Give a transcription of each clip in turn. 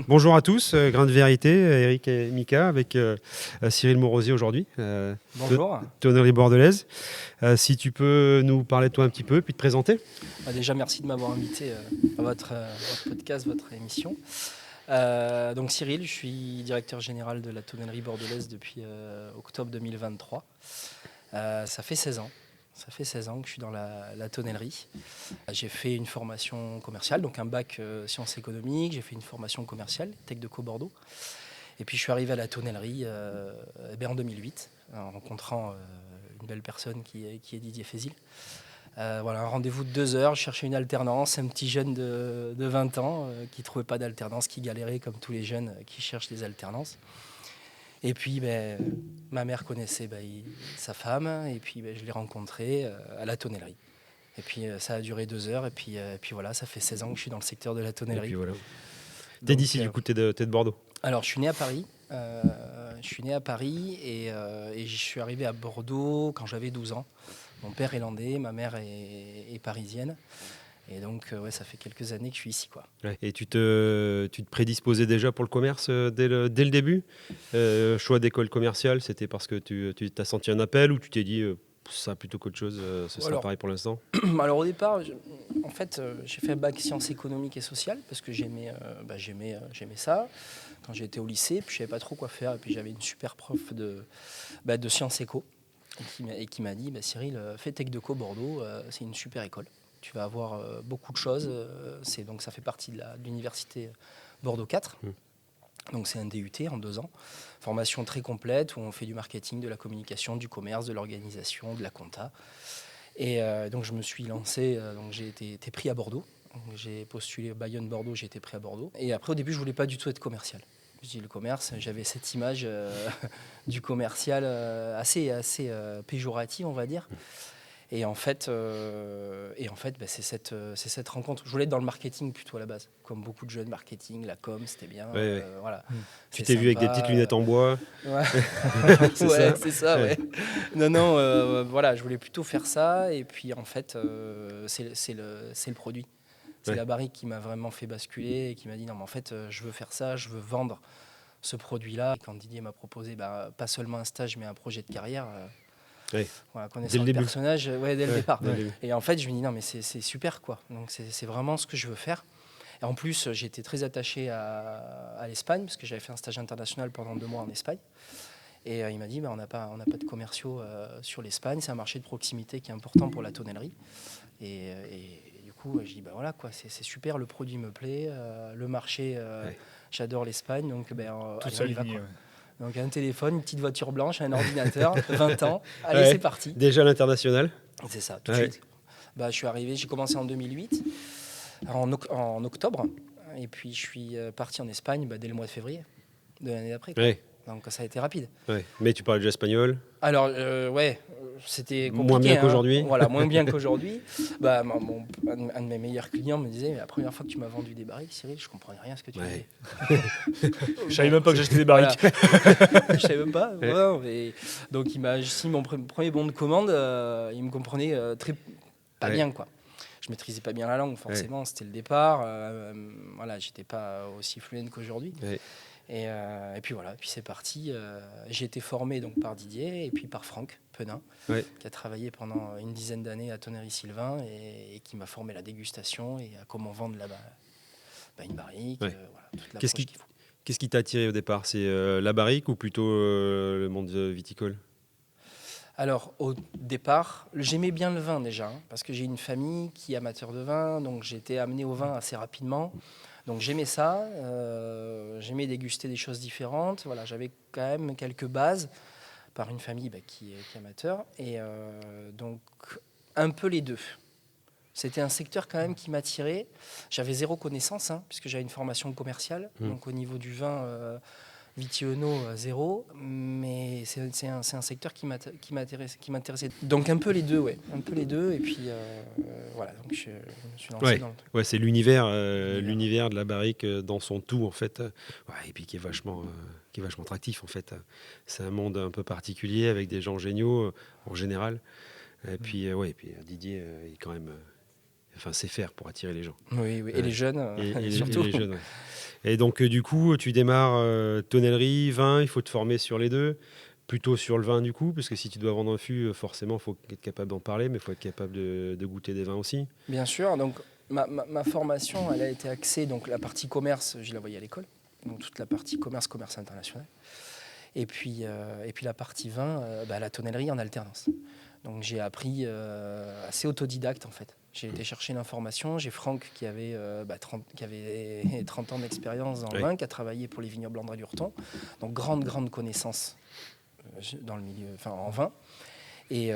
Bonjour à tous, Grain de Vérité, Eric et Mika, avec Cyril Morosier aujourd'hui, Bonjour. tonnerie bordelaise. Si tu peux nous parler de toi un petit peu, puis te présenter. Déjà, merci de m'avoir invité à votre podcast, votre émission. Donc Cyril, je suis directeur général de la tonnellerie bordelaise depuis octobre 2023. Ça fait 16 ans. Ça fait 16 ans que je suis dans la tonnellerie. J'ai fait une formation commerciale, donc un bac sciences économiques. J'ai fait une formation commerciale, Tech de Co Bordeaux. Et puis je suis arrivé à la tonnellerie en 2008, en rencontrant une belle personne qui est Didier Fézil. Voilà, un rendez-vous de 2 heures, je cherchais une alternance, un petit jeune de 20 ans qui ne trouvait pas d'alternance, qui galérait comme tous les jeunes qui cherchent des alternances. Et puis ma mère connaissait sa femme, et puis je l'ai rencontré à la tonnellerie. Et puis ça a duré 2 heures, et puis voilà, ça fait 16 ans que je suis dans le secteur de la Et tonnellerie. puis voilà. T'es d'ici, du coup, t'es de Bordeaux. Alors je suis né à Paris, et je suis arrivé à Bordeaux quand j'avais 12 ans. Mon père est landais, ma mère est parisienne. Et donc, ça fait quelques années que je suis ici, quoi. Ouais. Et tu te prédisposais déjà pour le commerce dès le début. Choix d'école commerciale, c'était parce que tu as senti un appel ou tu t'es dit ça plutôt qu'autre chose, ce sera pareil pour l'instant. Alors au départ, j'ai fait un bac sciences économiques et sociales parce que j'aimais ça. Quand j'étais au lycée, puis je savais pas trop quoi faire. Et puis j'avais une super prof de sciences éco qui m'a dit Cyril, fais Tech de Co Bordeaux, c'est une super école. Tu vas avoir beaucoup de choses. Donc ça fait partie de l'université Bordeaux 4. Donc c'est un DUT en 2 ans. Formation très complète où on fait du marketing, de la communication, du commerce, de l'organisation, de la compta. Et donc je me suis lancé, donc j'ai été pris à Bordeaux. Donc, j'ai postulé Bayonne-Bordeaux, j'ai été pris à Bordeaux. Et après au début je voulais pas du tout être commercial. Je dis le commerce, j'avais cette image du commercial assez péjorative, on va dire. Et en fait, c'est cette rencontre. Je voulais être dans le marketing plutôt à la base. Comme beaucoup de jeunes, marketing, la com, c'était bien. Ouais. Voilà. Tu t'es vu avec des petites lunettes en bois. Ouais, c'est c'est ça, ouais. Non, voilà, je voulais plutôt faire ça. Et puis en fait, c'est le produit. C'est la barrique qui m'a vraiment fait basculer et qui m'a dit non, mais en fait, je veux faire ça, je veux vendre ce produit-là. Quand Didier m'a proposé pas seulement un stage, mais un projet de carrière. Voilà, connaissant le personnage, dès le départ. Et en fait, je me dis non, mais c'est super, quoi. Donc c'est vraiment ce que je veux faire. Et en plus, j'étais très attaché à l'Espagne parce que j'avais fait un stage international pendant 2 mois en Espagne. Et il m'a dit on n'a pas de commerciaux sur l'Espagne, c'est un marché de proximité qui est important pour la tonnellerie. Et du coup, je dis voilà, quoi, c'est super, le produit me plaît, le marché, j'adore l'Espagne, donc tout ça ligne. Donc un téléphone, une petite voiture blanche, un ordinateur, 20 ans, allez c'est parti. Déjà à l'international. C'est ça, tout de suite. Je suis arrivé, j'ai commencé en 2008, en octobre, et puis je suis parti en Espagne dès le mois de février de l'année d'après. Donc ça a été rapide. Mais tu parles déjà espagnol. Alors c'était compliqué. Moins bien qu'aujourd'hui. Voilà, moins bien qu'aujourd'hui. Un de mes meilleurs clients me disait la première fois que tu m'as vendu des barriques, Cyril, je comprenais rien à ce que tu disais. Je savais même pas que j'achetais des barriques. Je savais même pas. Donc il m'a signé mon premier bon de commande. Il me comprenait pas bien, quoi. Je maîtrisais pas bien la langue, forcément. C'était le départ. Voilà, j'étais pas aussi fluent qu'aujourd'hui. Et puis voilà, puis c'est parti. J'ai été formé donc par Didier et puis par Franck Penin, qui a travaillé pendant une dizaine d'années à Tonnery-Sylvain et qui m'a formé à la dégustation et à comment vendre là-bas une barrique. Voilà, toute l'approche qu'il faut. Qu'est-ce qui t'a attiré au départ ? C'est la barrique ou plutôt le monde viticole ? Alors, au départ, j'aimais bien le vin déjà, parce que j'ai une famille qui est amateur de vin, donc j'ai été amené au vin assez rapidement. Donc j'aimais ça, j'aimais déguster des choses différentes. Voilà, j'avais quand même quelques bases par une famille qui est amateur. Et donc, un peu les deux. C'était un secteur quand même qui m'attirait. J'avais zéro connaissance, puisque j'avais une formation commerciale. Donc au niveau du vin, Vitiono, zéro. Mais c'est un secteur qui m'intéressait. Donc un peu les deux, un peu les deux. Et puis voilà, donc je me suis lancé dans le truc. Ouais, c'est l'univers de la barrique dans son tout, en fait. Et puis qui est vachement attractif, en fait. C'est un monde un peu particulier avec des gens géniaux, en général. Et puis, Didier est quand même enfin, c'est faire pour attirer les gens. Oui, oui. Et les jeunes, Et surtout. les jeunes, ouais. Et donc, du coup, tu démarres tonnellerie, vin, il faut te former sur les deux. Plutôt sur le vin, du coup, parce que si tu dois vendre un fût, forcément, il faut être capable d'en parler, mais il faut être capable de goûter des vins aussi. Bien sûr. Donc, ma formation, elle a été axée. Donc, la partie commerce, je la voyais à l'école. Donc, toute la partie commerce international. Et puis la partie vin, la tonnellerie en alternance. Donc j'ai appris assez autodidacte en fait. J'ai été chercher l'information. J'ai Franck qui avait 30 ans d'expérience dans le vin, qui a travaillé pour les vignobles André Lurton. Donc grande connaissance dans le milieu, enfin en vin. Et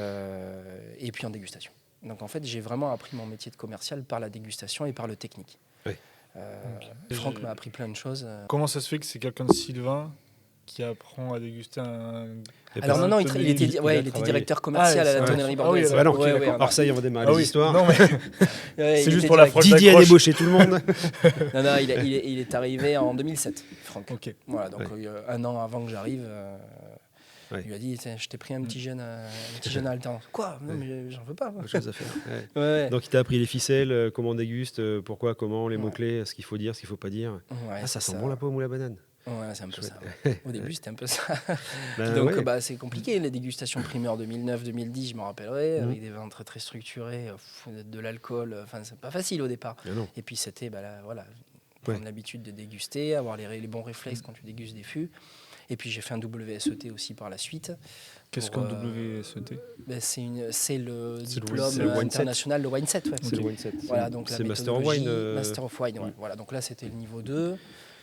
puis en dégustation. Donc en fait j'ai vraiment appris mon métier de commercial par la dégustation et par le technique. Oui. Franck m'a appris plein de choses. Comment ça se fait que c'est quelqu'un de Sylvain qui apprend à déguster un... Alors non, il était directeur commercial à la tonnerie bordelaise. Ah non, alors ça y est, on va démarrer les histoires. Non, mais c'est juste pour la Didier a débauché tout le monde. Non, il est arrivé en 2007, Franck. Ok. Voilà, donc un an avant que j'arrive, il lui a dit, je t'ai pris un petit jeune à alternance. Quoi ? Non, mais j'en veux pas. Chose à faire. Ouais. Donc il t'a appris les ficelles, comment on déguste, pourquoi, comment, les mots-clés, ce qu'il faut dire, ce qu'il faut pas dire. Ouais, ça sent bon la pomme ou la banane. Ouais, c'est un peu ça. Au début, c'était un peu ça. C'est compliqué, les dégustations primeurs 2009-2010, je me rappellerai, avec des vins très très structurés, de l'alcool, enfin c'est pas facile au départ. Et puis c'était prendre l'habitude de déguster, avoir les bons réflexes quand tu dégustes des fûts. Et puis j'ai fait un WSET aussi par la suite. Qu'est-ce qu'un WSET ? C'est le diplôme international, le wine set. Ouais. C'est le wine set. Voilà, donc c'est la Master of Wine. Master of Wine, ouais. Voilà, donc là c'était le niveau 2.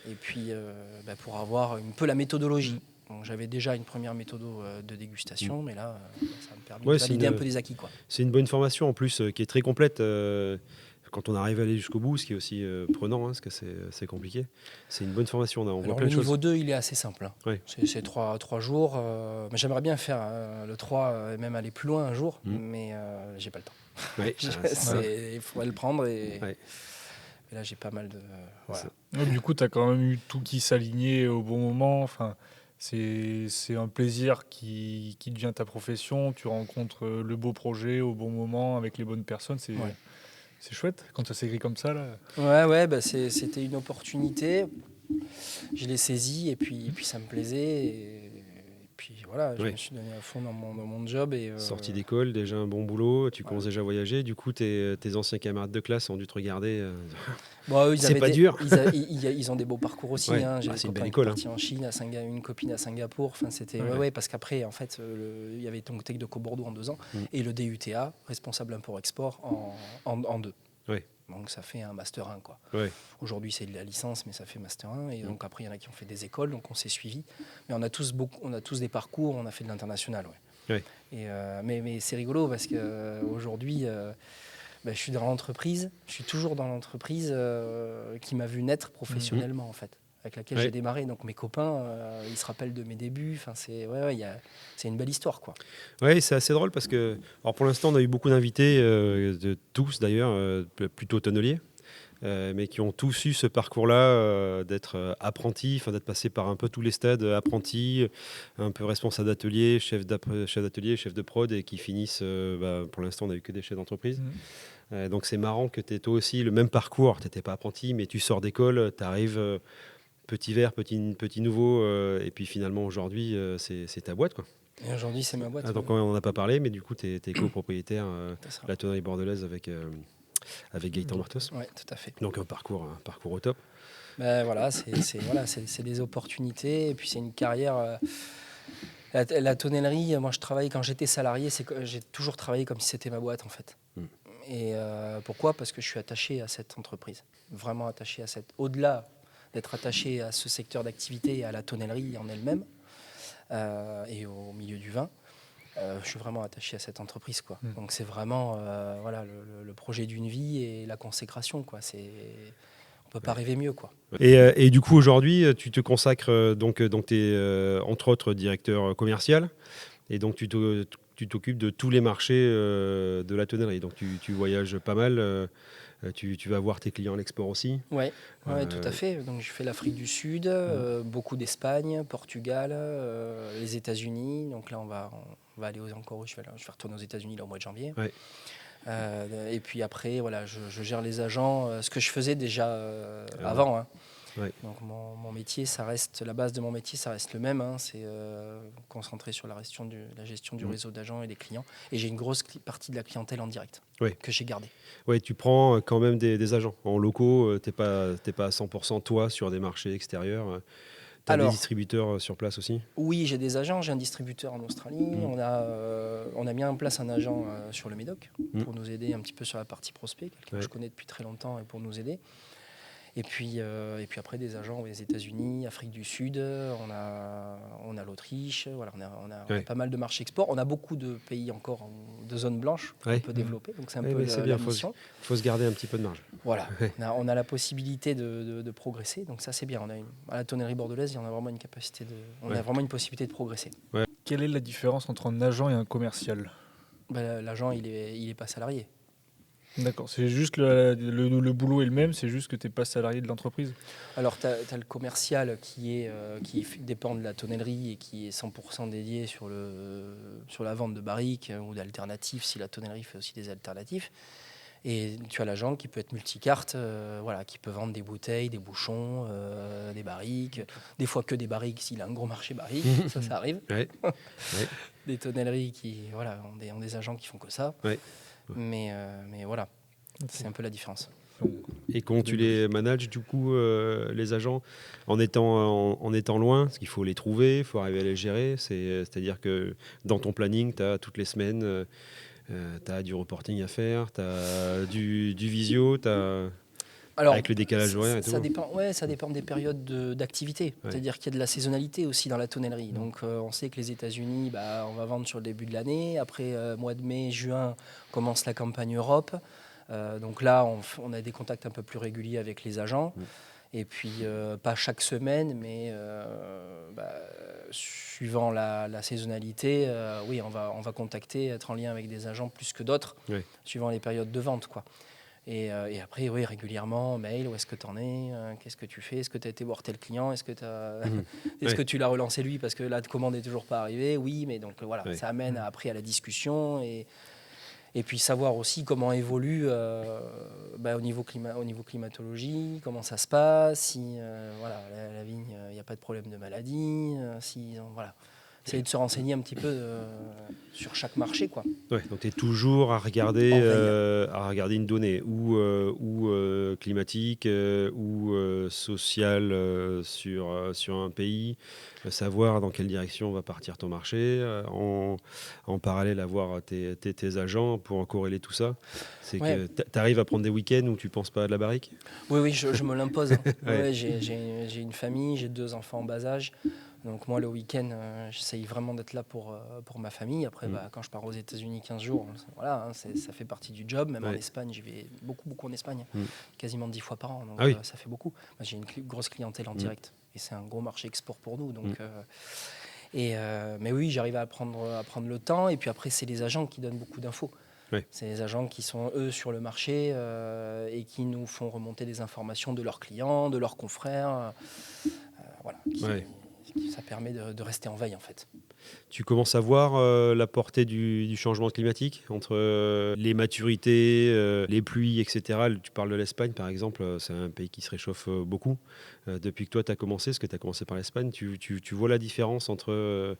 Et puis pour avoir un peu la méthodologie. Donc, j'avais déjà une première méthode de dégustation, mais là ça me permet de valider un peu des acquis. Quoi. C'est une bonne formation en plus qui est très complète. Quand on arrive à aller jusqu'au bout, ce qui est aussi prenant, parce que c'est compliqué. C'est une bonne formation. On voit plein de choses. Le niveau 2, il est assez simple. Ouais. C'est 3 jours. Mais j'aimerais bien faire le 3 et même aller plus loin un jour, mais j'ai pas le temps. Ouais, il faudrait le prendre et là j'ai pas mal de... Donc, du coup, tu as quand même eu tout qui s'alignait au bon moment. Enfin, c'est un plaisir qui devient ta profession. Tu rencontres le beau projet au bon moment avec les bonnes personnes. C'est chouette quand ça s'écrit comme ça. Là. Ouais, c'était une opportunité. Je l'ai saisie et puis ça me plaisait. Et puis voilà, je me suis donné à fond dans mon job. Sortie d'école, déjà un bon boulot, tu commences déjà à voyager. Du coup, tes anciens camarades de classe ont dû te regarder. C'est pas dur. Ils ont des beaux parcours aussi. J'ai c'est une des belle copains école. Partis en Chine, une copine à Singapour. Enfin, c'était parce qu'après, en fait, il y avait ton Tech de Bordeaux en 2 ans et le DUTA, responsable import-export, en 2. Ouais. Donc ça fait un Master 1. Quoi. Ouais. Aujourd'hui, c'est de la licence, mais ça fait Master 1. Et donc après, il y en a qui ont fait des écoles, donc on s'est suivis. Mais on a tous des parcours, on a fait de l'international. Et, mais c'est rigolo parce qu'aujourd'hui... je suis dans l'entreprise, je suis toujours dans l'entreprise qui m'a vu naître professionnellement en fait, avec laquelle j'ai démarré. Donc mes copains, ils se rappellent de mes débuts. Enfin c'est une belle histoire quoi. Ouais, c'est assez drôle parce que, alors pour l'instant, on a eu beaucoup d'invités, de tous d'ailleurs, plutôt tonneliers, mais qui ont tous eu ce parcours-là d'être apprentis, d'être passé par un peu tous les stades, apprentis, un peu responsable d'atelier, chef d'atelier, chef de prod, et qui finissent. Pour l'instant, on n'a eu que des chefs d'entreprise. Donc c'est marrant que tu aies toi aussi le même parcours. Tu n'étais pas apprenti, mais tu sors d'école, tu arrives petit vert, petit nouveau, et puis finalement aujourd'hui, c'est ta boîte, quoi. Et aujourd'hui, c'est ma boîte. Donc on n'en a pas parlé, mais du coup, tu es copropriétaire la tonnerie bordelaise avec Gaëtan Martos. Oui, tout à fait. Donc un parcours au top. C'est des opportunités, et puis c'est une carrière... La tonnellerie, moi je travaille quand j'étais salarié, j'ai toujours travaillé comme si c'était ma boîte en fait. Et pourquoi ? Parce que je suis attaché à cette entreprise, vraiment attaché à cette... Au-delà d'être attaché à ce secteur d'activité et à la tonnellerie en elle-même et au milieu du vin, je suis vraiment attaché à cette entreprise, quoi. Donc c'est vraiment le projet d'une vie et la consécration, quoi. On peut pas rêver mieux, quoi. Et du coup aujourd'hui, tu te consacres donc tu es entre autres directeur commercial, et donc tu t'occupes de tous les marchés de la tonnellerie. Donc tu voyages pas mal, tu vas voir tes clients à l'export aussi. Oui, tout à fait. Donc je fais l'Afrique du Sud, beaucoup d'Espagne, Portugal, les États-Unis. Donc là on va aller encore, je vais retourner aux États-Unis là, au mois de janvier. Et puis après, voilà, je gère les agents, ce que je faisais déjà avant. Hein. Ouais. Donc mon métier, ça reste la base de mon métier, ça reste le même. Hein, c'est concentré sur la gestion du réseau d'agents et des clients. Et j'ai une grosse partie de la clientèle en direct que j'ai gardée. Ouais, tu prends quand même des agents en locaux. T'es pas à 100% toi sur des marchés extérieurs. Tu as des distributeurs sur place aussi? Oui, j'ai des agents. J'ai un distributeur en Australie. On a mis en place un agent sur le Médoc pour nous aider un petit peu sur la partie prospect, quelqu'un que je connais depuis très longtemps et pour nous aider. Et puis après des agents aux États-Unis, Afrique du Sud, on a l'Autriche, voilà, on a pas mal de marchés export. On a beaucoup de pays encore de zones blanches qu'on peut développer, donc c'est un peu la mission. Il faut se garder un petit peu de marge. Voilà, on a la possibilité de progresser, donc ça c'est bien. À la tonnerie bordelaise, on a vraiment une capacité a vraiment une possibilité de progresser. Ouais. Quelle est la différence entre un agent et un commercial? L'agent, il est pas salarié. D'accord, c'est juste le boulot est le même, c'est juste que tu n'es pas salarié de l'entreprise. Alors, tu as le commercial qui dépend de la tonnellerie et qui est 100% dédié sur la vente de barriques ou d'alternatives, si la tonnellerie fait aussi des alternatifs. Et tu as l'agent qui peut être multicarte, qui peut vendre des bouteilles, des bouchons, des barriques, des fois que des barriques s'il a un gros marché barriques, ça arrive. Ouais. Des tonnelleries qui ont des agents qui font que ça. Ouais. Mais voilà, c'est un peu la différence. Et quand tu les manages, du coup, les agents, en étant loin, parce qu'il faut les trouver, il faut arriver à les gérer, c'est-à-dire que dans ton planning, tu as toutes les semaines, tu as du reporting à faire, tu as du visio, avec le décalage horaire et tout. Ça dépend des périodes d'activité. Ouais. C'est-à-dire qu'il y a de la saisonnalité aussi dans la tonnellerie. Donc on sait que les États-Unis, on va vendre sur le début de l'année. Après, mois de mai, juin, commence la campagne Europe. Donc là, on a des contacts un peu plus réguliers avec les agents. Et puis, pas chaque semaine, mais suivant la saisonnalité, oui, on va contacter, être en lien avec des agents plus que d'autres, suivant les périodes de vente, quoi. Et après, oui, régulièrement, mail, où est-ce que tu en es, qu'est-ce que tu fais, est-ce que tu as été voir tel client, est-ce que tu l'as relancé lui parce que la commande n'est toujours pas arrivée? Oui, mais donc voilà, ça amène après à la discussion et puis savoir aussi comment évolue au niveau climatologie, comment ça se passe, si la vigne, il n'y a pas de problème de maladie, essayer de se renseigner un petit peu sur chaque marché, quoi. Ouais, donc tu es toujours à regarder une donnée ou climatique ou sociale sur un pays, savoir dans quelle direction va partir ton marché, en parallèle avoir tes agents pour en corréler tout ça. C'est que tu arrives à prendre des week-ends où tu ne penses pas à de la barrique? Oui, je me l'impose. Hein. J'ai une famille, j'ai 2 enfants en bas âge. Donc moi, le week-end, j'essaye vraiment d'être là pour ma famille. Après, quand je pars aux États-Unis 15 jours, ça fait partie du job. Même en Espagne, j'y vais beaucoup en Espagne, quasiment 10 fois par an. Donc ça fait beaucoup. Moi, j'ai une grosse clientèle en direct. Et c'est un gros marché export pour nous. Donc, mais oui, j'arrive à prendre le temps. Et puis après, c'est les agents qui donnent beaucoup d'infos. C'est les agents qui sont, eux, sur le marché et qui nous font remonter des informations de leurs clients, de leurs confrères. Ça permet de rester en veille, en fait. Tu commences à voir la portée du changement climatique entre les maturités, les pluies, etc. Tu parles de l'Espagne, par exemple. C'est un pays qui se réchauffe beaucoup. Depuis que toi, tu as commencé, parce que tu as commencé par l'Espagne, tu vois la différence entre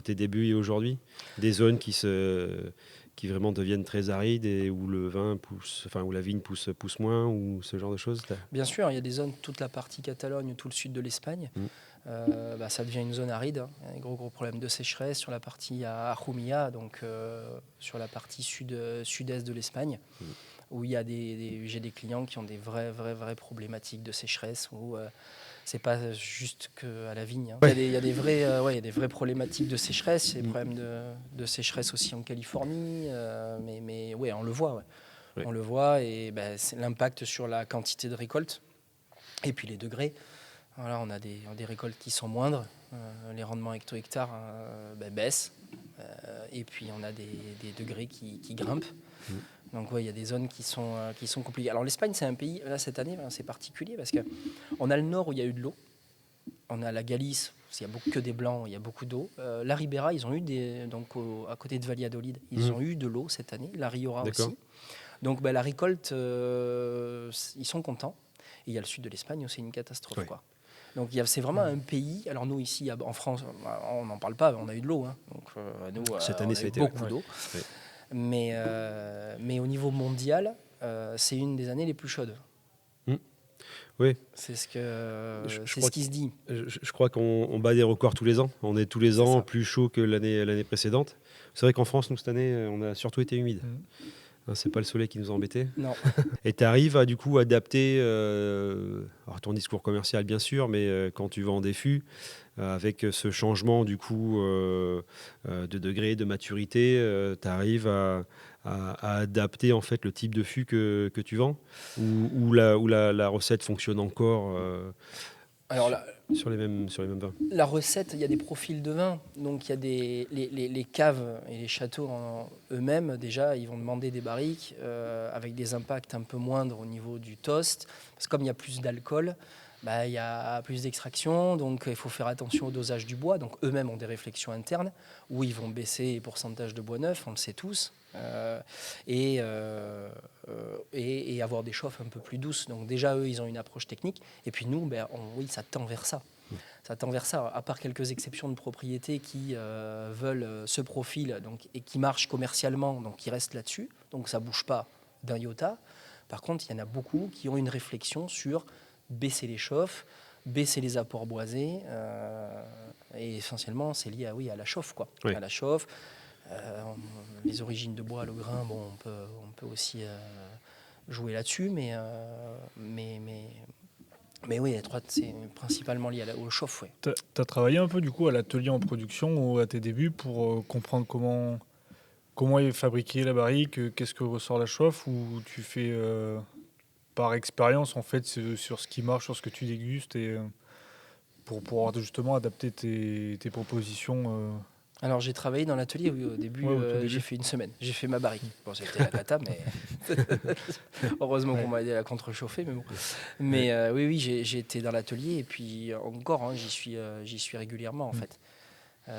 tes débuts et aujourd'hui? Des zones qui vraiment deviennent très arides et où le vin pousse, où la vigne pousse moins, ou ce genre de choses? Bien sûr, il y a des zones, toute la partie Catalogne, tout le sud de l'Espagne. Ça devient une zone aride, hein. Il y a des gros problèmes de sécheresse sur la partie à Jumilla, donc sur la partie sud-est de l'Espagne, où j'ai des clients qui ont des vraies problématiques de sécheresse, où c'est pas juste qu'à la vigne. Hein. Il y a des vraies problématiques de sécheresse, il y a des problèmes de sécheresse aussi en Californie, mais on le voit. On le voit, et c'est l'impact sur la quantité de récolte et puis les degrés. Voilà, on a des récoltes qui sont moindres, les rendements hecto-hectares baissent, et puis on a des degrés qui grimpent. Donc il y a des zones qui sont compliquées. Alors l'Espagne, c'est un pays, là cette année, c'est particulier parce qu'on a le nord où il y a eu de l'eau, On a la Galice, parce qu'il n'y a que des blancs, il y a beaucoup d'eau. La Ribera, ils ont eu à côté de Valladolid, ils ont eu de l'eau cette année. La Rioja aussi. Donc la récolte, ils sont contents. Et il y a le sud de l'Espagne où c'est une catastrophe. Ouais. Quoi. Donc c'est vraiment un pays. Alors nous ici en France, on n'en parle pas, on a eu de l'eau. Hein. Donc nous, cette année, on ça a a eu été beaucoup d'eau. Ouais. Mais au niveau mondial, c'est une des années les plus chaudes. Oui. C'est ce crois qui se dit. Je crois qu'on bat des records tous les ans. On est tous les ans plus chaud que l'année précédente. C'est vrai qu'en France, nous, cette année, on a surtout été humide. C'est pas le soleil qui nous a embêtés. Non. Et tu arrives à du coup adapter alors ton discours commercial bien sûr, mais quand tu vends des fûts, avec ce changement du coup de degré de maturité, tu arrives à adapter en fait le type de fût que tu vends, ou la recette fonctionne encore Alors sur les mêmes vins. La recette, il y a des profils de vin. Donc il y a les caves et les châteaux eux-mêmes, déjà, ils vont demander des barriques avec des impacts un peu moindres au niveau du toast. Parce que comme il y a plus d'alcool, il y a plus d'extraction, donc il faut faire attention au dosage du bois. Donc eux-mêmes ont des réflexions internes où ils vont baisser les pourcentages de bois neuf, on le sait tous, et avoir des chauffes un peu plus douces. Donc déjà, eux, ils ont une approche technique. Et puis nous, oui, ça tend vers ça. Ça tend vers ça, à part quelques exceptions de propriétés qui veulent ce profil et qui marchent commercialement, donc qui restent là-dessus. Donc ça ne bouge pas d'un iota. Par contre, il y en a beaucoup qui ont une réflexion sur baisser les chauffes, baisser les apports boisés. Et essentiellement, c'est lié à la chauffe. Oui. À la chauffe. Les origines de bois, le grain, on peut aussi jouer là-dessus, mais oui, c'est principalement lié au chauffe. Ouais. Tu as travaillé un peu du coup à l'atelier en production ou à tes débuts pour comprendre comment est fabriquée la barrique, qu'est-ce que ressort la chauffe, ou tu fais par expérience en fait sur ce qui marche, sur ce que tu dégustes, et pour pouvoir justement adapter tes propositions Alors j'ai travaillé dans l'atelier, oui, au début, j'ai fait une semaine. J'ai fait ma barrique. Bon, c'était la cata, mais heureusement qu'on m'a aidé à la contre-chauffer. Mais bon. Mais oui, j'ai été dans l'atelier et puis encore, j'y suis régulièrement en fait.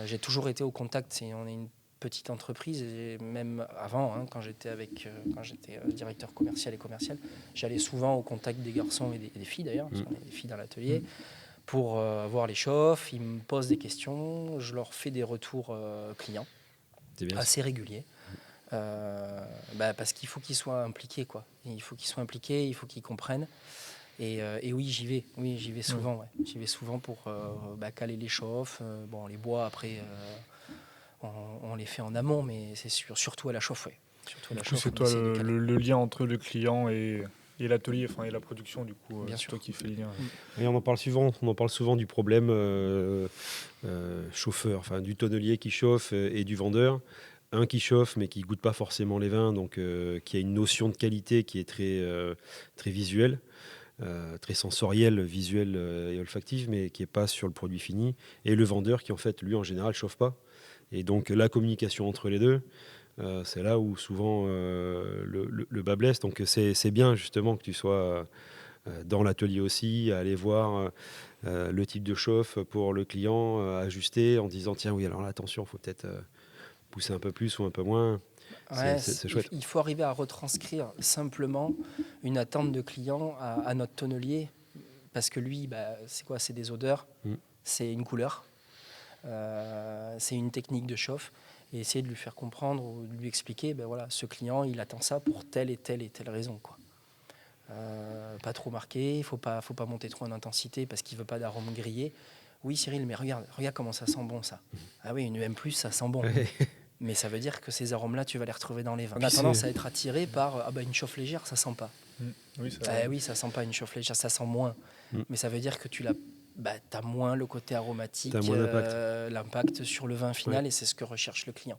J'ai toujours été au contact. On est une petite entreprise et même avant, quand j'étais directeur commercial et commercial, j'allais souvent au contact des garçons et des filles d'ailleurs, parce qu'on est des filles dans l'atelier. Pour voir les chauffes, ils me posent des questions, je leur fais des retours clients assez réguliers. Parce qu'il faut qu'ils soient impliqués, quoi. Il faut qu'ils soient impliqués, il faut qu'ils comprennent. Et oui, j'y vais souvent. Ouais. J'y vais souvent pour caler les chauffes. Les bois, après, on les fait en amont, mais c'est surtout à la chauffe. Ouais. Surtout à la chauffe, c'est toi le lien entre le client et l'atelier, et la production, du coup, c'est toi qui fais le lien. Et on en parle souvent du problème chauffeur, du tonnelier qui chauffe et du vendeur. Un qui chauffe mais qui goûte pas forcément les vins, donc qui a une notion de qualité qui est très visuelle, très sensorielle, visuelle et olfactive, mais qui n'est pas sur le produit fini. Et le vendeur qui en fait, lui en général, chauffe pas. Et donc la communication entre les deux, c'est là où souvent le bas blesse. Donc c'est bien justement que tu sois dans l'atelier aussi, à aller voir le type de chauffe pour le client, ajuster en disant tiens oui alors là attention, il faut peut-être pousser un peu plus ou un peu moins. Ouais, c'est chouette. Il faut arriver à retranscrire simplement une attente de client à notre tonnelier, parce que lui, c'est quoi? C'est des odeurs, c'est une couleur, c'est une technique de chauffe. Et essayer de lui faire comprendre ou de lui expliquer, ce client, il attend ça pour telle et telle raison, quoi. Pas trop marqué, faut pas monter trop en intensité parce qu'il veut pas d'arôme grillé. Oui, Cyril, mais regarde comment ça sent bon, ça. Ah oui, une EM+, ça sent bon. Mais ça veut dire que ces arômes-là, tu vas les retrouver dans les vins. On a tendance à être attiré par une chauffe légère, ça sent pas. Oui, ça sent pas une chauffe légère, ça sent moins. Mais ça veut dire que tu as moins le côté aromatique, l'impact sur le vin final, et c'est ce que recherche le client.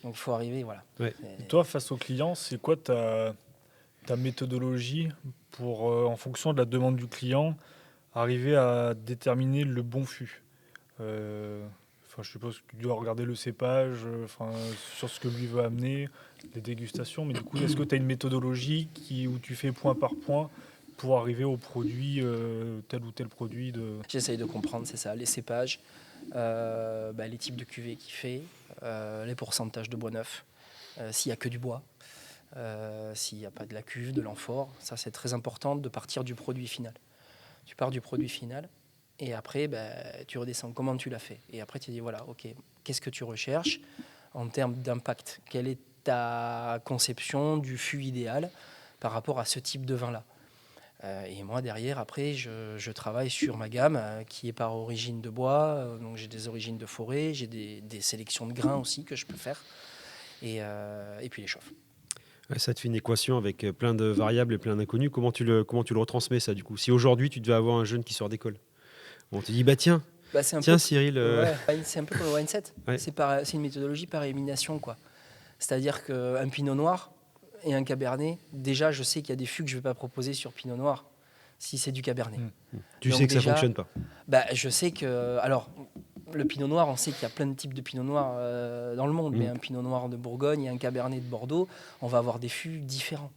Donc il faut arriver, voilà. Ouais. Et toi, face au client, c'est quoi ta méthodologie pour, en fonction de la demande du client, arriver à déterminer le bon fût? Je suppose que tu dois regarder le cépage, sur ce que lui veut amener, les dégustations, mais du coup, est-ce que tu as une méthodologie où tu fais point par point pour arriver au produit, tel ou tel produit J'essaye de comprendre, c'est ça, les cépages, les types de cuvées qu'il fait, les pourcentages de bois neuf, s'il n'y a que du bois, s'il n'y a pas de la cuve, de l'amphore. Ça, c'est très important de partir du produit final. Tu pars du produit final et après, tu redescends. Comment tu l'as fait? Et après, tu dis, voilà, ok, qu'est-ce que tu recherches en termes d'impact? Quelle est ta conception du fût idéal par rapport à ce type de vin-là? Et moi, derrière, après, je travaille sur ma gamme qui est par origine de bois. Donc, j'ai des origines de forêt, j'ai des sélections de grains aussi que je peux faire. Et puis les chauffe. Ouais, ça te fait une équation avec plein de variables et plein d'inconnus. Comment tu le retransmets, ça, du coup? Si aujourd'hui, tu devais avoir un jeune qui sort d'école, on te dit, tiens, Cyril... Ouais, c'est un peu comme le wine set. Ouais. C'est une méthodologie par élimination, quoi. C'est-à-dire qu'un pinot noir et un cabernet, déjà, je sais qu'il y a des fûts que je ne vais pas proposer sur pinot noir si c'est du cabernet. Tu Donc sais que déjà, ça ne fonctionne pas. Je sais que... Alors, le pinot noir, on sait qu'il y a plein de types de pinot noir dans le monde, mais un pinot noir de Bourgogne et un cabernet de Bordeaux, on va avoir des fûts différents.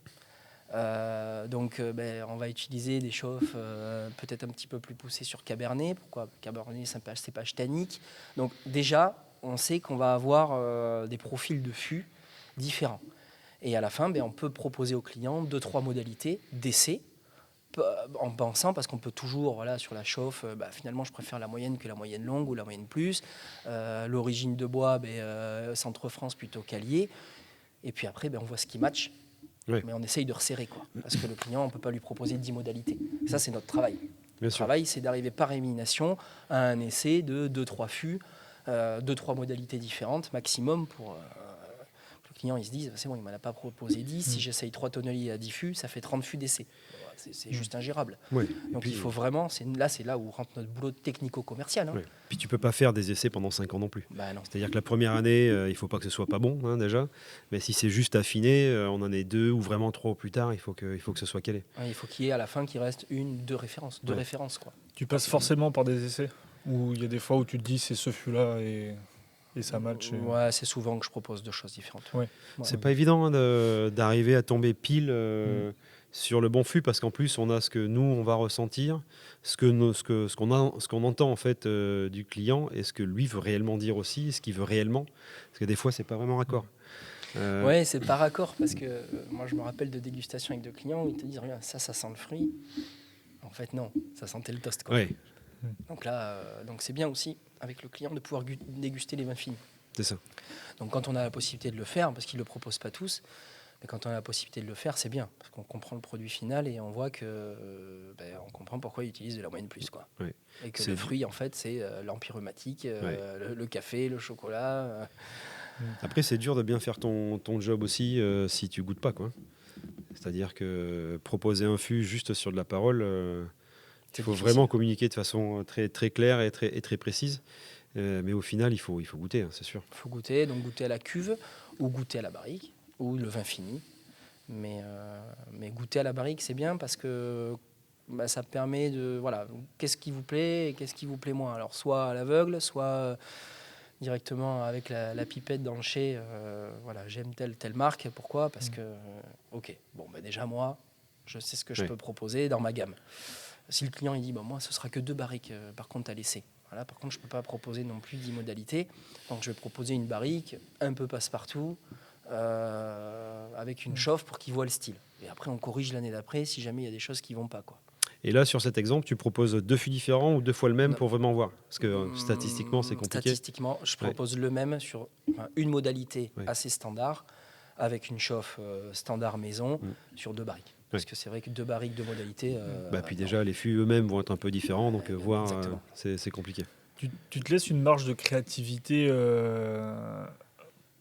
On va utiliser des chauffes peut-être un petit peu plus poussées sur cabernet. Pourquoi? Cabernet, c'est un cépage tannique. Donc déjà, on sait qu'on va avoir des profils de fûts différents. Et à la fin, on peut proposer aux clients 2-3 modalités d'essai, en pensant, parce qu'on peut toujours, sur la chauffe, finalement je préfère la moyenne que la moyenne longue ou la moyenne plus. L'origine de bois, Centre-France plutôt qu'Allier. Et puis après, on voit ce qui match. Oui. Mais on essaye de resserrer, quoi. Parce que le client, on ne peut pas lui proposer 10 modalités. Ça, c'est notre travail. Le travail, c'est d'arriver par élimination à un essai de 2-3 fûts, 2-3 modalités différentes, maximum, pour que le client il se dise, c'est bon, il ne m'en a pas proposé 10. Si j'essaye 3 tonneliers à 10 fûts, ça fait 30 fûts d'essai. C'est juste ingérable. Ouais. Donc puis, il faut vraiment, c'est là où rentre notre boulot technico-commercial. Ouais. Puis tu ne peux pas faire des essais pendant 5 ans non plus. Non. C'est-à-dire que la première année, il ne faut pas que ce soit pas bon, déjà. Mais si c'est juste affiné, on en est 2 ou vraiment 3 au plus tard, il faut que ce soit calé. Ouais, il faut qu'il y ait à la fin qu'il reste 1-2 références. Deux références, quoi. Tu passes forcément par des essais? Ou il y a des fois où tu te dis c'est ce fût-là et ça match? Ouais, c'est souvent que je propose 2 choses différentes. Ouais. C'est pas évident d'arriver à tomber pile sur le bon fût, parce qu'en plus on a ce que nous on va ressentir, ce qu'on entend en fait du client, et ce que lui veut réellement dire aussi, ce qu'il veut réellement, parce que des fois c'est pas vraiment raccord. Ouais, c'est pas raccord, parce que moi je me rappelle de dégustations avec 2 clients où ils te disent regarde, ça sent le fruit. En fait non, ça sentait le toast, quoi. Ouais. Donc là, c'est bien aussi avec le client de pouvoir déguster les vins finis. C'est ça. Donc quand on a la possibilité de le faire, parce qu'ils ne le proposent pas tous, mais quand on a la possibilité de le faire, c'est bien, parce qu'on comprend le produit final et on voit que on comprend pourquoi ils utilisent de la moyenne plus, quoi. Ouais. Et que le fruit, en fait, c'est l'empyreumatique, le café, le chocolat. Après, c'est dur de bien faire ton job aussi si tu goûtes pas, quoi. C'est-à-dire que proposer un fût juste sur de la parole, il faut vraiment communiquer de façon très, très claire et très précise. Mais au final, il faut goûter, c'est sûr. Il faut goûter, donc goûter à la cuve ou goûter à la barrique ou le vin fini. Mais goûter à la barrique, c'est bien parce que ça permet de... Voilà, qu'est-ce qui vous plaît et qu'est-ce qui vous plaît moins. Alors, soit à l'aveugle, soit directement avec la pipette dans le chai. J'aime telle marque. Pourquoi? Parce que, déjà, moi, je sais ce que je peux proposer dans ma gamme. Si le client il dit, moi, ce sera que 2 barriques, par contre, à laisser. Voilà, par contre, je ne peux pas proposer non plus 10 modalités. Donc, je vais proposer une barrique un peu passe-partout, avec une chauffe pour qu'il voit le style. Et après, on corrige l'année d'après si jamais il y a des choses qui ne vont pas, quoi. Et là, sur cet exemple, tu proposes 2 fûts différents ou 2 fois le même pour vraiment voir? Parce que statistiquement, c'est compliqué. Statistiquement, je propose le même sur une modalité assez standard, avec une chauffe standard maison, sur 2 barriques. Parce que c'est vrai que 2 barriques, 2 modalités... puis déjà, les fûts eux-mêmes vont être un peu différents, donc voir, c'est compliqué. Tu te laisses une marge de créativité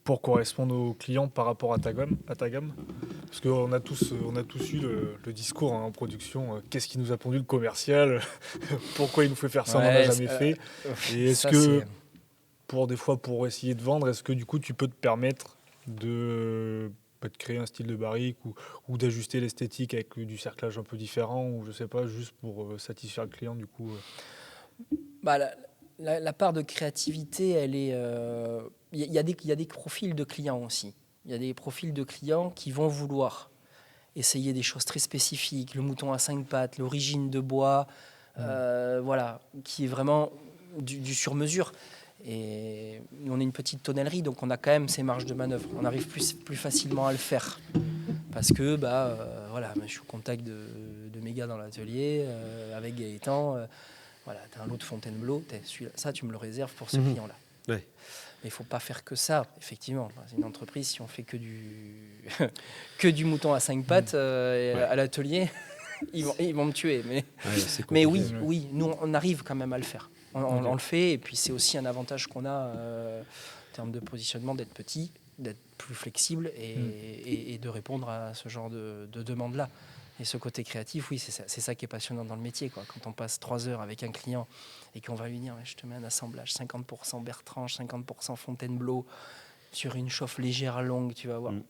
pour correspondre aux clients par rapport à ta gamme? Parce qu'on a tous eu le discours en production, qu'est-ce qui nous a pondu le commercial? Pourquoi il nous fait faire ça, on n'en a jamais fait? Et est-ce que, pour essayer de vendre, est-ce que du coup tu peux te permettre de créer un style de barrique ou d'ajuster l'esthétique avec du cerclage un peu différent, ou je sais pas, juste pour satisfaire le client du coup? La part de créativité, elle est... Il y a des profils de clients aussi. Il y a des profils de clients qui vont vouloir essayer des choses très spécifiques, le mouton à 5 pattes, l'origine de bois, voilà, qui est vraiment du sur-mesure. Et nous, on est une petite tonnellerie, donc on a quand même ces marges de manœuvre. On arrive plus facilement à le faire. Parce que voilà, je suis au contact de mes gars dans l'atelier, avec Gaëtan. Voilà, tu as un lot de Fontainebleau, ça tu me le réserves pour ce client-là. Ouais. Mais il ne faut pas faire que ça, effectivement. C'est une entreprise, si on fait que du mouton à 5 pattes à l'atelier, ils vont me tuer. Mais oui, nous on arrive quand même à le faire. On le fait, et puis c'est aussi un avantage qu'on a en termes de positionnement, d'être petit, d'être plus flexible et de répondre à ce genre de demande-là. Et ce côté créatif, oui, c'est ça qui est passionnant dans le métier, quoi. Quand on passe 3 heures avec un client et qu'on va lui dire, je te mets un assemblage 50% Bertrange, 50% Fontainebleau, sur une chauffe légère longue, tu vas voir. Et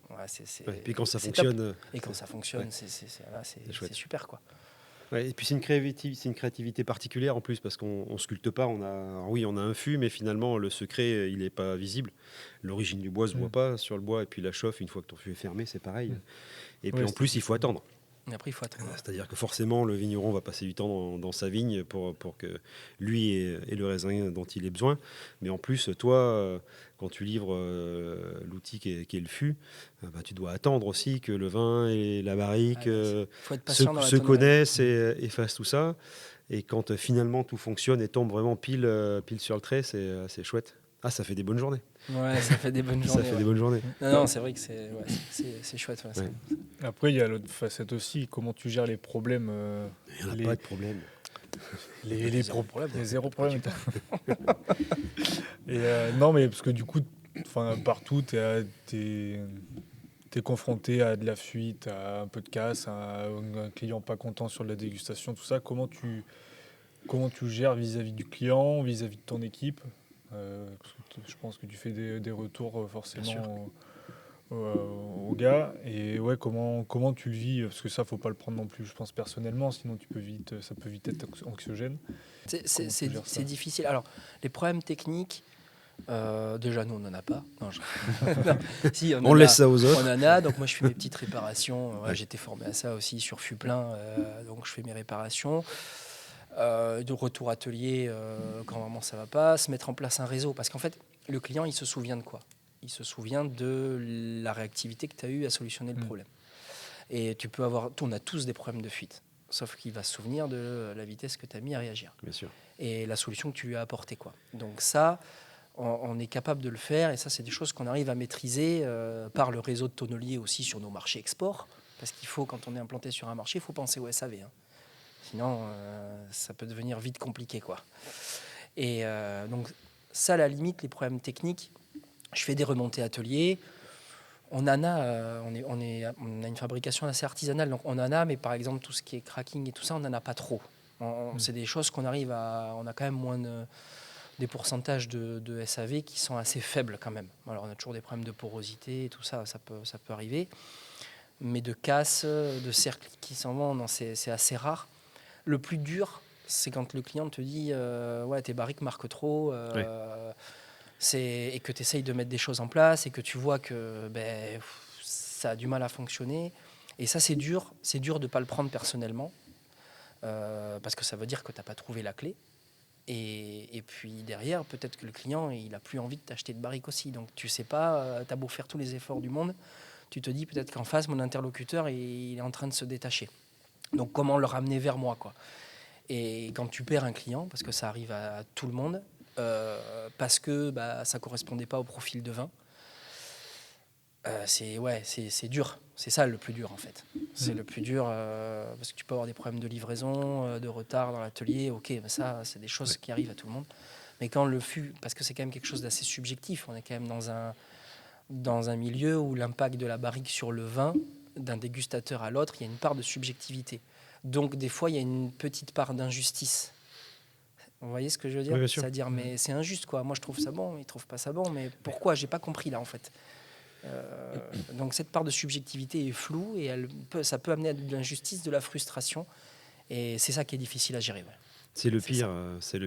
puis quand ça fonctionne... Et quand ça fonctionne, c'est super, quoi. Ouais, et puis c'est une créativité particulière en plus, parce qu'on sculpte pas. On a un fût, mais finalement le secret il n'est pas visible. L'origine du bois se voit pas sur le bois, et puis la chauffe, une fois que ton fût est fermé, c'est pareil. Et puis en plus il faut attendre. Et après, il faut attendre. C'est-à-dire que forcément le vigneron va passer du temps dans sa vigne pour que lui ait le raisin dont il ait besoin. Mais en plus, toi, quand tu livres l'outil qui est le fût, tu dois attendre aussi que le vin et la barrique se connaissent et fassent tout ça. Et quand finalement tout fonctionne et tombe vraiment pile sur le trait, c'est chouette. Ah, ça fait des bonnes journées. Ouais, ça fait des bonnes journées. Ça fait des bonnes journées. Non, c'est vrai que c'est chouette. Ouais. Après, il y a l'autre facette aussi, comment tu gères les problèmes. Il n'y en a pas de problème. Les zéro problème. Et non, mais parce que du coup, partout, t'es confronté à de la fuite, à un peu de casse, à un client pas content sur la dégustation, tout ça. Comment tu gères vis-à-vis du client, vis-à-vis de ton équipe? Parce que je pense que tu fais des retours forcément aux gars. Et ouais, comment tu le vis? Parce que ça, faut pas le prendre non plus, je pense, personnellement, sinon ça peut vite être anxiogène. C'est difficile. Alors, les problèmes techniques, déjà, nous, on n'en a pas. Non, si, on laisse ça aux autres. On en a, donc moi, je fais mes petites réparations. J'étais formé à ça aussi sur Fuplein, donc je fais mes réparations. De retour atelier quand vraiment ça va pas, se mettre en place un réseau, parce qu'en fait le client il se souvient de quoi? Il se souvient de la réactivité que tu as eue à solutionner le problème. Et on a tous des problèmes de fuite, sauf qu'il va se souvenir de la vitesse que tu as mis à réagir. Bien sûr. Et la solution que tu lui as apportée, quoi. Donc ça, on est capable de le faire, et ça c'est des choses qu'on arrive à maîtriser par le réseau de tonneliers aussi sur nos marchés export, parce qu'il faut, quand on est implanté sur un marché, il faut penser au SAV, hein. Sinon, ça peut devenir vite compliqué, quoi. Et donc, ça, à la limite, les problèmes techniques, je fais des remontées ateliers. On a une fabrication assez artisanale, donc on en a, mais par exemple, tout ce qui est cracking et tout ça, on n'en a pas trop. C'est des choses qu'on arrive à... On a quand même moins des pourcentages de SAV qui sont assez faibles quand même. Alors, on a toujours des problèmes de porosité et tout ça, ça peut arriver. Mais de casse, de cercles qui s'en vont, non, c'est assez rare. Le plus dur, c'est quand le client te dit ouais, tes barriques marquent trop, et que tu essayes de mettre des choses en place et que tu vois que ça a du mal à fonctionner. Et ça, c'est dur de ne pas le prendre personnellement, parce que ça veut dire que tu n'as pas trouvé la clé. Et puis derrière, peut-être que le client, il n'a plus envie de t'acheter de barriques aussi. Donc tu sais pas, tu as beau faire tous les efforts du monde, tu te dis peut-être qu'en face, mon interlocuteur, il est en train de se détacher. Donc comment le ramener vers moi, quoi. Et quand tu perds un client, parce que ça arrive à tout le monde, parce que ça ne correspondait pas au profil de vin, c'est dur. C'est ça le plus dur, en fait. C'est le plus dur, parce que tu peux avoir des problèmes de livraison, de retard dans l'atelier. Ok, ça, c'est des choses qui arrivent à tout le monde. Mais quand le fût, parce que c'est quand même quelque chose d'assez subjectif, on est quand même dans un milieu où l'impact de la barrique sur le vin, d'un dégustateur à l'autre, il y a une part de subjectivité. Donc, des fois, il y a une petite part d'injustice. Vous voyez ce que je veux dire? Oui, bien sûr. C'est-à-dire, mais c'est injuste, quoi. Moi, je trouve ça bon, il ne trouve pas ça bon, mais pourquoi? J'ai pas compris, là, en fait. Donc, cette part de subjectivité est floue et ça peut amener à de l'injustice, de la frustration. Et c'est ça qui est difficile à gérer. Ouais. C'est le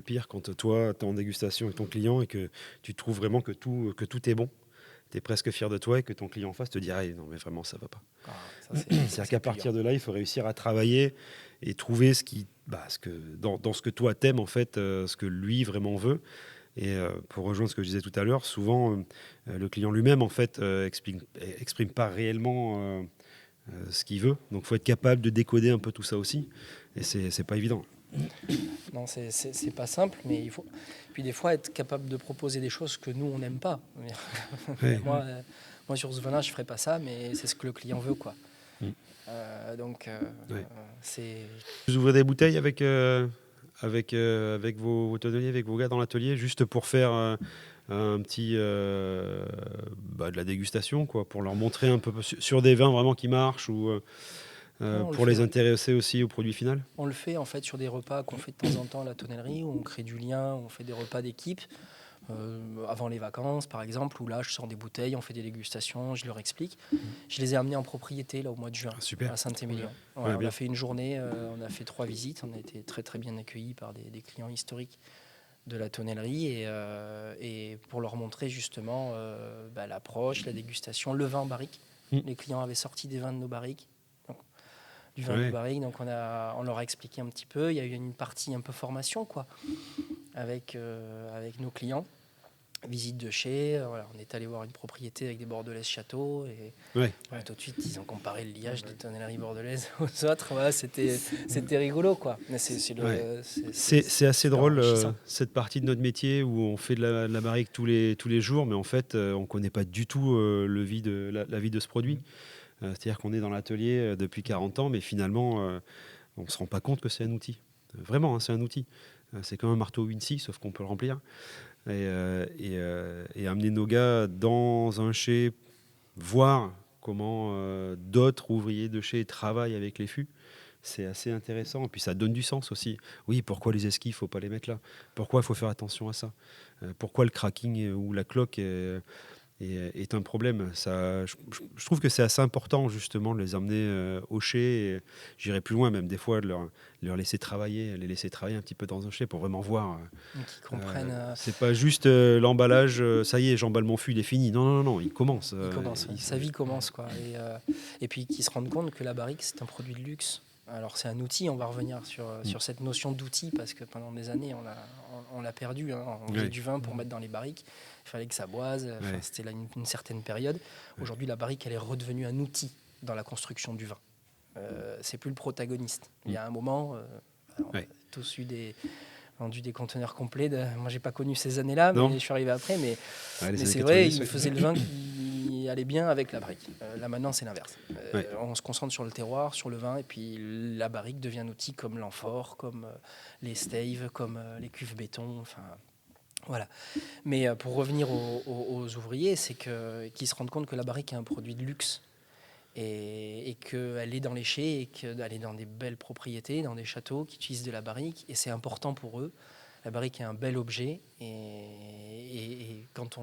pire quand toi, tu es en dégustation avec ton client et que tu trouves vraiment que tout est bon. tu es presque fier de toi et que ton client en face te dit ah, non mais vraiment ça va pas. Ah, C'est-à-dire qu'à partir de là, il faut réussir à travailler et trouver dans ce que toi t'aimes en fait, ce que lui vraiment veut. Et pour rejoindre ce que je disais tout à l'heure, souvent le client lui-même en fait exprime pas réellement ce qu'il veut. Donc il faut être capable de décoder un peu tout ça aussi. Et c'est pas évident. Non, c'est pas simple, mais il faut. Puis des fois, être capable de proposer des choses que nous, on n'aime pas. Ouais. Moi, sur ce vin-là, je ferais pas ça, mais c'est ce que le client veut, quoi. Mm. Ouais. C'est. Vous ouvrez des bouteilles avec vos tonneliers, avec vos gars dans l'atelier, juste pour faire un petit de la dégustation, quoi, pour leur montrer un peu sur des vins vraiment qui marchent ou pour les intéresser aussi au produit final. On le fait en fait sur des repas qu'on fait de temps en temps à la tonnellerie, où on crée du lien, on fait des repas d'équipe. Avant les vacances, par exemple, où là, je sors des bouteilles, on fait des dégustations, je leur explique. Je les ai amenés en propriété là au mois de juin, Super. à Saint-Émilion. Ouais, on a fait une journée, on a fait 3 visites, on a été très très bien accueillis par des clients historiques de la tonnellerie et pour leur montrer justement l'approche, la dégustation, le vin en barrique. Les clients avaient sorti des vins de nos barriques. Du vin de barrique, donc on leur a expliqué un petit peu. Il y a eu une partie un peu formation, quoi, avec nos clients. Visite de chez, on est allé voir une propriété avec des bordelaises châteaux et tout de suite ils ont comparé le liage des tonnelleries bordelaises aux autres. Voilà, c'était rigolo, quoi. C'est assez drôle cette partie de notre métier où on fait de la barrique tous les jours, mais en fait on connaît pas du tout la vie de ce produit. C'est-à-dire qu'on est dans l'atelier depuis 40 ans, mais finalement on se rend pas compte que c'est un outil. Vraiment, hein, c'est un outil. C'est comme un marteau Vinci, sauf qu'on peut le remplir. Et amener nos gars dans un chai, voir comment d'autres ouvriers de chai travaillent avec les fûts, c'est assez intéressant. Et puis ça donne du sens aussi. Oui, pourquoi les esquifs, il ne faut pas les mettre là? Pourquoi il faut faire attention à ça? Pourquoi le cracking ou la cloque est un problème? Je trouve que c'est assez important justement de les emmener au chai. J'irai plus loin même des fois de leur laisser travailler, les laisser travailler un petit peu dans un chai pour vraiment voir. Qu'ils comprennent. C'est pas juste l'emballage, ça y est, j'emballe mon fût, il est fini. Non, il commence. Sa vie commence, quoi. Et puis qu'ils se rendent compte que la barrique, c'est un produit de luxe. Alors c'est un outil, on va revenir sur cette notion d'outil, parce que pendant des années, on l'a perdu. Hein. On faisait du vin pour mettre dans les barriques, il fallait que ça boise, c'était là une certaine période. Aujourd'hui, la barrique, elle est redevenue un outil dans la construction du vin. C'est plus le protagoniste. Il y a un moment, on a tous vendu des conteneurs complets. Moi, j'ai pas connu ces années-là, mais je suis arrivé après. Mais c'est vrai, il faisait le vin qui allait bien avec la barrique. Là, maintenant, c'est l'inverse. On se concentre sur le terroir, sur le vin, et puis la barrique devient un outil comme l'amphore, comme les staves, comme les cuves béton. Enfin, voilà. Mais pour revenir aux ouvriers, c'est qu'ils se rendent compte que la barrique est un produit de luxe. Et qu'elle est dans les chais et qu'elle est dans des belles propriétés, dans des châteaux qui utilisent de la barrique. Et c'est important pour eux. La barrique est un bel objet. Et quand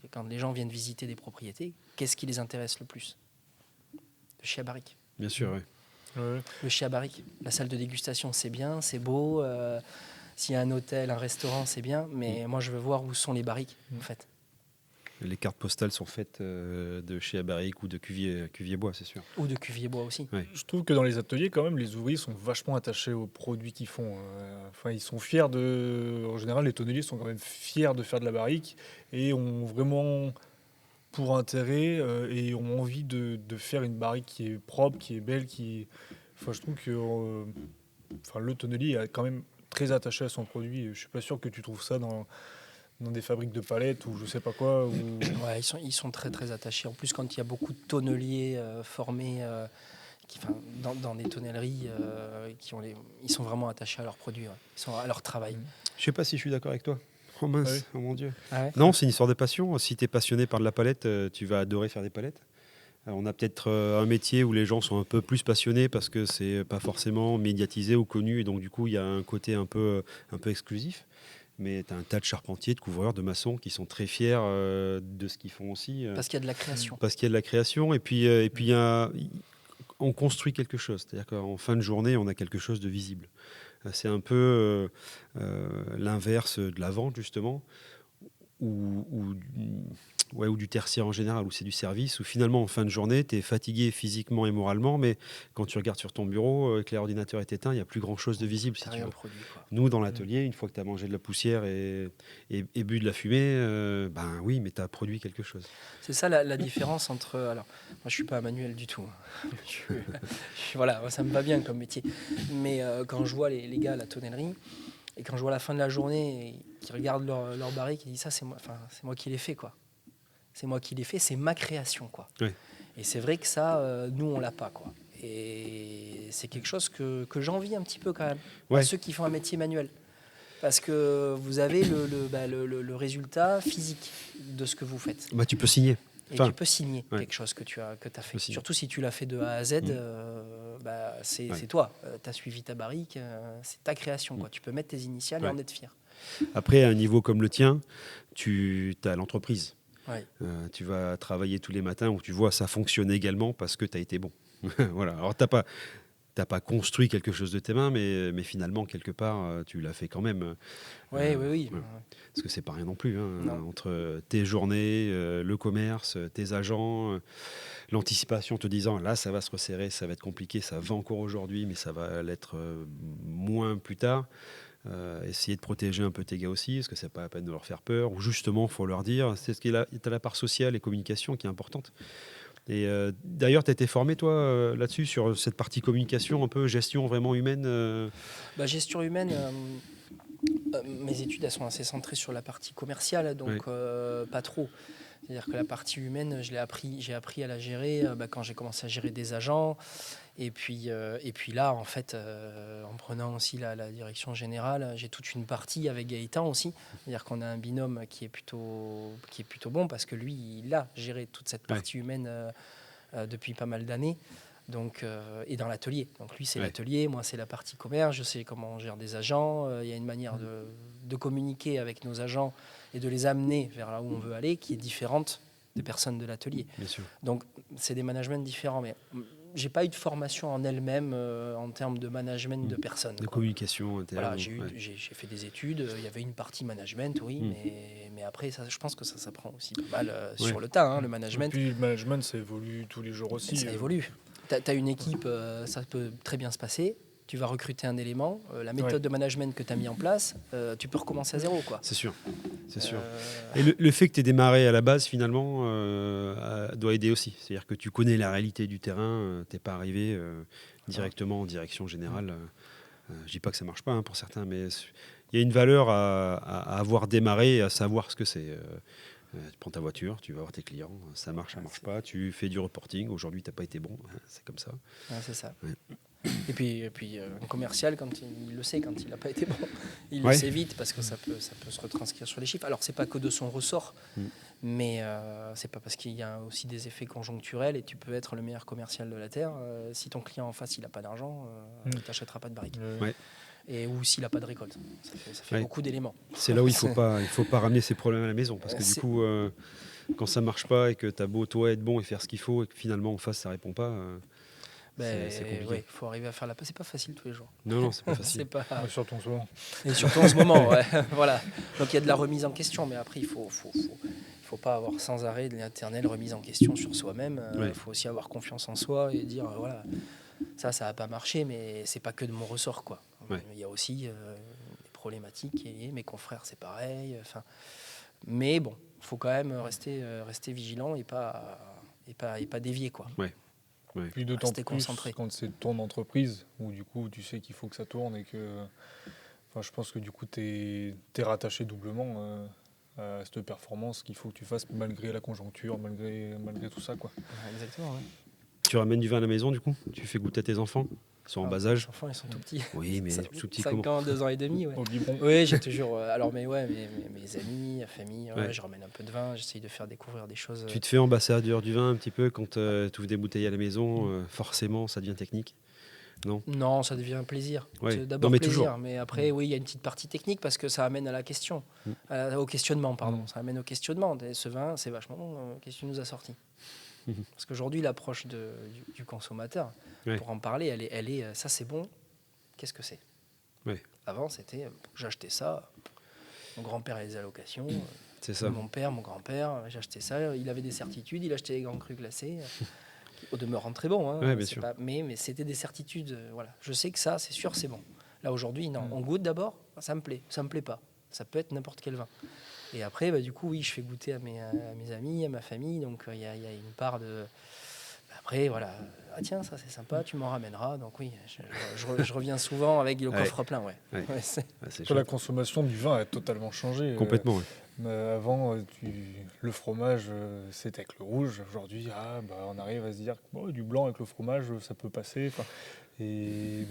quand les gens viennent visiter des propriétés, qu'est-ce qui les intéresse le plus? Le chai à barrique. Bien sûr, oui. Le chai à barrique. La salle de dégustation, c'est bien, c'est beau. S'il y a un hôtel, un restaurant, c'est bien. Mais moi, je veux voir où sont les barriques, en fait. Les cartes postales sont faites de chai à barrique ou de cuvier bois, c'est sûr. Ou de cuvier bois aussi. Ouais. Je trouve que dans les ateliers, quand même, les ouvriers sont vachement attachés aux produits qu'ils font. Ils sont fiers En général, les tonneliers sont quand même fiers de faire de la barrique et ont vraiment pour intérêt et ont envie de faire une barrique qui est propre, qui est belle, je trouve que le tonnelier est quand même très attaché à son produit. Je suis pas sûr que tu trouves ça dans des fabriques de palettes ou je sais pas quoi. Ouais, ils sont très très attachés. En plus, quand il y a beaucoup de tonneliers formés dans des tonnelleries, ils sont vraiment attachés à leurs produits, ils sont à leur travail. Je sais pas si je suis d'accord avec toi. Oh mince, oh mon Dieu. Ah ouais. Non, c'est une histoire de passion. Si tu es passionné par de la palette, tu vas adorer faire des palettes. On a peut-être un métier où les gens sont un peu plus passionnés parce que c'est pas forcément médiatisé ou connu et donc du coup il y a un côté un peu exclusif. Mais tu as un tas de charpentiers, de couvreurs, de maçons qui sont très fiers de ce qu'ils font aussi. Parce qu'il y a de la création. Parce qu'il y a de la création. Et puis on construit quelque chose. C'est-à-dire qu'en fin de journée, on a quelque chose de visible. C'est un peu l'inverse de la vente, justement, où ou du tertiaire en général, où c'est du service, où finalement en fin de journée, tu es fatigué physiquement et moralement, mais quand tu regardes sur ton bureau, que l'ordinateur est éteint, il n'y a plus grand-chose de visible, si T'as tu rien veux. produit, quoi. Nous, dans l'atelier, une fois que tu as mangé de la poussière et bu de la fumée, ben oui, mais tu as produit quelque chose. C'est ça la différence entre. Alors, moi, je suis pas un manuel du tout. Voilà, moi, ça me va bien comme métier. Mais quand je vois les gars à la tonnellerie, et quand je vois la fin de la journée, qui regardent leur barrique, qui disent ça, c'est moi qui l'ai fait, quoi. C'est moi qui l'ai fait, c'est ma création, quoi. Ouais. Et c'est vrai que ça, nous, on l'a pas, quoi. Et c'est quelque chose que j'envie un petit peu quand même, à Ouais. ceux qui font un métier manuel. Parce que vous avez le résultat physique de ce que vous faites. Bah, tu peux signer. Et Enfin, tu peux signer ouais. quelque chose que tu as fait. Aussi. Surtout si tu l'as fait de A à Z, c'est toi. Tu as suivi ta barrique, c'est ta création, quoi. Tu peux mettre tes initiales et en être fier. Après, à un niveau comme le tien, tu as l'entreprise. Ouais. Tu vas travailler tous les matins où tu vois ça fonctionne également parce que tu as été bon. Voilà. Alors, tu n'as pas construit quelque chose de tes mains, mais finalement, quelque part, tu l'as fait quand même. Oui. Ouais. Parce que c'est pas rien non plus. Entre tes journées, le commerce, tes agents, l'anticipation te disant là, ça va se resserrer, ça va être compliqué, ça va encore aujourd'hui, mais ça va l'être moins plus tard. Essayer de protéger un peu tes gars aussi, parce que c'est pas la peine de leur faire peur, ou justement, il faut leur dire, c'est ce qu'il a, t'as la part sociale et communication qui est importante. Et d'ailleurs, tu as été formé, toi, là-dessus, sur cette partie communication, un peu gestion vraiment humaine Gestion humaine, mes études elles sont assez centrées sur la partie commerciale, donc pas trop. C'est-à-dire que la partie humaine, j'ai appris à la gérer quand j'ai commencé à gérer des agents. Et puis là, en fait, en prenant aussi la direction générale, j'ai toute une partie avec Gaëtan aussi. C'est-à-dire qu'on a un binôme qui est plutôt bon parce que lui, il a géré toute cette partie humaine depuis pas mal d'années. Donc, et dans l'atelier. Donc lui, c'est l'atelier, moi, c'est la partie commerce. Je sais comment on gère des agents. Il y a une manière de communiquer avec nos agents et de les amener vers là où on veut aller qui est différente des personnes de l'atelier. Bien sûr. Donc, c'est des managements différents. Mais j'ai pas eu de formation en elle-même en termes de management de personnes. De communication interne. Voilà, j'ai fait des études. Il y avait une partie management, oui, mais après, ça, je pense que ça s'apprend aussi pas mal sur le tas, le management. Et puis le management, ça évolue tous les jours aussi. Ça évolue. Tu as une équipe, ça peut très bien se passer. Tu vas recruter un élément, la méthode de management que tu as mis en place, tu peux recommencer à zéro, quoi. C'est sûr. C'est sûr. Et le fait que tu aies démarré à la base, finalement, doit aider aussi. C'est-à-dire que tu connais la réalité du terrain, tu n'es pas arrivé directement en direction générale. Je dis pas que ça marche pas pour certains, mais il y a une valeur à avoir démarré et à savoir ce que c'est. Tu prends ta voiture, tu vas voir tes clients, ça marche, ça marche pas, tu fais du reporting, aujourd'hui tu n'as pas été bon, c'est comme ça. C'est ça. Ouais. Et puis un commercial, quand il le sait, quand il n'a pas été bon, il le sait vite parce que ça peut se retranscrire sur les chiffres. Alors c'est pas que de son ressort, mais c'est pas parce qu'il y a aussi des effets conjoncturels et tu peux être le meilleur commercial de la Terre. Si ton client en face il n'a pas d'argent, il t'achètera pas de barrique. Ou s'il n'a pas de récolte. Ça fait beaucoup d'éléments. C'est là où il faut pas ramener ses problèmes à la maison, parce que du coup, quand ça marche pas et que tu as beau toi être bon et faire ce qu'il faut et que finalement en face ça répond pas, c'est compliqué. Il faut arriver à faire la passe. C'est pas facile tous les jours. Non, c'est pas facile. Surtout en ce moment. Et surtout en ce moment, voilà. Donc il y a de la remise en question, mais après il faut pas avoir sans arrêt de l'éternelle remise en question sur soi-même. Il faut aussi avoir confiance en soi et dire voilà, ça n'a pas marché, mais c'est pas que de mon ressort, quoi. Il y a aussi des problématiques qui est liée. Mes confrères, c'est pareil. Mais bon, il faut quand même rester vigilant et pas dévier, quoi. Puis d'autant plus concentré quand c'est ton entreprise, où du coup tu sais qu'il faut que ça tourne et que, je pense que du coup t'es rattaché doublement à cette performance qu'il faut que tu fasses malgré la conjoncture, malgré tout ça, quoi. Exactement. Tu ramènes du vin à la maison, du coup? Tu fais goûter à tes enfants? Ils sont en bas âge? Les enfants, ils sont tout petits. Oui, mais tout petits 5 ans, 2 ans et demi. Au biberon. Oui, j'ai toujours. mes amis, ma famille, je ramène un peu de vin, j'essaye de faire découvrir des choses. Tu te fais ambassadeur du vin un petit peu quand tu ouvres des bouteilles à la maison, forcément, ça devient technique? Non, ça devient un plaisir. Ouais. C'est d'abord plaisir, toujours. mais après, oui, il y a une petite partie technique parce que ça amène à la question, au questionnement, pardon. Ça amène au questionnement. Ce vin, c'est vachement bon. Qu'est-ce que tu nous as sorti? Parce qu'aujourd'hui, l'approche du consommateur, pour en parler, elle est ça c'est bon, qu'est-ce que c'est? Avant, c'était j'ai acheté ça, mon grand-père a les allocations, C'est ça. Mon père, mon grand-père, j'ai acheté ça. Il avait des certitudes, il achetait des grands crus glacés. Au demeurant très bon. Hein, ouais, bien sûr. Mais c'était des certitudes. Voilà. Je sais que ça, c'est sûr, c'est bon. Là, aujourd'hui, non. On goûte d'abord, ça me plaît. Ça me plaît pas. Ça peut être n'importe quel vin. Et après, du coup, oui, je fais goûter à mes amis, à ma famille. Donc, il y a une part de... Après, voilà. Ah tiens, ça, c'est sympa, tu m'en ramèneras. Donc, oui, je reviens souvent avec le coffre plein. Ouais. Ouais. Ouais, c'est... La consommation du vin a totalement changé. Complètement, Avant, le fromage, c'était avec le rouge. Aujourd'hui, on arrive à se dire que du blanc avec le fromage, ça peut passer. Et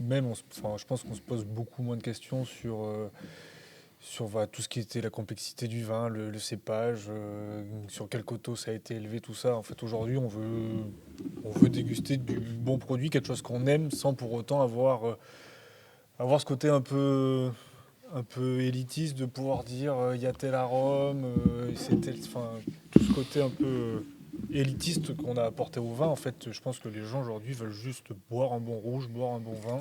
même, je pense qu'on se pose beaucoup moins de questions sur tout ce qui était la complexité du vin, le cépage, sur quel coteau ça a été élevé, tout ça. En fait, aujourd'hui, on veut déguster du bon produit, quelque chose qu'on aime, sans pour autant avoir ce côté un peu élitiste de pouvoir dire il y a tel arôme, tout ce côté un peu élitiste qu'on a apporté au vin. En fait, je pense que les gens aujourd'hui veulent juste boire un bon rouge, boire un bon vin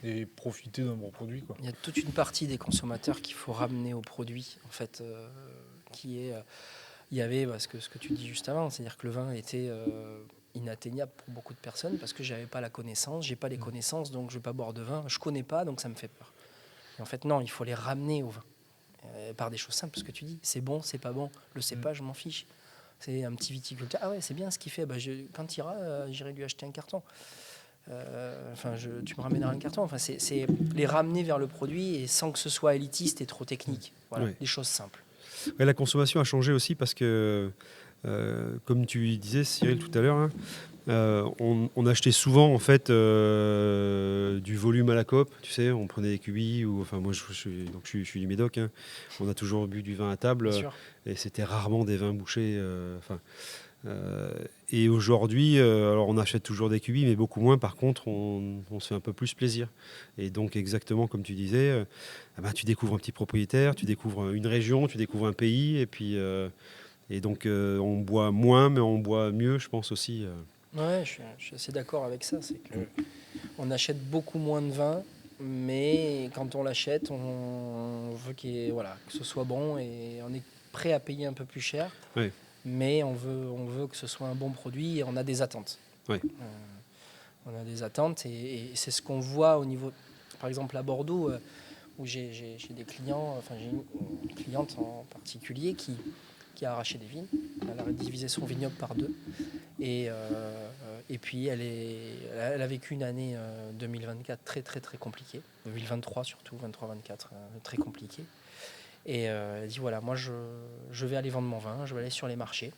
et profiter d'un bon produit, quoi. Il y a toute une partie des consommateurs qu'il faut ramener au produit, en fait, qui est... il y avait ce que tu dis juste avant, c'est-à-dire que le vin était inatteignable pour beaucoup de personnes parce que j'avais pas la connaissance, j'ai pas les connaissances, donc je vais pas boire de vin, je connais pas, donc ça me fait peur. Et en fait, non, il faut les ramener au vin par des choses simples, parce que tu dis, c'est bon, c'est pas bon, le cépage, je m'en fiche. C'est un petit viticulteur, ah ouais, c'est bien ce qu'il fait, quand tu iras, j'irai lui acheter un carton. Tu me ramèneras un carton. Enfin, c'est les ramener vers le produit et sans que ce soit élitiste et trop technique. Voilà, des choses simples. Ouais, la consommation a changé aussi parce que, comme tu disais, Cyril, tout à l'heure, on achetait souvent en fait du volume à la cope. Tu sais, on prenait des cubis moi, je suis du Médoc. Hein. On a toujours bu du vin à table et c'était rarement des vins bouchés. Et aujourd'hui, alors on achète toujours des cubis, mais beaucoup moins. Par contre, on se fait un peu plus plaisir. Et donc, exactement comme tu disais, tu découvres un petit propriétaire, tu découvres une région, tu découvres un pays. Et donc, on boit moins, mais on boit mieux, je pense aussi. Ouais, je suis assez d'accord avec ça. C'est que on achète beaucoup moins de vin, mais quand on l'achète, on veut que ce soit bon et on est prêt à payer un peu plus cher. Ouais. Mais on veut que ce soit un bon produit et on a des attentes. Ouais. On a des attentes et c'est ce qu'on voit au niveau, par exemple à Bordeaux, où j'ai des clients, j'ai une cliente en particulier qui a arraché des vignes. Elle a divisé son vignoble par 2. Et puis elle a vécu une année 2024 très très très compliquée. 2023 surtout, 23-24 très compliquée. Et elle dit voilà, moi je vais aller vendre mon vin, je vais aller sur les marchés.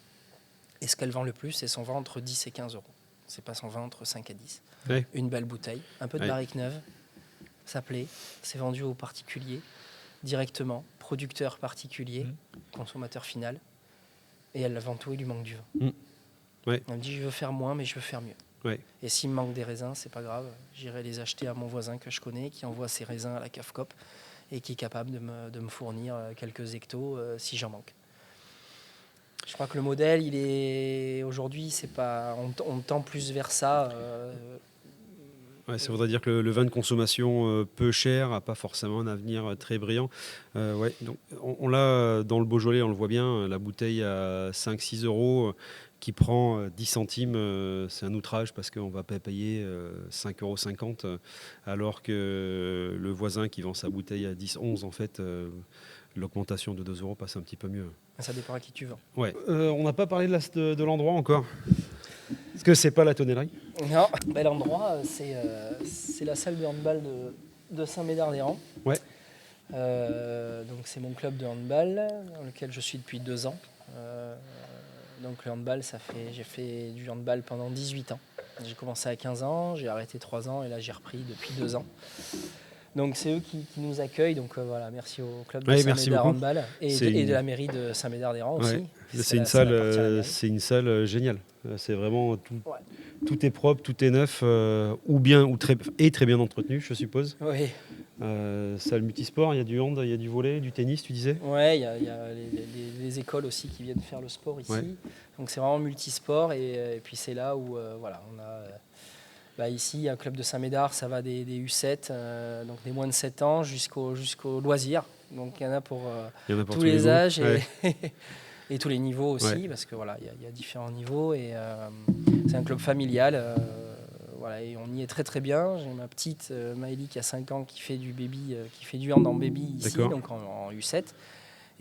Et ce qu'elle vend le plus, c'est son vin entre 10 et 15 euros. C'est pas son vin entre 5 et 10. Ouais. Une belle bouteille, un peu de barrique neuve, ça plaît, c'est vendu aux particuliers, directement, producteur particulier, consommateur final. Et elle la vend tout, il lui manque du vin. Ouais. Elle me dit je veux faire moins, mais je veux faire mieux. Ouais. Et s'il me manque des raisins, c'est pas grave, j'irai les acheter à mon voisin que je connais, qui envoie ses raisins à la cave Coop et qui est capable de me fournir quelques hectos si j'en manque. Je crois que le modèle, il est aujourd'hui, c'est pas, on tend plus vers ça. Ça voudrait dire que le vin de consommation peu cher n'a pas forcément un avenir très brillant. Donc on l'a dans le Beaujolais, on le voit bien, la bouteille à 5-6 euros qui prend 10 centimes, c'est un outrage parce qu'on ne va pas payer 5,50 €, alors que le voisin qui vend sa bouteille à 10-11, en fait, l'augmentation de 2 € passe un petit peu mieux. Ça dépend à qui tu vends. Ouais. On n'a pas parlé de l'endroit encore. Est-ce que c'est pas la tonnellerie ? Non, l'endroit, c'est la salle de handball de Saint-Médard-des-Rangs. Ouais. Donc c'est mon club de handball dans lequel je suis depuis 2 ans. Donc le handball, j'ai fait du handball pendant 18 ans. J'ai commencé à 15 ans, j'ai arrêté 3 ans et là j'ai repris depuis 2 ans. Donc c'est eux qui nous accueillent. Donc voilà, merci au club de Saint-Médard handball et de la mairie de Saint-Médard-des-Rangs aussi. C'est une salle géniale. C'est vraiment tout est propre, tout est neuf, très bien entretenu, je suppose. Oui. Salle multisport, il y a du hand, il y a du volley, du tennis, tu disais ? Oui, il y a les écoles aussi qui viennent faire le sport ici. Ouais. Donc c'est vraiment multisport et puis c'est là où on a ici un club de Saint-Médard, ça va des U7, donc des moins de 7 ans jusqu'au loisir. Donc il y en a pour Il y en a pour tous les goûts. âges et, Ouais. et tous les niveaux aussi, Ouais. parce que voilà, il y a différents niveaux et c'est un club familial. Voilà, et on y est très très bien. J'ai ma petite Maëlie qui a 5 ans qui fait du baby, qui fait du hand en baby ici, D'accord. donc en U7.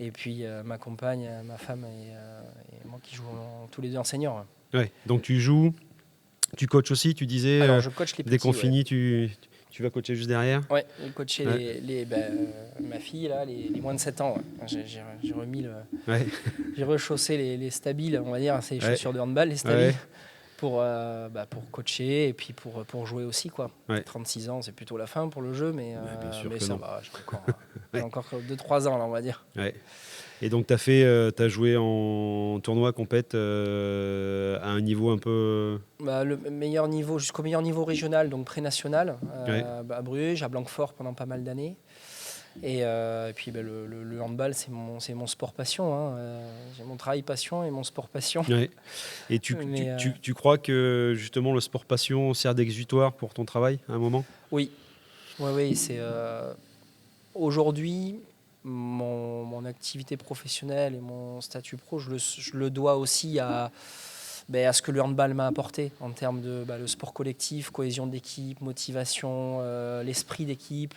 Et puis ma compagne, ma femme et moi qui jouons tous les deux en senior. Ouais. Donc tu joues, tu coaches aussi, tu disais, Alors je coach les dès qu'on petits. Ouais. finit, tu vas coacher juste derrière. Ouais, coacher Ouais. ma fille, là, les moins de 7 ans. Ouais. J'ai remis Ouais. j'ai rechaussé les stabiles, on va dire, c'est les Ouais. chaussures de handball, les stabiles, Ouais. pour coacher et puis pour jouer aussi, quoi. Ouais. 36 ans, c'est plutôt la fin pour le jeu, mais bien sûr mais que ça non. va, j'ai Ouais. encore 2-3 ans, là, on va dire. Ouais. Et donc t'as joué en tournoi compète à un niveau un peu. Le meilleur niveau, jusqu'au meilleur niveau régional, donc pré-national, Ouais. à Bruges, à Blanquefort pendant pas mal d'années. Et puis le handball, c'est mon sport passion. Hein. J'ai mon travail passion et mon sport passion. Ouais. Et tu Mais, crois que justement le sport passion sert d'exutoire pour ton travail à un moment? oui, oui, c'est aujourd'hui mon activité professionnelle et mon statut pro, je le dois aussi à ce que le handball m'a apporté en termes de le sport collectif, cohésion d'équipe, motivation, l'esprit d'équipe.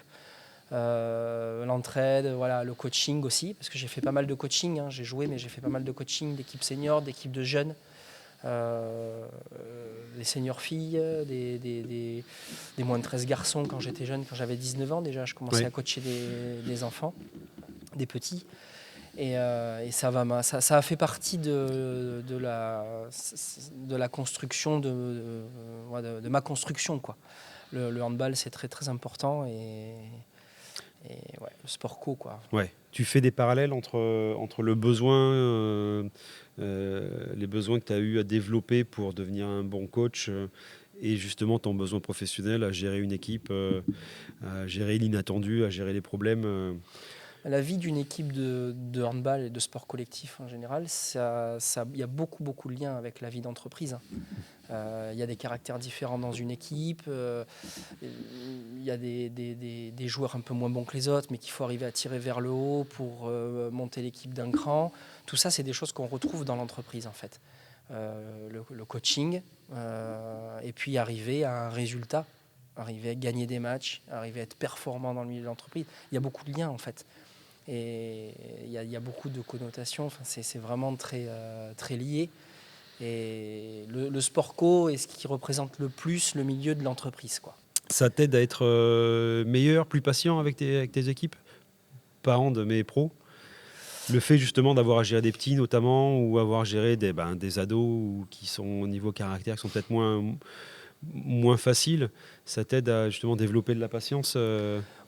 L'entraide, voilà, le coaching aussi, parce que j'ai fait pas mal de coaching, hein. J'ai joué, mais j'ai fait pas mal de coaching d'équipes seniors, d'équipes de jeunes, des seniors filles, des moins de 13 garçons quand j'étais jeune, quand j'avais 19 ans déjà, je commençais Ouais. à coacher des enfants, des petits. Et ça a fait partie de la construction, de ma construction, quoi. Le handball, c'est très très important et ouais, le sport co, quoi. Ouais. Tu fais des parallèles entre le besoin, les besoins que tu as eu à développer pour devenir un bon coach et justement ton besoin professionnel à gérer une équipe, à gérer l'inattendu, à gérer les problèmes. La vie d'une équipe de handball et de sport collectif en général, il y a beaucoup, beaucoup de liens avec la vie d'entreprise. Il y a des caractères différents dans une équipe. Il y a des joueurs un peu moins bons que les autres, mais qu'il faut arriver à tirer vers le haut pour monter l'équipe d'un cran. Tout ça, c'est des choses qu'on retrouve dans l'entreprise, en fait. Le coaching, et puis arriver à un résultat, arriver à gagner des matchs, arriver à être performant dans le milieu de l'entreprise. Il y a beaucoup de liens, en fait. Et il y a beaucoup de connotations. Enfin, c'est vraiment très, très lié. Et le sport co est ce qui représente le plus le milieu de l'entreprise, quoi. Ça t'aide à être meilleur, plus patient avec tes équipes? Pas hand, mais pro? Le fait justement d'avoir à gérer des petits notamment, ou avoir géré des ados qui sont au niveau caractère, qui sont peut-être moins faciles, ça t'aide à justement développer de la patience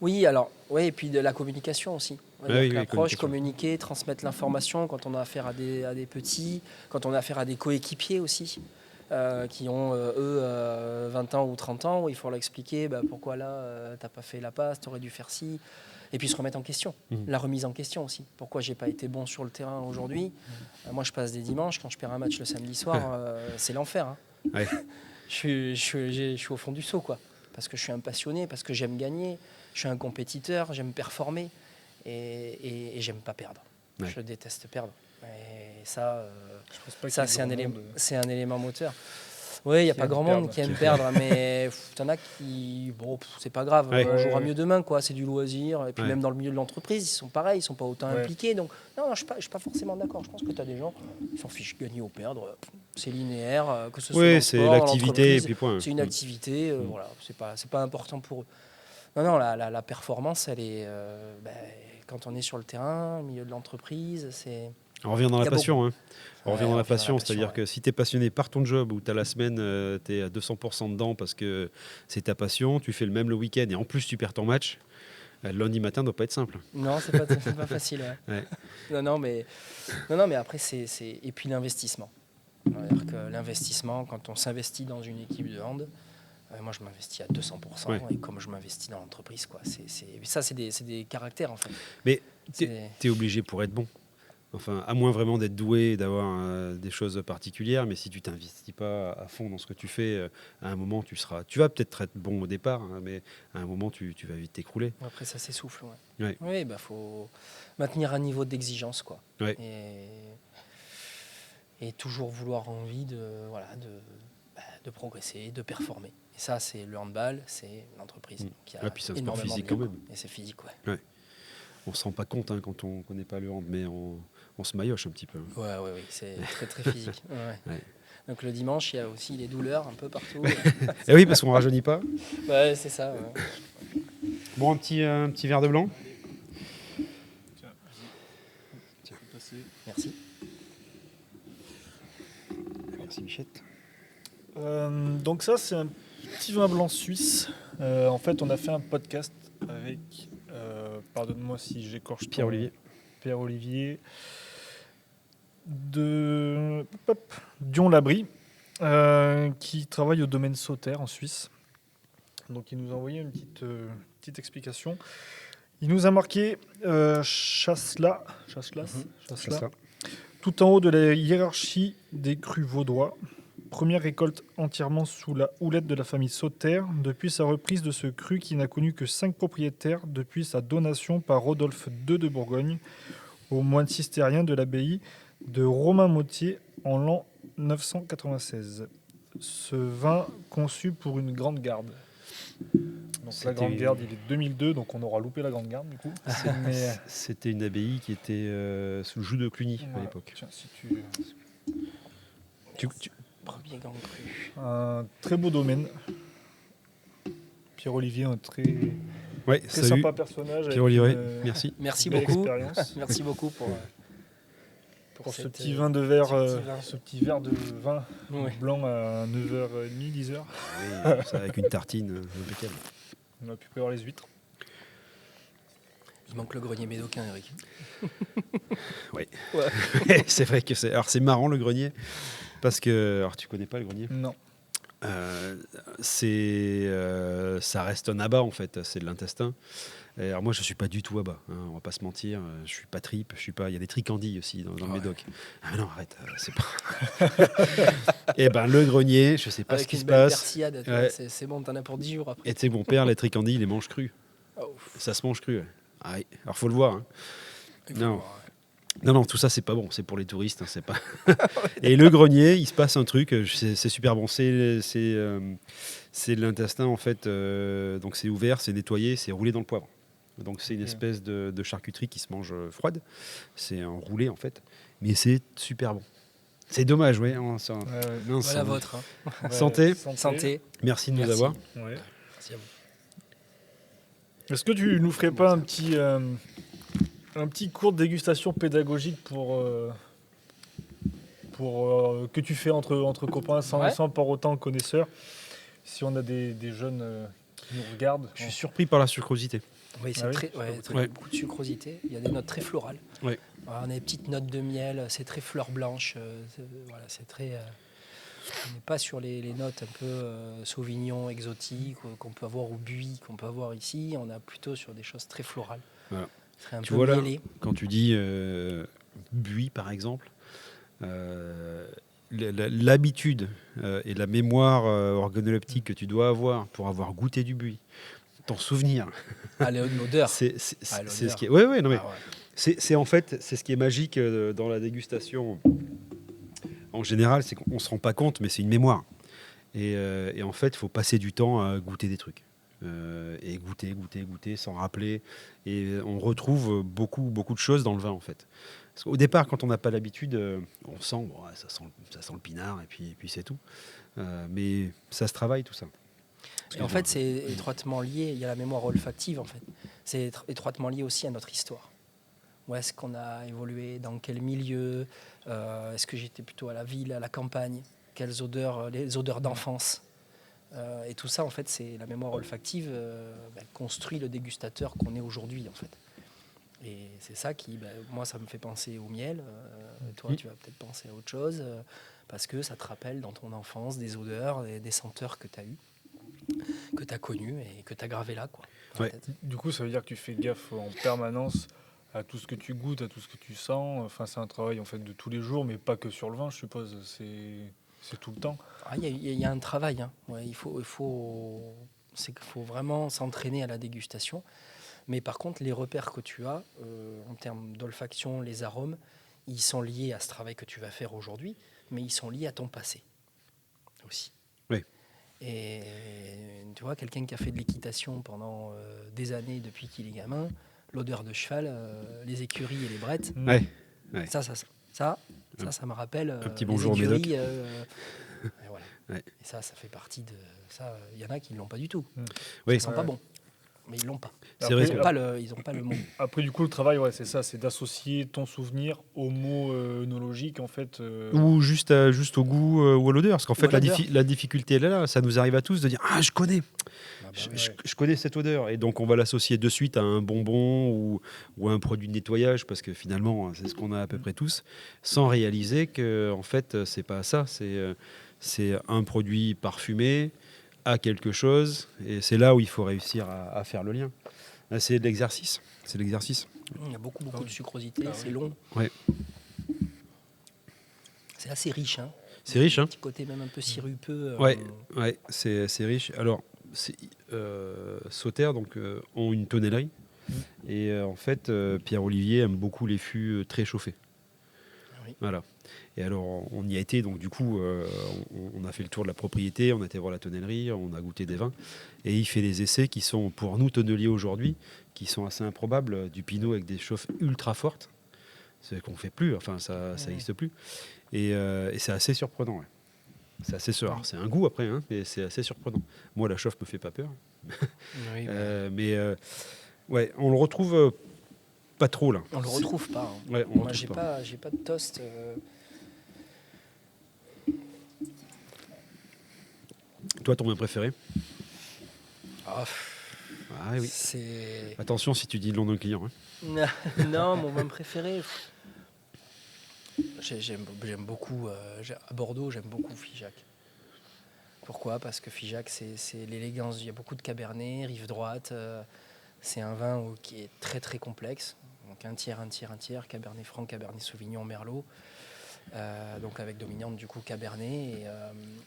Oui, alors, oui, et puis de la communication aussi. On va Ah dire oui, que oui, l'approche, communication. communiquer, transmettre l'information quand on a affaire à des petits, quand on a affaire à des coéquipiers aussi, qui ont, eux, 20 ans ou 30 ans, où il faut leur expliquer pourquoi là, t'as pas fait la passe, t'aurais dû faire ci. Et puis se remettre en question, la remise en question aussi. Pourquoi j'ai pas été bon sur le terrain aujourd'hui? Moi, je passe des dimanches, quand je perds un match le samedi soir, c'est l'enfer. Hein. Ouais. Je suis au fond du seau, quoi. Parce que je suis un passionné, parce que j'aime gagner, je suis un compétiteur, j'aime performer et j'aime pas perdre. Ouais. Je déteste perdre. Et ça, Je pense pas ça qu'il y ait c'est grand un monde, élément moteur. Oui, il n'y a qui pas aime grand monde perdre. qui aime perdre, mais t'en as qui. Bon, c'est pas grave, Ouais. on jouera Ouais. mieux demain, quoi. C'est du loisir. Et puis Ouais. même dans le milieu de l'entreprise, ils sont pareils, ils sont pas autant Ouais. impliqués. Donc, non, je suis pas forcément d'accord. Je pense que tu as des gens qui s'en fichent gagner ou perdre. C'est linéaire, que ce soit dans Oui, le c'est sport, dans l'activité et l'entreprise. puis point. C'est une activité, voilà. C'est pas important pour eux. Non, la performance, elle est. Quand on est sur le terrain, au milieu de l'entreprise, c'est. On revient dans Il y la a passion. Hein. On Ouais, revient dans la on revient dans la passion, passion, c'est-à-dire ouais. que si tu es passionné par ton job, ou tu as la semaine, tu es à 200% dedans parce que c'est ta passion, tu fais le même le week-end et en plus tu perds ton match, le lundi matin ne doit pas être simple. Non, c'est pas facile. Ouais. Ouais. Non, mais après, et puis l'investissement. C'est-à-dire que l'investissement, quand on s'investit dans une équipe de hand, moi je m'investis à 200%, Ouais. et comme je m'investis dans l'entreprise, quoi. Ça, c'est des caractères, en fait. Mais C'est- tu es obligé pour être bon. Enfin, à moins vraiment d'être doué et d'avoir des choses particulières, mais si tu t'investis pas à fond dans ce que tu fais, à un moment, tu vas peut-être être bon au départ, hein, mais à un moment, tu vas vite t'écrouler. Après, ça s'essouffle. Ouais. Oui, faut maintenir un niveau d'exigence, quoi. Ouais. Et toujours vouloir envie de progresser, de performer. Et ça, c'est le handball, c'est l'entreprise qui a puis c'est un sport énormément physique de quand liens. même. Et c'est physique, On se rend pas compte quand on connaît pas le hand, mais on se maillotche un petit peu. Oui, c'est très très physique. Ouais. Donc le dimanche, il y a aussi les douleurs un peu partout. Et oui, parce qu'on rajeunit pas. Ouais, c'est ça. Ouais. Bon, un petit verre de blanc. Tiens. Merci. Merci Michette. Donc ça, c'est un petit vin blanc suisse. En fait, on a fait un podcast avec, pardonne-moi si j'écorche Pierre-Olivier. Pierre-Olivier de Dion-Labry, qui travaille au domaine Sauter en Suisse. Donc il nous a envoyé une petite explication. Il nous a marqué Chasselas, tout en haut de la hiérarchie des crus vaudois. Première récolte entièrement sous la houlette de la famille Sauter depuis sa reprise de ce cru qui n'a connu que 5 propriétaires depuis sa donation par Rodolphe II de Bourgogne aux moines cistériens de l'abbaye de Romain-Motier en l'an 996. Ce vin conçu pour une grande garde. Donc la grande garde, il est 2002, donc on aura loupé la grande garde du coup. C'était une abbaye qui était sous le joug de Cluny à l'époque. Tiens, si Premier grand cru. Un très beau domaine. Pierre-Olivier, un très Très sympa personnage. Pierre-Olivier, merci. Merci belle beaucoup. expérience. Merci beaucoup pour ce cette, petit vin de verre, ce petit vin. ce petit verre de vin blanc à 9h30, 10h. Oui, ça, avec une tartine impeccable. On a pu prévoir les huîtres. Il manque le grenier médocain, Eric. Oui. Ouais. C'est vrai que c'est. Alors c'est marrant le grenier parce que. Alors tu connais pas le grenier ? Non. Ça reste un abat en fait. C'est de l'intestin. Et alors moi je suis pas du tout abat. Hein, on va pas se mentir. Je suis pas tripe. Je suis pas. Il y a des tricandilles aussi dans le Médoc. Ah non arrête. C'est pas. Et ben le grenier, je sais pas Avec ce qui une se belle passe. persillade, Ouais. c'est bon, t'en as pour 10 jours après. Et tu sais mon père les tricandilles il les mange crus. Oh. Ça se mange cru. Ouais. Ah oui. Alors faut le voir. Hein. Il faut Non. voir, Non, tout ça, c'est pas bon. C'est pour les touristes. Hein, c'est pas. Et le grenier, il se passe un truc. C'est super bon. C'est de l'intestin, en fait. Donc, c'est ouvert, c'est nettoyé, c'est roulé dans le poivre. Donc, c'est une espèce de charcuterie qui se mange froide. C'est un roulé, en fait. Mais c'est super bon. C'est dommage, ouais. Mince, Voilà votre. Hein. Ouais, Santé. Santé. Merci de nous Merci. avoir. Ouais. Merci à vous. Est-ce que tu nous ferais pas un petit cours de dégustation pédagogique pour que tu fais entre copains sans pour autant connaisseurs, si on a des jeunes qui nous regardent? Je suis surpris par la sucrosité. Oui, c'est beaucoup de sucrosité. Il y a des notes très florales. Ouais. Alors, on a des petites notes de miel, c'est très fleur blanche. C'est très. On n'est pas sur les notes un peu sauvignon, exotique, qu'on peut avoir au buis, qu'on peut avoir ici. On est plutôt sur des choses très florales. Voilà. Un Tu peu vois là, mêlé. quand tu dis buis, par exemple, l'habitude et la mémoire organoleptique que tu dois avoir pour avoir goûté du buis, t'en souvenir. Ah, l'odeur. C'est ce qui est. Non, mais Ah, ouais. c'est en fait c'est ce qui est magique dans la dégustation. En général, c'est qu'on se rend pas compte, mais c'est une mémoire. Et en fait, il faut passer du temps à goûter des trucs. Et goûter, s'en rappeler. Et on retrouve beaucoup de choses dans le vin, en fait. Parce qu'au départ, quand on n'a pas l'habitude, on sent, ça sent le pinard, et puis c'est tout. Mais ça se travaille, tout ça. Et en fait, c'est étroitement lié. Il y a la mémoire olfactive, en fait. C'est étroitement lié aussi à notre histoire. Où est-ce qu'on a évolué? Dans quel milieu? Est-ce que j'étais plutôt à la ville, à la campagne? Quelles odeurs? Les odeurs d'enfance. Et tout ça, en fait, c'est la mémoire olfactive construit le dégustateur qu'on est aujourd'hui, en fait. Et c'est ça qui, moi, ça me fait penser au miel. Toi, tu vas peut-être penser à autre chose, parce que ça te rappelle dans ton enfance des odeurs, des senteurs que tu as eues, que tu as connues et que tu as gravées là, quoi. Ouais. Du coup, ça veut dire que tu fais gaffe en permanence à tout ce que tu goûtes, à tout ce que tu sens. Enfin, c'est un travail en fait de tous les jours, mais pas que sur le vin, je suppose. C'est tout le temps. Il y a un travail. Hein. Ouais, c'est qu'il faut vraiment s'entraîner à la dégustation. Mais par contre, les repères que tu as en termes d'olfaction, les arômes, ils sont liés à ce travail que tu vas faire aujourd'hui, mais ils sont liés à ton passé aussi. Oui. Et tu vois, quelqu'un qui a fait de l'équitation pendant des années depuis qu'il est gamin, l'odeur de cheval, les écuries et les brettes, Ouais. ça me rappelle Un petit les bonjour au Médoc. écuries. Et voilà. Ouais. Et ça fait partie de ça. Il y en a qui ne l'ont pas du tout. Oui. Ils sont pas bons, mais ils l'ont pas. C'est vrai Ils que- n'ont pas le mot. Après, du coup, le travail, c'est ça, c'est d'associer ton souvenir au mot œnologique, en fait. Ou juste au goût ou à l'odeur. Parce qu'en fait, à l'odeur. la difficulté, elle est là. Ça nous arrive à tous de dire je connais. Ah bah Je, oui. je connais cette odeur. Et donc, on va l'associer de suite à un bonbon ou à un produit de nettoyage, parce que finalement, c'est ce qu'on a à peu près tous, sans réaliser que, en fait, c'est pas ça. C'est un produit parfumé à quelque chose. Et c'est là où il faut réussir à faire le lien. Là, c'est de l'exercice. C'est de l'exercice. Il y a beaucoup de sucrosité, c'est long. Ouais. C'est assez riche. Hein. C'est riche, Un hein. petit côté même un peu sirupeux. Ouais, c'est riche. Alors, Sauterre ont une tonnellerie. Et en fait, Pierre-Olivier aime beaucoup les fûts très chauffés. Oui. Voilà. Et alors, on y a été, donc du coup, on a fait le tour de la propriété, on a été voir la tonnellerie, on a goûté des vins. Et il fait des essais qui sont, pour nous, tonneliers aujourd'hui, qui sont assez improbables, du pinot avec des chauffes ultra fortes. C'est qu'on ne fait plus, enfin, ça n'existe plus. Et c'est assez surprenant, ouais. C'est assez rare. C'est un goût après, hein, mais c'est assez surprenant. Moi, la chauffe me fait pas peur. Oui, Mais ouais, on le retrouve pas trop là. on le retrouve pas. Hein. Ouais, on Moi, le j'ai retrouve pas. pas de toast. Toi, ton vin préféré? Ah, Ah oui. c'est Attention si tu dis le nom d'un client. Hein. non, mon vin préféré. J'aime beaucoup. À Bordeaux, j'aime beaucoup Figeac. Pourquoi? Parce que Figeac, c'est l'élégance. Il y a beaucoup de Cabernet, rive droite. C'est un vin qui est très très complexe. Donc un tiers, Cabernet Franc, Cabernet Sauvignon, Merlot. Donc avec dominante du coup Cabernet. Et,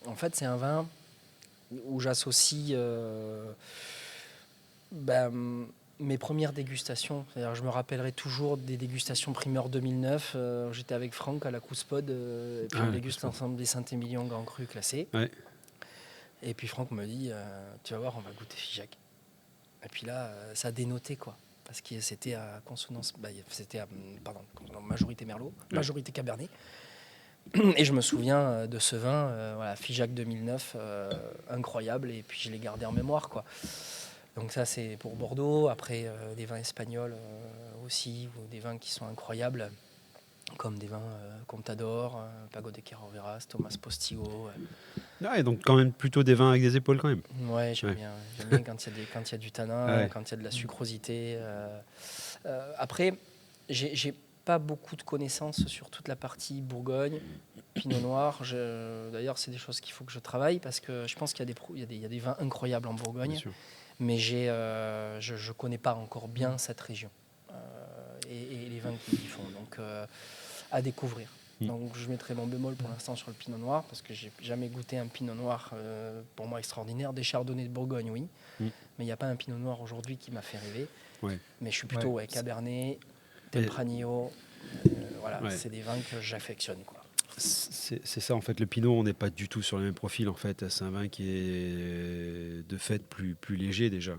en fait, c'est un vin où j'associe mes premières dégustations. C'est-à-dire, je me rappellerai toujours des dégustations primeur 2009. J'étais avec Franck à la Couspod, et puis on déguste ensemble des Saint-Émilion Grand Cru classés. Ouais. Et puis Franck me dit, tu vas voir, on va goûter Figeac. Et puis là, ça a dénoté, quoi. Parce que c'était à consonance, majorité Merlot, majorité Cabernet. Et je me souviens de ce vin, Figeac 2009, incroyable. Et puis je l'ai gardé en mémoire, quoi. Donc ça, c'est pour Bordeaux. Après, des vins espagnols aussi, ou des vins qui sont incroyables, comme des vins Contador, Pago de Queiroz, Thomas Postigo. Ouais, donc quand même plutôt des vins avec des épaules quand même. Ouais, j'aime bien. J'aime bien quand il y a du tanin, quand il y a de la sucrosité. Après, j'ai pas beaucoup de connaissances sur toute la partie Bourgogne, Pinot Noir. D'ailleurs, c'est des choses qu'il faut que je travaille parce que je pense qu'il y a des vins incroyables en Bourgogne. Bien sûr. Mais je connais pas encore bien cette région et les vins qu'ils y font. Donc, à découvrir. Donc je mettrai mon bémol pour l'instant sur le Pinot Noir parce que j'ai jamais goûté un Pinot Noir pour moi extraordinaire. Des Chardonnays de Bourgogne, oui, mais il n'y a pas un Pinot Noir aujourd'hui qui m'a fait rêver. Ouais. Mais je suis plutôt Cabernet, Tempranillo, c'est des vins que j'affectionne, quoi. C'est ça en fait, le Pinot, on n'est pas du tout sur le même profil en fait. C'est un vin qui est de fait plus léger déjà.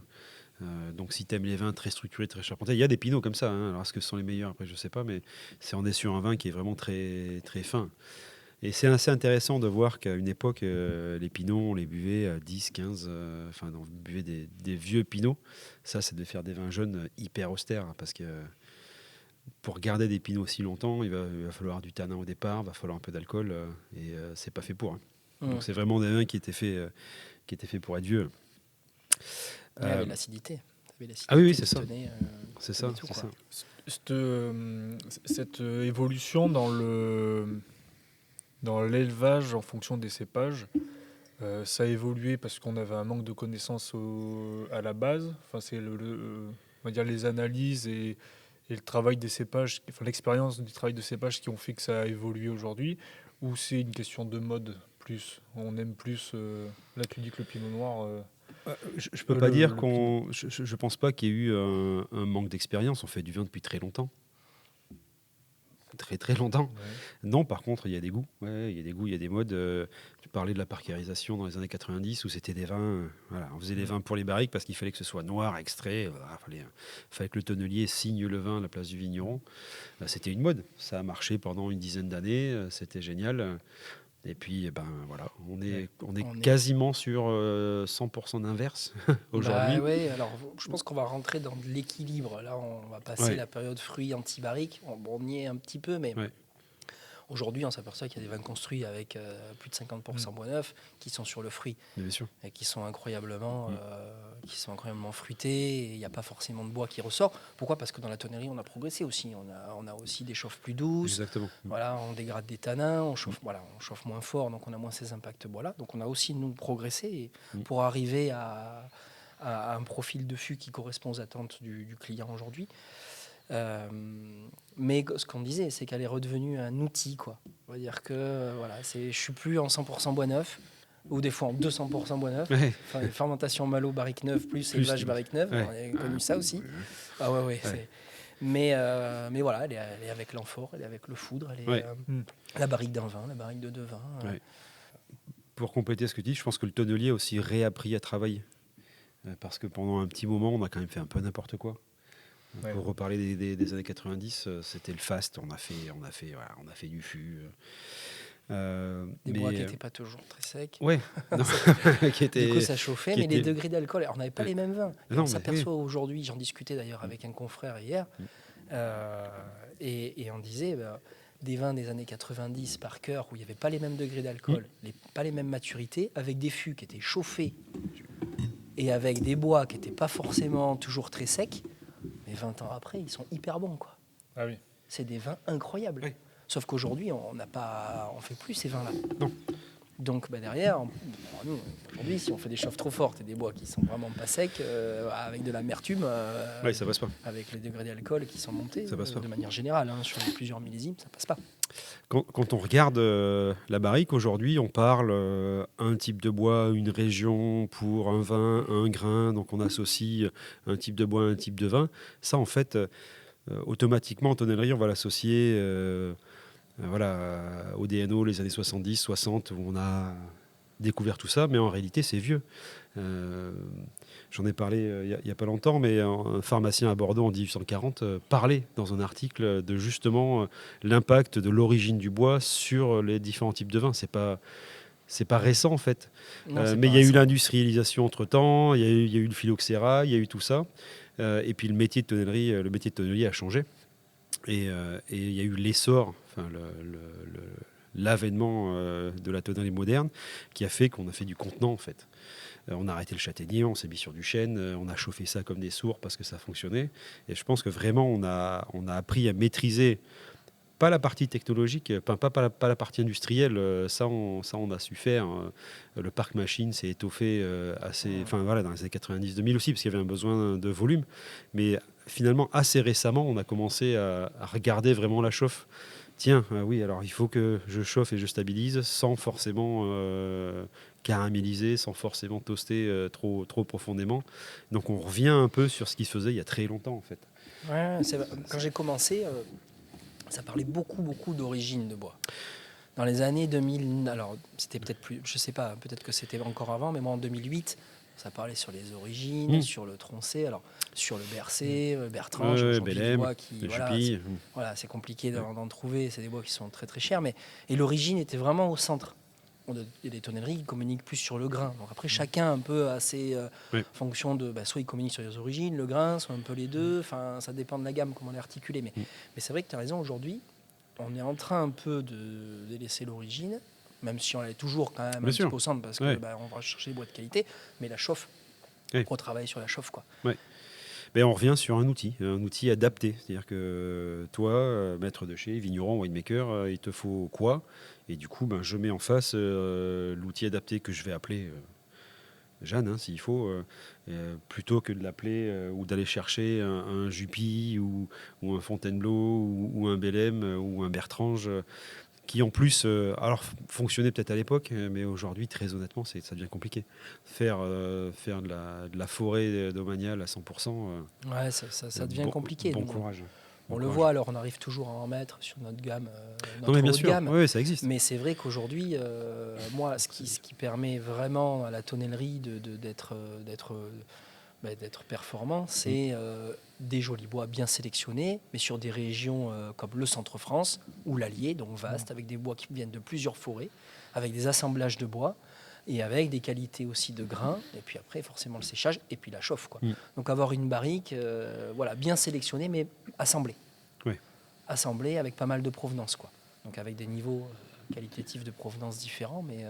Donc si tu aimes les vins très structurés, très charpentés, il y a des Pinots comme ça. Hein. Alors est-ce que ce sont les meilleurs après, je sais pas, mais on est sur un vin qui est vraiment très très fin. Et c'est assez intéressant de voir qu'à une époque, les Pinots, on les buvait à 10, 15, on buvait des vieux Pinots. Ça, c'est de faire des vins jeunes hyper austères, parce que pour garder des Pinots aussi longtemps, il va falloir du tanin au départ, il va falloir un peu d'alcool, et c'est pas fait pour. Hein. Donc c'est vraiment des vins qui étaient faits pour être vieux. Il y avait l'acidité. Ah oui, c'est ça. C'est ça. Cette évolution dans l'élevage en fonction des cépages, ça a évolué parce qu'on avait un manque de connaissances à la base. Enfin, c'est on va dire les analyses et et le travail des cépages, enfin l'expérience du travail de cépages qui ont fait que ça a évolué aujourd'hui, ou c'est une question de mode plus? On aime plus. Là, tu dis que le pinot noir. Je peux pas dire le pinot. je pense pas qu'il y ait eu un manque d'expérience. On fait du vin depuis très longtemps. Très très longtemps. Ouais. Non, par contre, il y a des goûts. Ouais, il y a des goûts, il y a des modes. Tu parlais de la parkérisation dans les années 90 où c'était des vins. Voilà, on faisait des vins pour les barriques parce qu'il fallait que ce soit noir, extrait. Fallait que le tonnelier signe le vin à la place du vigneron. C'était une mode. Ça a marché pendant une dizaine d'années. C'était génial. Et puis, voilà, on est On est- quasiment sur 100% d'inverse aujourd'hui. Bah ouais, alors je pense qu'on va rentrer dans de l'équilibre. Là, on va passer Ouais. la période fruits anti-barrique. Bon, on y est un petit peu, mais Ouais. aujourd'hui, on s'aperçoit qu'il y a des vins construits avec plus de 50% bois neuf qui sont sur le fruit Bien sûr. et qui sont incroyablement fruités. Et il n'y a pas forcément de bois qui ressort. Pourquoi? Parce que dans la tonnerie, on a progressé aussi. On a aussi des chauffes plus douces. Exactement. Voilà, on dégrade des tanins, on chauffe moins fort, donc on a moins ces impacts bois-là. Donc on a aussi, nous, progressé pour arriver à un profil de fût qui correspond aux attentes du client aujourd'hui. Mais ce qu'on disait, c'est qu'elle est redevenue un outil, quoi. On va dire que je suis plus en 100% bois neuf, ou des fois en 200% bois neuf. Ouais. Enfin, fermentation malo barrique neuve plus élevage barrique neuve, ouais. on a connu ça aussi. Ah ouais. Ouais. Mais voilà, elle est avec l'amphore, elle est avec le foudre, elle est Ouais. la barrique d'un vin, la barrique de deux vins. Ouais. Pour compléter ce que tu dis, je pense que le tonnelier a aussi réappris à travailler. Parce que pendant un petit moment, on a quand même fait un peu n'importe quoi. Ouais. Pour reparler des années 90, c'était le fast, on a fait du fût. Des bois qui n'étaient pas toujours très secs. Ouais, non, qui était, Du coup, ça chauffait, qui mais les était- degrés d'alcool, on n'avait pas les mêmes vins. Et Non, on mais s'aperçoit aujourd'hui, j'en discutais d'ailleurs avec un confrère hier, et on disait des vins des années 90 par cœur où il n'y avait pas les mêmes degrés d'alcool, pas les mêmes maturités, avec des fûts qui étaient chauffés et avec des bois qui n'étaient pas forcément toujours très secs, mais 20 ans après, ils sont hyper bons, quoi. Ah oui. C'est des vins incroyables. Oui. Sauf qu'aujourd'hui, on fait plus ces vins-là. Non. Donc derrière, nous, aujourd'hui, si on fait des chauffes trop fortes et des bois qui sont vraiment pas secs, avec de l'amertume, Ouais, ça passe pas. avec les degrés d'alcool qui sont montés, Ça passe pas. de manière générale, sur plusieurs millésimes, ça passe pas. Quand on regarde la barrique, aujourd'hui, on parle un type de bois, une région pour un vin, un grain. Donc on associe un type de bois, un type de vin. Ça, en fait, automatiquement, en tonnellerie, on va l'associer au DNO, les années 70, 60, où on a découvert tout ça. Mais en réalité, c'est vieux. J'en ai parlé il n'y a pas longtemps, mais un pharmacien à Bordeaux en 1840 parlait dans un article de justement l'impact de l'origine du bois sur les différents types de vins. C'est pas récent en fait. Non, c'est Mais pas il y a eu récent. l'industrialisation entre-temps, il y a eu le phylloxéra, il y a eu tout ça. Et puis le métier de tonnelier a changé. Et il y a eu l'essor, l'avènement de la tonnerie moderne qui a fait qu'on a fait du contenant en fait. On a arrêté le châtaignier, on s'est mis sur du chêne, on a chauffé ça comme des sourds parce que ça fonctionnait. Et je pense que vraiment on a appris à maîtriser pas la partie technologique, pas la partie industrielle, ça on a su faire. Le parc machine s'est étoffé dans les années 90-2000 aussi, parce qu'il y avait un besoin de volume. Mais finalement, assez récemment, on a commencé à regarder vraiment la chauffe. Tiens, oui, alors il faut que je chauffe et je stabilise sans forcément caraméliser, sans forcément toaster trop profondément. Donc on revient un peu sur ce qui se faisait il y a très longtemps en fait. Ouais, quand j'ai commencé, ça parlait beaucoup d'origine de bois. Dans les années 2000, alors c'était peut-être plus, je sais pas, peut-être que c'était encore avant, mais moi en 2008, ça parlait sur les origines, sur le troncé, alors sur le Bercé, Bertrand, j'ai aujourd'hui des Bellem, bois qui, les Jupilles. c'est compliqué d'en trouver, c'est des bois qui sont très très chers, et l'origine était vraiment au centre. Il y a des tonnelleries qui communiquent plus sur le grain. Donc après, chacun un peu a ses fonctions de... soit il communique sur les origines, le grain, soit un peu les deux. Enfin, ça dépend de la gamme, comment on est articulé. Mais c'est vrai que tu as raison, aujourd'hui, on est en train un peu de délaisser l'origine, même si on est toujours quand même un petit peu au centre, parce que on va chercher des bois de qualité, mais la chauffe, on travaille sur la chauffe, quoi. Ouais. Ben, on revient sur un outil adapté. C'est-à-dire que toi, maître de chez, vigneron, winemaker, il te faut quoi? Et du coup, je mets en face l'outil adapté que je vais appeler Jeanne, s'il faut, plutôt que de l'appeler ou d'aller chercher un Jupy ou un Fontainebleau ou un Bellem ou un Bertrange qui en plus, alors fonctionnait peut-être à l'époque, mais aujourd'hui, très honnêtement, ça devient compliqué. Faire de la forêt domaniale à 100%, Ouais, ça devient compliqué. Bon courage. On le voit, alors on arrive toujours à en mettre sur notre gamme, Non, notre mais bien haut de sûr, gamme. oui, ça existe. Mais c'est vrai qu'aujourd'hui, moi, ce qui permet vraiment à la tonnellerie d'être performant, c'est des jolis bois bien sélectionnés, mais sur des régions comme le Centre-France ou l'Allier, donc vaste, avec des bois qui viennent de plusieurs forêts, avec des assemblages de bois et avec des qualités aussi de grains, et puis après forcément le séchage et puis la chauffe, quoi. Donc avoir une barrique bien sélectionnée mais assemblée. Oui. Assemblée avec pas mal de provenance, quoi. Donc avec des niveaux qualitatifs de provenance différents, mais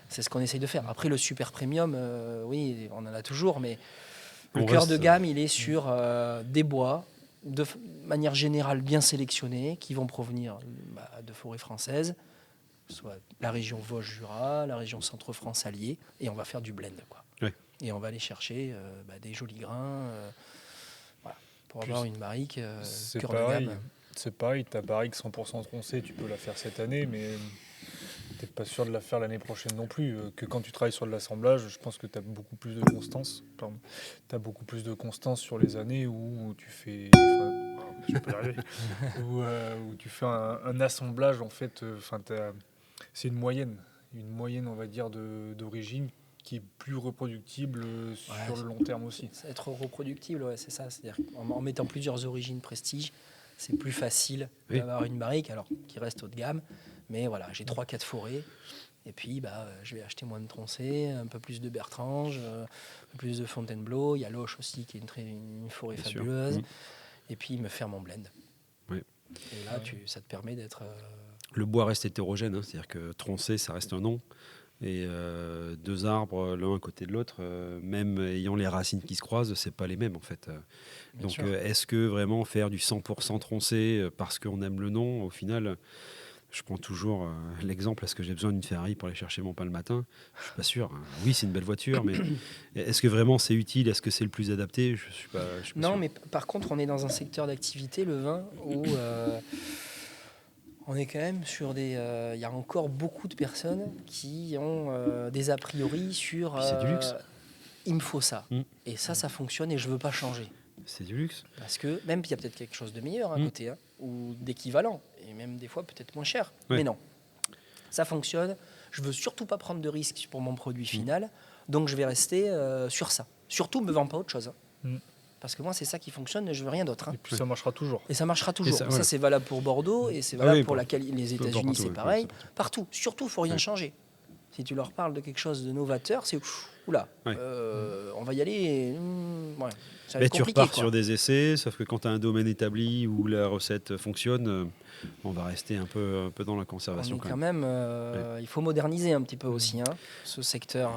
c'est ce qu'on essaye de faire. Après le super premium, oui, on en a toujours, mais le cœur de gamme, il est sur des bois de manière générale bien sélectionnés qui vont provenir de forêts françaises, soit la région Vosges-Jura, la région Centre-France alliée, et on va faire du blend, quoi. Oui. Et on va aller chercher des jolis grains pour avoir une barrique cœur de gamme. C'est pareil, ta barrique 100% troncée, tu peux la faire cette année, mais tu n'es pas sûr de la faire l'année prochaine non plus. Que quand tu travailles sur de l'assemblage, je pense que tu as beaucoup plus de constance. Tu as beaucoup plus de constance sur les années où tu fais... je peux y arriver. Où tu fais un assemblage, en fait. C'est une moyenne, on va dire, d'origine qui est plus reproductible sur le long terme aussi. Être reproductible, ouais, c'est ça. C'est-à-dire qu'en mettant plusieurs origines prestige, c'est plus facile d'avoir une barrique, alors qui reste haut de gamme. Mais voilà, j'ai 3-4 forêts. Et puis, je vais acheter moins de troncés, un peu plus de Bertrange, un peu plus de Fontainebleau. Il y a Loche aussi, qui est une forêt bien fabuleuse. Et puis, me faire mon blend. Oui. Et là, ça te permet d'être... Le bois reste hétérogène, c'est-à-dire que troncé, ça reste un nom. Et deux arbres l'un à côté de l'autre, même ayant les racines qui se croisent, c'est pas les mêmes en fait. Donc est-ce que vraiment faire du 100% troncé parce qu'on aime le nom, au final, je prends toujours l'exemple, est-ce que j'ai besoin d'une Ferrari pour aller chercher mon pain le matin? Je suis pas sûr. Oui, c'est une belle voiture, mais est-ce que vraiment c'est utile? Est-ce que c'est le plus adapté? Je suis pas non, sûr. Mais par contre, on est dans un secteur d'activité, le vin, où... on est quand même sur des... Il y a encore beaucoup de personnes qui ont des a priori sur... c'est du luxe. Il me faut ça. Et ça fonctionne et je ne veux pas changer. C'est du luxe. Parce que même il y a peut-être quelque chose de meilleur à côté, ou d'équivalent, et même des fois peut-être moins cher. Ouais. Mais non, ça fonctionne. Je ne veux surtout pas prendre de risques pour mon produit final, donc je vais rester sur ça. Surtout, ne me vends pas autre chose. Parce que moi, c'est ça qui fonctionne, je ne veux rien d'autre. Et puis ça marchera toujours. Et ça marchera toujours. Ça, c'est valable pour Bordeaux et c'est valable pour les États-Unis, c'est pareil. Partout. Surtout, il ne faut rien changer. Si tu leur parles de quelque chose de novateur, c'est oula, on va y aller. Ça va être compliqué, tu repars sur des essais, sauf que quand tu as un domaine établi où la recette fonctionne, on va rester un peu dans la conservation. Quand même il faut moderniser un petit peu aussi ce secteur.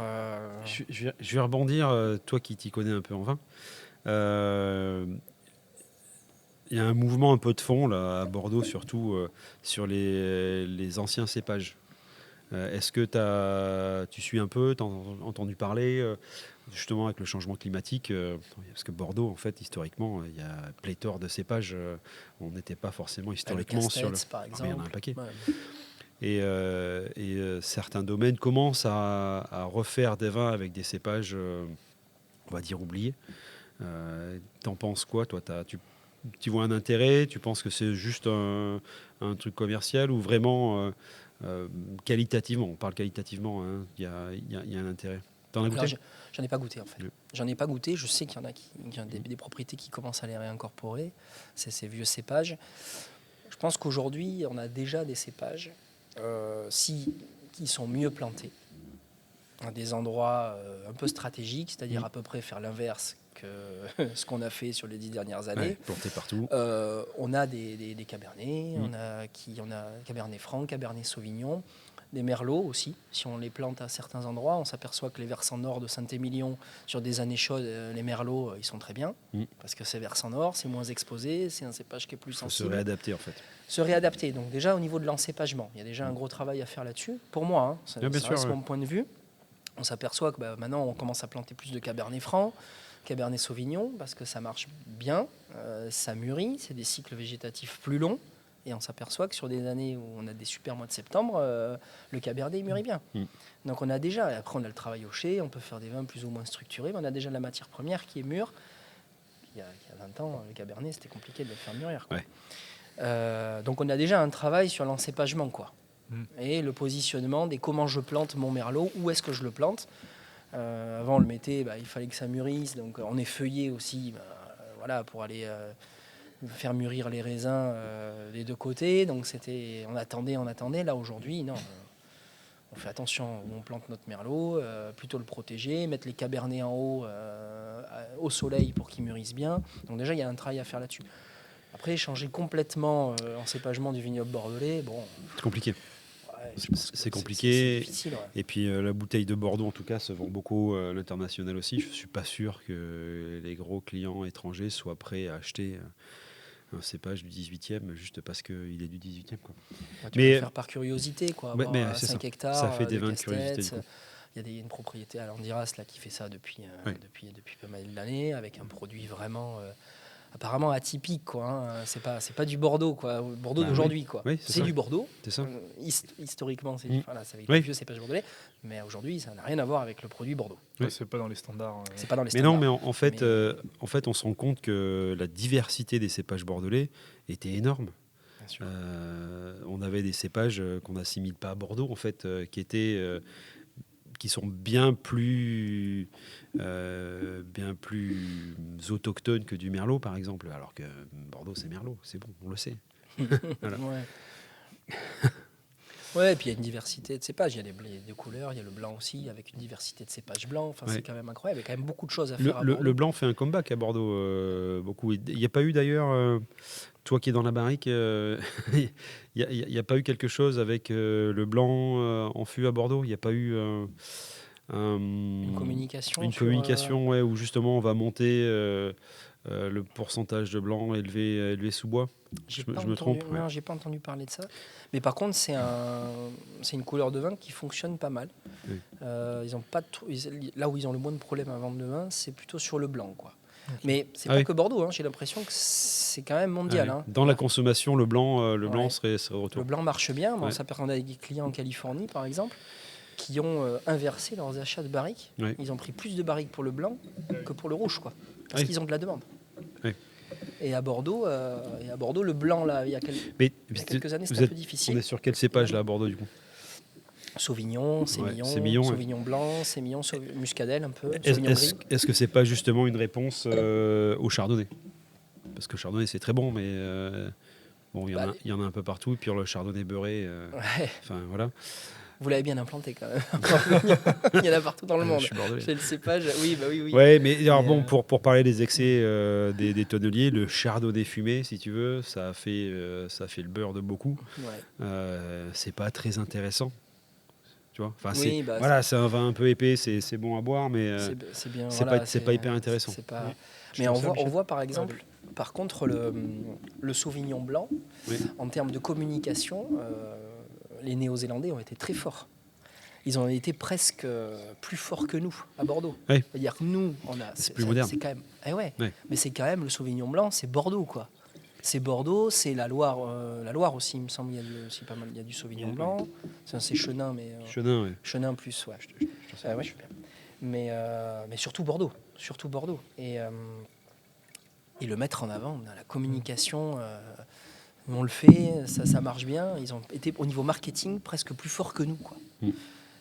Je vais rebondir, toi qui t'y connais un peu en vin. Il y a un mouvement un peu de fond là, à Bordeaux, surtout sur les anciens cépages. Est-ce que tu suis un peu, tu as entendu parler justement avec le changement climatique parce que Bordeaux, en fait, historiquement, il y a pléthore de cépages. On n'était pas forcément historiquement sur le... par exemple. Il y en a un paquet. Et certains domaines commencent à refaire des vins avec des cépages, on va dire, oubliés. T'en penses quoi, toi? Tu vois un intérêt? Tu penses que c'est juste un truc commercial ou vraiment qualitativement? On parle qualitativement, il y a un intérêt. T'en as goûté? J'en ai pas goûté en fait. J'en ai pas goûté. Je sais qu'il y en a des propriétés qui commencent à les réincorporer. C'est ces vieux cépages. Je pense qu'aujourd'hui, on a déjà des cépages qui sont mieux plantés à des endroits un peu stratégiques, c'est-à-dire à peu près faire l'inverse que ce qu'on a fait sur les 10 dernières années. Planté partout. On a des cabernets, on a cabernet franc, cabernet sauvignon, des merlots aussi. Si on les plante à certains endroits, on s'aperçoit que les versants nord de Saint-Émilion, sur des années chaudes, les merlots, ils sont très bien, parce que c'est versant nord, c'est moins exposé, c'est un cépage qui est plus sensible. Se réadapter en fait. Se réadapter. Donc déjà au niveau de l'encépagement, il y a déjà un gros travail à faire là-dessus. Pour moi, ça reste mon point de vue. On s'aperçoit que maintenant, on commence à planter plus de Cabernet Franc, Cabernet Sauvignon, parce que ça marche bien, ça mûrit, c'est des cycles végétatifs plus longs. Et on s'aperçoit que sur des années où on a des super mois de septembre, le Cabernet il mûrit bien. Donc on a déjà, et après on a le travail au chai, on peut faire des vins plus ou moins structurés, mais on a déjà de la matière première qui est mûre. Il y a 20 ans, le Cabernet, c'était compliqué de le faire mûrir, quoi. Donc on a déjà un travail sur l'encépagement, quoi. Et le positionnement des comment je plante mon merlot, où est-ce que je le plante. Avant on le mettait, il fallait que ça mûrisse, donc on est feuillé aussi, voilà, pour aller... faire mûrir les raisins des deux côtés, donc on attendait. Là aujourd'hui, non, on fait attention où on plante notre merlot, plutôt le protéger, mettre les cabernets en haut au soleil pour qu'ils mûrissent bien. Donc déjà il y a un travail à faire là-dessus. Après changer complètement l'encépagement du vignoble bordelais, bon, c'est compliqué. C'est compliqué. C'est difficile, ouais. Et puis la bouteille de Bordeaux, en tout cas, se vend beaucoup à l'international aussi. Je ne suis pas sûr que les gros clients étrangers soient prêts à acheter un cépage du 18e juste parce qu'il est du 18e. Quoi. Tu peux le faire par curiosité, quoi. Ouais, mais 5 hectares, ça fait des vins de casse-têtes. curiosité. Il y a une propriété à Landiras là, qui fait ça depuis pas mal d'années, avec un produit vraiment apparemment atypique, quoi. C'est pas du Bordeaux, quoi. Bordeaux d'aujourd'hui, quoi. Oui, c'est du Bordeaux. C'est ça. Historiquement, c'est avec le vieux cépage bordelais, mais aujourd'hui, ça n'a rien à voir avec le produit Bordeaux. C'est pas dans les standards. C'est pas dans les mais standards. non, mais en fait, on se rend compte que la diversité des cépages bordelais était énorme. On avait des cépages qu'on n'assimile pas à Bordeaux, en fait, qui sont bien plus autochtones que du Merlot, par exemple. Alors que Bordeaux, c'est Merlot, c'est bon, on le sait. Voilà. Ouais, et puis il y a une diversité de cépages. Il y a les deux couleurs, il y a le blanc aussi, avec une diversité de cépages blancs. Enfin, c'est quand même incroyable. Il y a quand même beaucoup de choses à faire à Bordeaux. Le blanc fait un comeback à Bordeaux, beaucoup. Il n'y a pas eu d'ailleurs, toi qui es dans la barrique, il n'y a pas eu quelque chose avec le blanc en fût à Bordeaux. Il n'y a pas eu une communication. Ouais, où justement on va monter le pourcentage de blanc élevé sous bois. Je me trompe. Non, j'ai pas entendu parler de ça. Mais par contre, c'est une couleur de vin qui fonctionne pas mal. Oui. Ils ont pas là où ils ont le moins de problèmes à vendre de vin, c'est plutôt sur le blanc, quoi. Okay. Mais c'est pas que Bordeaux. J'ai l'impression que c'est quand même mondial. Dans la consommation, le blanc serait retour. Le blanc marche bien. On s'aperçoit avec des clients en Californie, par exemple, qui ont inversé leurs achats de barriques. Ils ont pris plus de barriques pour le blanc que pour le rouge, quoi. Parce qu'ils ont de la demande. Et à Bordeaux, le blanc, là, il y a quelques années, c'était un peu difficile. On est sur quel cépage, là, à Bordeaux, du coup ? Sauvignon, Sauvignon blanc, Sémillon, Muscadelle un peu, Sauvignon gris. Est-ce que c'est pas justement une réponse au chardonnay ? Parce que le chardonnay, c'est très bon, mais il y en a un peu partout. Et puis le chardonnay beurré, voilà. Vous l'avez bien implanté quand même. Il y en a partout dans le monde. C'est le cépage. Oui. Ouais, mais alors pour parler des excès des tonneliers, le chardonnay fumé, si tu veux, ça fait le beurre de beaucoup. C'est pas très intéressant. Tu vois, c'est un vin un peu épais, c'est bon à boire, mais c'est bien. C'est pas hyper intéressant. Mais on voit par exemple, par contre, le Sauvignon blanc, en termes de communication. Les Néo-Zélandais ont été très forts. Ils ont été presque plus forts que nous à Bordeaux. C'est-à-dire que nous, c'est plus moderne. C'est quand même, mais c'est quand même le Sauvignon blanc, c'est Bordeaux, quoi. C'est Bordeaux, c'est la Loire aussi. Il me semble qu'il y a aussi pas mal. Il y a du Sauvignon blanc. C'est Chenin, mais Chenin plus, ouais. Je suis bien. Mais surtout Bordeaux, Et le mettre en avant, on a la communication. On le fait, ça marche bien. Ils ont été au niveau marketing presque plus forts que nous, quoi.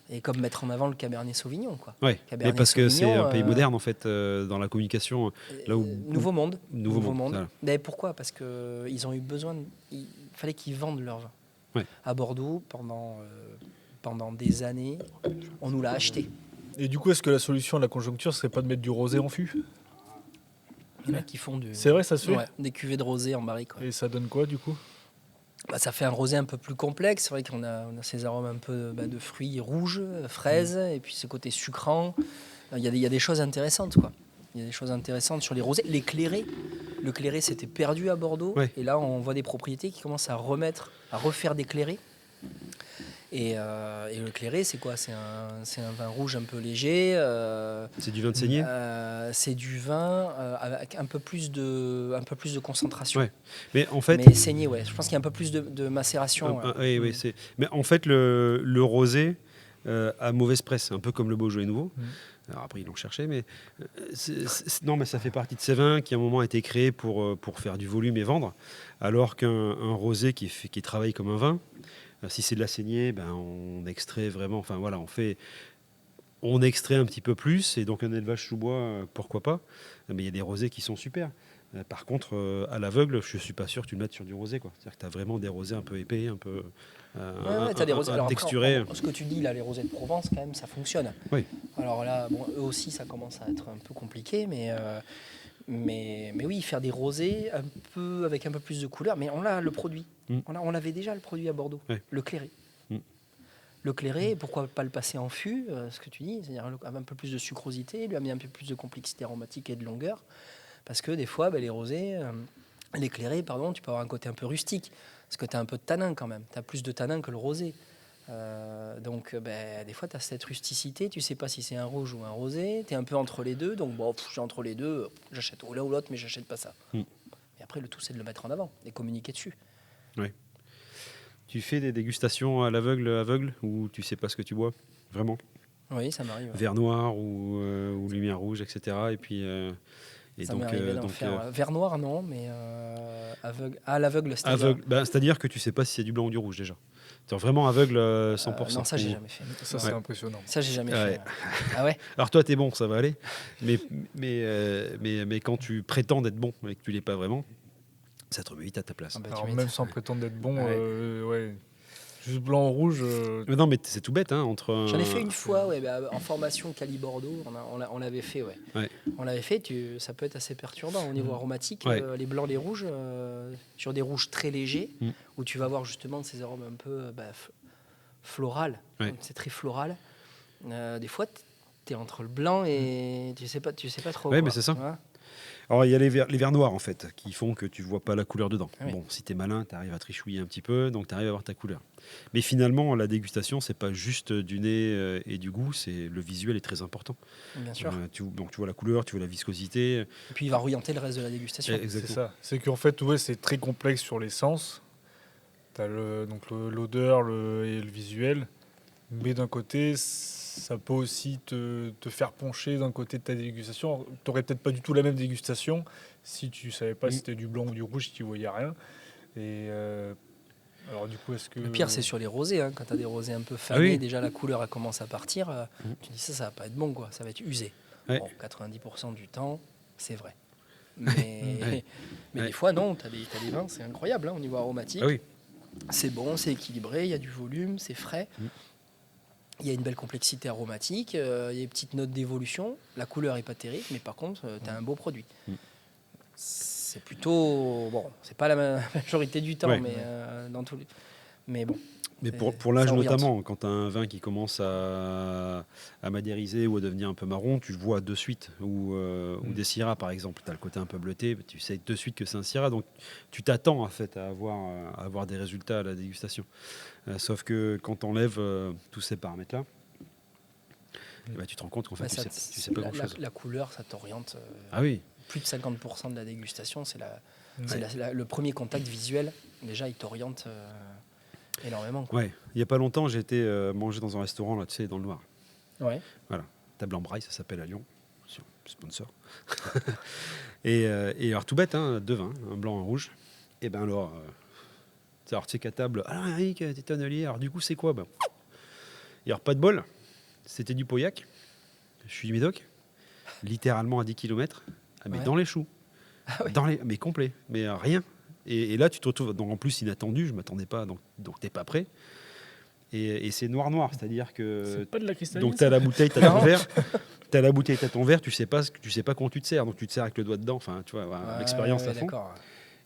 Et comme mettre en avant le Cabernet Sauvignon, quoi. Mais parce que c'est un pays moderne en fait dans la communication. Là où Nouveau monde. Mais pourquoi ? Parce que ils ont eu besoin. Il fallait qu'ils vendent leur vin. À Bordeaux pendant des années, on nous l'a acheté. Et du coup, est-ce que la solution à la conjoncture serait pas de mettre du rosé en fût ? Il y en a qui font C'est vrai, ça se fait des cuvées de rosé en barrique. Et ça donne quoi, du coup ? Ça fait un rosé un peu plus complexe. C'est vrai qu'on a ces arômes un peu de fruits rouges, fraises, et puis ce côté sucrant. Il y a des choses intéressantes, quoi. Il y a des choses intéressantes sur les rosés. Le clairé s'était perdu à Bordeaux. Et là, on voit des propriétés qui commencent à refaire des clairés. Et le clairé, c'est quoi? C'est un vin rouge un peu léger. C'est du vin de saignée. C'est du vin avec un peu plus de concentration. Ouais. Mais en fait, Mais saigné, ouais. Je pense qu'il y a un peu plus de macération. oui, mais en fait, le rosé a mauvaise presse, un peu comme le Beaujolais nouveau. Alors après, ils l'ont cherché, mais non, mais ça fait partie de ces vins qui, à un moment, a été créés pour faire du volume et vendre, alors qu'un rosé qui travaille comme un vin, si c'est de la saignée, on extrait vraiment. Enfin voilà, on extrait un petit peu plus, et donc un élevage sous bois, pourquoi pas. Mais il y a des rosés qui sont super. Par contre, à l'aveugle, je suis pas sûr que tu le mettes sur du rosé, quoi. C'est-à-dire que tu as vraiment des rosés un peu épais, un peu t'as des rosés. Alors après, texturés. ce que tu dis là, les rosés de Provence, quand même, ça fonctionne. Oui. Alors là, bon, eux aussi, ça commence à être un peu compliqué, mais oui, faire des rosés avec un peu plus de couleur. Mais on a le produit. On avait déjà le produit à Bordeaux, le clairé. Le clairé, pourquoi pas le passer en fût, ce que tu dis, c'est-à-dire avec un peu plus de sucrosité, lui amener un peu plus de complexité aromatique et de longueur. Parce que des fois, les rosés, les clairés, pardon, tu peux avoir un côté un peu rustique. Parce que tu as un peu de tanin quand même. Tu as plus de tanin que le rosé. Donc, des fois, tu as cette rusticité. Tu sais pas si c'est un rouge ou un rosé. Tu es un peu entre les deux. Donc, j'ai entre les deux. J'achète ou l'un ou l'autre, mais j'achète pas ça. Et après, le tout, c'est de le mettre en avant et communiquer dessus. Oui. Tu fais des dégustations à l'aveugle ou tu sais pas ce que tu bois, vraiment? Oui, ça m'arrive. Verre noir ou lumière rouge, etc. Et puis... ça m'est arrivé d'en faire. Vert noir, non, mais à l'aveugle, c'est-à-dire... Aveugle, c'est-à-dire que tu sais pas si c'est du blanc ou du rouge, déjà. C'est vraiment aveugle 100%. Non, ça, j'ai jamais fait. Ça, c'est impressionnant. Ça, j'ai jamais fait. Ah ouais? Alors toi, t'es bon, ça va aller. Mais quand tu prétends d'être bon et que tu l'es pas vraiment, ça te remet vite à ta place. Alors même sans prétendre d'être bon, juste blanc ou rouge. Mais non, mais c'est tout bête, hein, J'en ai fait une fois, en formation Cali Bordeaux, on l'avait fait, On l'avait fait, ça peut être assez perturbant au niveau aromatique, les blancs, les rouges, sur des rouges très légers, où tu vas avoir justement ces arômes un peu florales. C'est très floral. Des fois, tu es entre le blanc et tu sais pas trop. Oui, mais c'est ça. Ouais. Alors, il y a les verres noirs, en fait, qui font que tu vois pas la couleur dedans. Oui. Bon, si tu es malin, tu arrives à trichouiller un petit peu, donc tu arrives à voir ta couleur. Mais finalement, la dégustation, c'est pas juste du nez et du goût, le visuel est très important. Bien sûr. Donc, tu vois la couleur, tu vois la viscosité. Et puis, il va orienter le reste de la dégustation. C'est ça. C'est qu'en fait, c'est très complexe sur les sens. Tu as l'odeur et le visuel. Mais d'un côté, ça peut aussi te faire pencher d'un côté de ta dégustation. Tu n'aurais peut-être pas du tout la même dégustation si tu ne savais pas si c'était du blanc ou du rouge, si tu ne voyais rien. Et alors du coup, est-ce que... Le pire, c'est sur les rosés. Hein. Quand tu as des rosés un peu fanés, déjà la couleur elle commence à partir. Tu dis ça va pas être bon, quoi. Ça va être usé. Bon, 90% du temps, c'est vrai. Mais des fois, non. Tu as des vins, c'est incroyable au niveau aromatique. Ah oui. C'est bon, c'est équilibré, il y a du volume, c'est frais. Il y a une belle complexité aromatique, il y a des petites notes d'évolution. La couleur n'est pas terrible, mais par contre, tu as un beau produit. C'est plutôt... Bon, c'est pas la majorité du temps, mais dans tous les... Mais bon. Mais pour l'âge notamment, quand tu as un vin qui commence à madériser ou à devenir un peu marron, tu le vois de suite. Ou des syrahs, par exemple. Tu as le côté un peu bleuté, tu sais de suite que c'est un syrah. Donc tu t'attends en fait à avoir des résultats à la dégustation. Sauf que quand tu enlèves tous ces paramètres-là, tu te rends compte qu'en fait, tu sais pas grand-chose. La couleur, ça t'oriente. Ah oui. Plus de 50% de la dégustation, c'est le premier contact visuel. Déjà, il t'oriente... énormément. Ouais. Il n'y a pas longtemps, j'ai été manger dans un restaurant, là, tu sais, dans le Noir. Ouais. Voilà. Table en Braille, ça s'appelle à Lyon. Sponsor. et alors, tout bête, hein, deux vins, un blanc, un rouge. Et ben alors, tu sais qu'à table, alors Eric, t'es tonnelier, alors du coup, c'est quoi? Et alors, pas de bol, c'était du Pauillac. Je suis du Médoc, littéralement à 10 km, mais dans les choux. Ah oui. Mais complet, mais rien. Et là, tu te retrouves, donc en plus inattendu, je ne m'attendais pas, donc tu n'es pas prêt. Et c'est noir, c'est-à-dire que... C'est pas de la cristalline. Donc tu as la bouteille, tu as ton verre, tu as la bouteille, tu as ton verre, tu sais pas comment tu te sers, donc tu te sers avec le doigt dedans, enfin, tu vois, l'expérience à fond.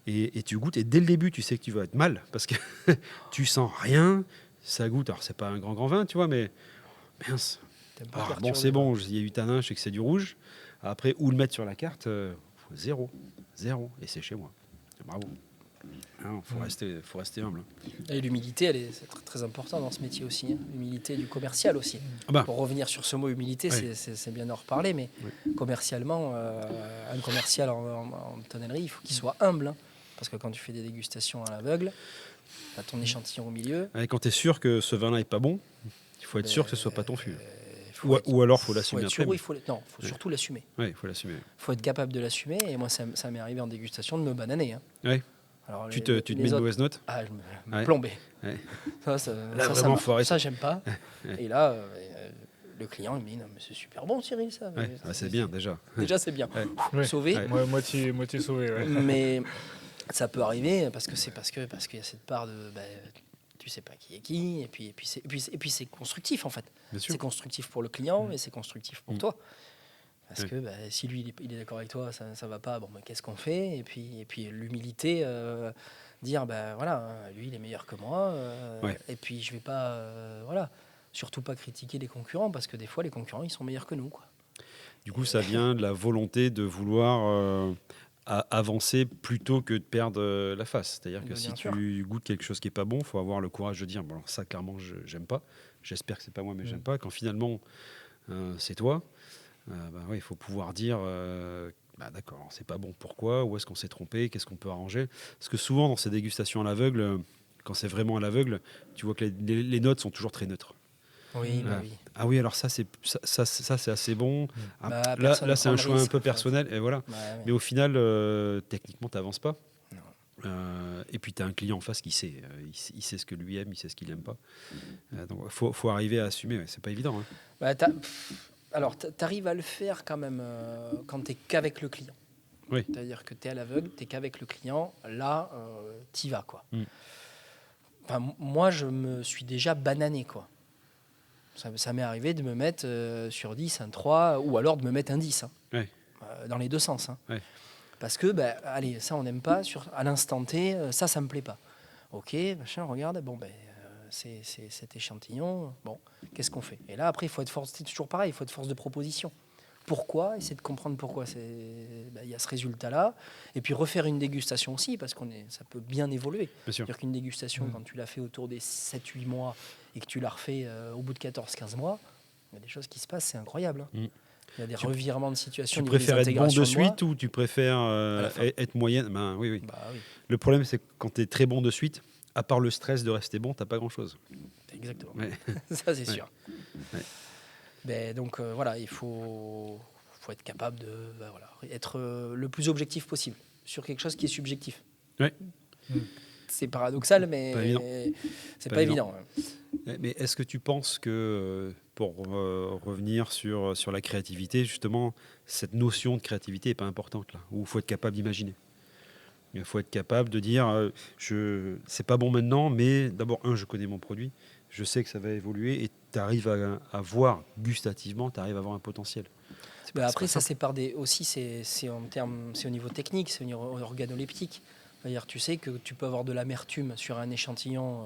Et tu goûtes, et dès le début, tu sais que tu vas être mal, parce que tu sens rien, ça goûte, alors c'est pas un grand vin, tu vois, mais mince. Bon, c'est bon, il y a eu tanin, je sais que c'est du rouge. Après, où le mettre sur la carte? Zéro, et c'est chez moi. Bravo. Il faut rester humble. Et l'humilité, c'est très, très important dans ce métier aussi. Hein. L'humilité du commercial aussi. Pour revenir sur ce mot humilité, c'est bien d'en reparler, mais commercialement, un commercial en tonnellerie, il faut qu'il soit humble. Hein, parce que quand tu fais des dégustations à l'aveugle, tu as ton échantillon au milieu. Et quand tu es sûr que ce vin-là n'est pas bon, il faut être sûr que ce ne soit pas ton fût. Ou alors, il faut l'assumer après. Il faut surtout l'assumer. Oui, il faut l'assumer. Il faut être capable de l'assumer. Et moi, ça m'est arrivé en dégustation de me bananer. Hein. Oui. Alors, tu te mets une mauvaise note? Ah, je me plombais. Ouais. Ça, j'aime pas. Et là, le client il me dit non, mais c'est super bon, Cyril, ça. Ouais. C'est bien, déjà. Déjà, c'est bien. Sauvé. Ouais. Moitié sauvé. Ouais. Mais ça peut arriver parce qu'il y a cette part de. Tu sais pas qui est qui. Et puis c'est constructif, en fait. C'est constructif pour le client et c'est constructif pour toi. Parce que si lui il est d'accord avec toi, ça va pas, qu'est-ce qu'on fait? Et puis l'humilité, dire voilà, lui il est meilleur que moi, et puis je vais pas, surtout pas critiquer les concurrents, parce que des fois les concurrents ils sont meilleurs que nous, quoi. Du coup, ça vient de la volonté de vouloir avancer plutôt que de perdre la face. C'est-à-dire que si tu goûtes quelque chose qui est pas bon, il faut avoir le courage de dire alors ça clairement j'aime pas, j'espère que c'est pas moi mais j'aime pas. Quand finalement c'est toi. Il faut pouvoir dire d'accord, c'est pas bon, pourquoi, où est-ce qu'on s'est trompé, qu'est-ce qu'on peut arranger. Parce que souvent dans ces dégustations à l'aveugle, quand c'est vraiment à l'aveugle, tu vois que les notes sont toujours très neutres. Oui, oui. Ah oui, alors ça c'est assez bon. Là c'est un choix un peu personnel, et voilà. Mais au final, techniquement, tu n'avances pas. Et puis tu as un client en face qui sait, il sait ce que lui aime, il sait ce qu'il n'aime pas. Donc il faut arriver à assumer, c'est pas évident. Hein. Alors, tu arrives à le faire quand même quand tu n'es qu'avec le client. Oui. C'est-à-dire que tu es à l'aveugle, tu n'es qu'avec le client. Là, tu y vas, quoi. Enfin, moi, je me suis déjà banané, quoi. Ça m'est arrivé de me mettre sur 10 un 3, ou alors de me mettre un 10. Hein, dans les deux sens. Hein. Parce que, allez, ça, on n'aime pas. À l'instant T, ça me plaît pas. Ok, machin, regarde, c'est cet échantillon. Bon, qu'est-ce qu'on fait? Et là, après, il faut être force. C'est toujours pareil, il faut être force de proposition. Pourquoi? Essayer de comprendre pourquoi il y a ce résultat-là. Et puis refaire une dégustation aussi, parce ça peut bien évoluer. C'est-à-dire qu'une dégustation, quand tu l'as fait autour des 7-8 mois et que tu l'as refait au bout de 14-15 mois, il y a des choses qui se passent, c'est incroyable. Il y a des revirements de situation. Tu préfères être bon de suite ou tu préfères être moyenne? Oui. Le problème, c'est que quand tu es très bon de suite, à part le stress de rester bon, tu n'as pas grand-chose. Exactement. Ça, c'est sûr. Donc, il faut être capable de être le plus objectif possible sur quelque chose qui est subjectif. C'est paradoxal, mais c'est pas évident. Mais est-ce que tu penses que, pour revenir sur la créativité, justement, cette notion de créativité n'est pas importante là, où il faut être capable d'imaginer? Il faut être capable de dire c'est pas bon maintenant, mais d'abord, je connais mon produit, je sais que ça va évoluer, et tu arrives à voir gustativement, tu arrives à avoir un potentiel. Après, ça sépare aussi, c'est au niveau technique, c'est au niveau organoleptique. C'est-à-dire, tu sais que tu peux avoir de l'amertume sur un échantillon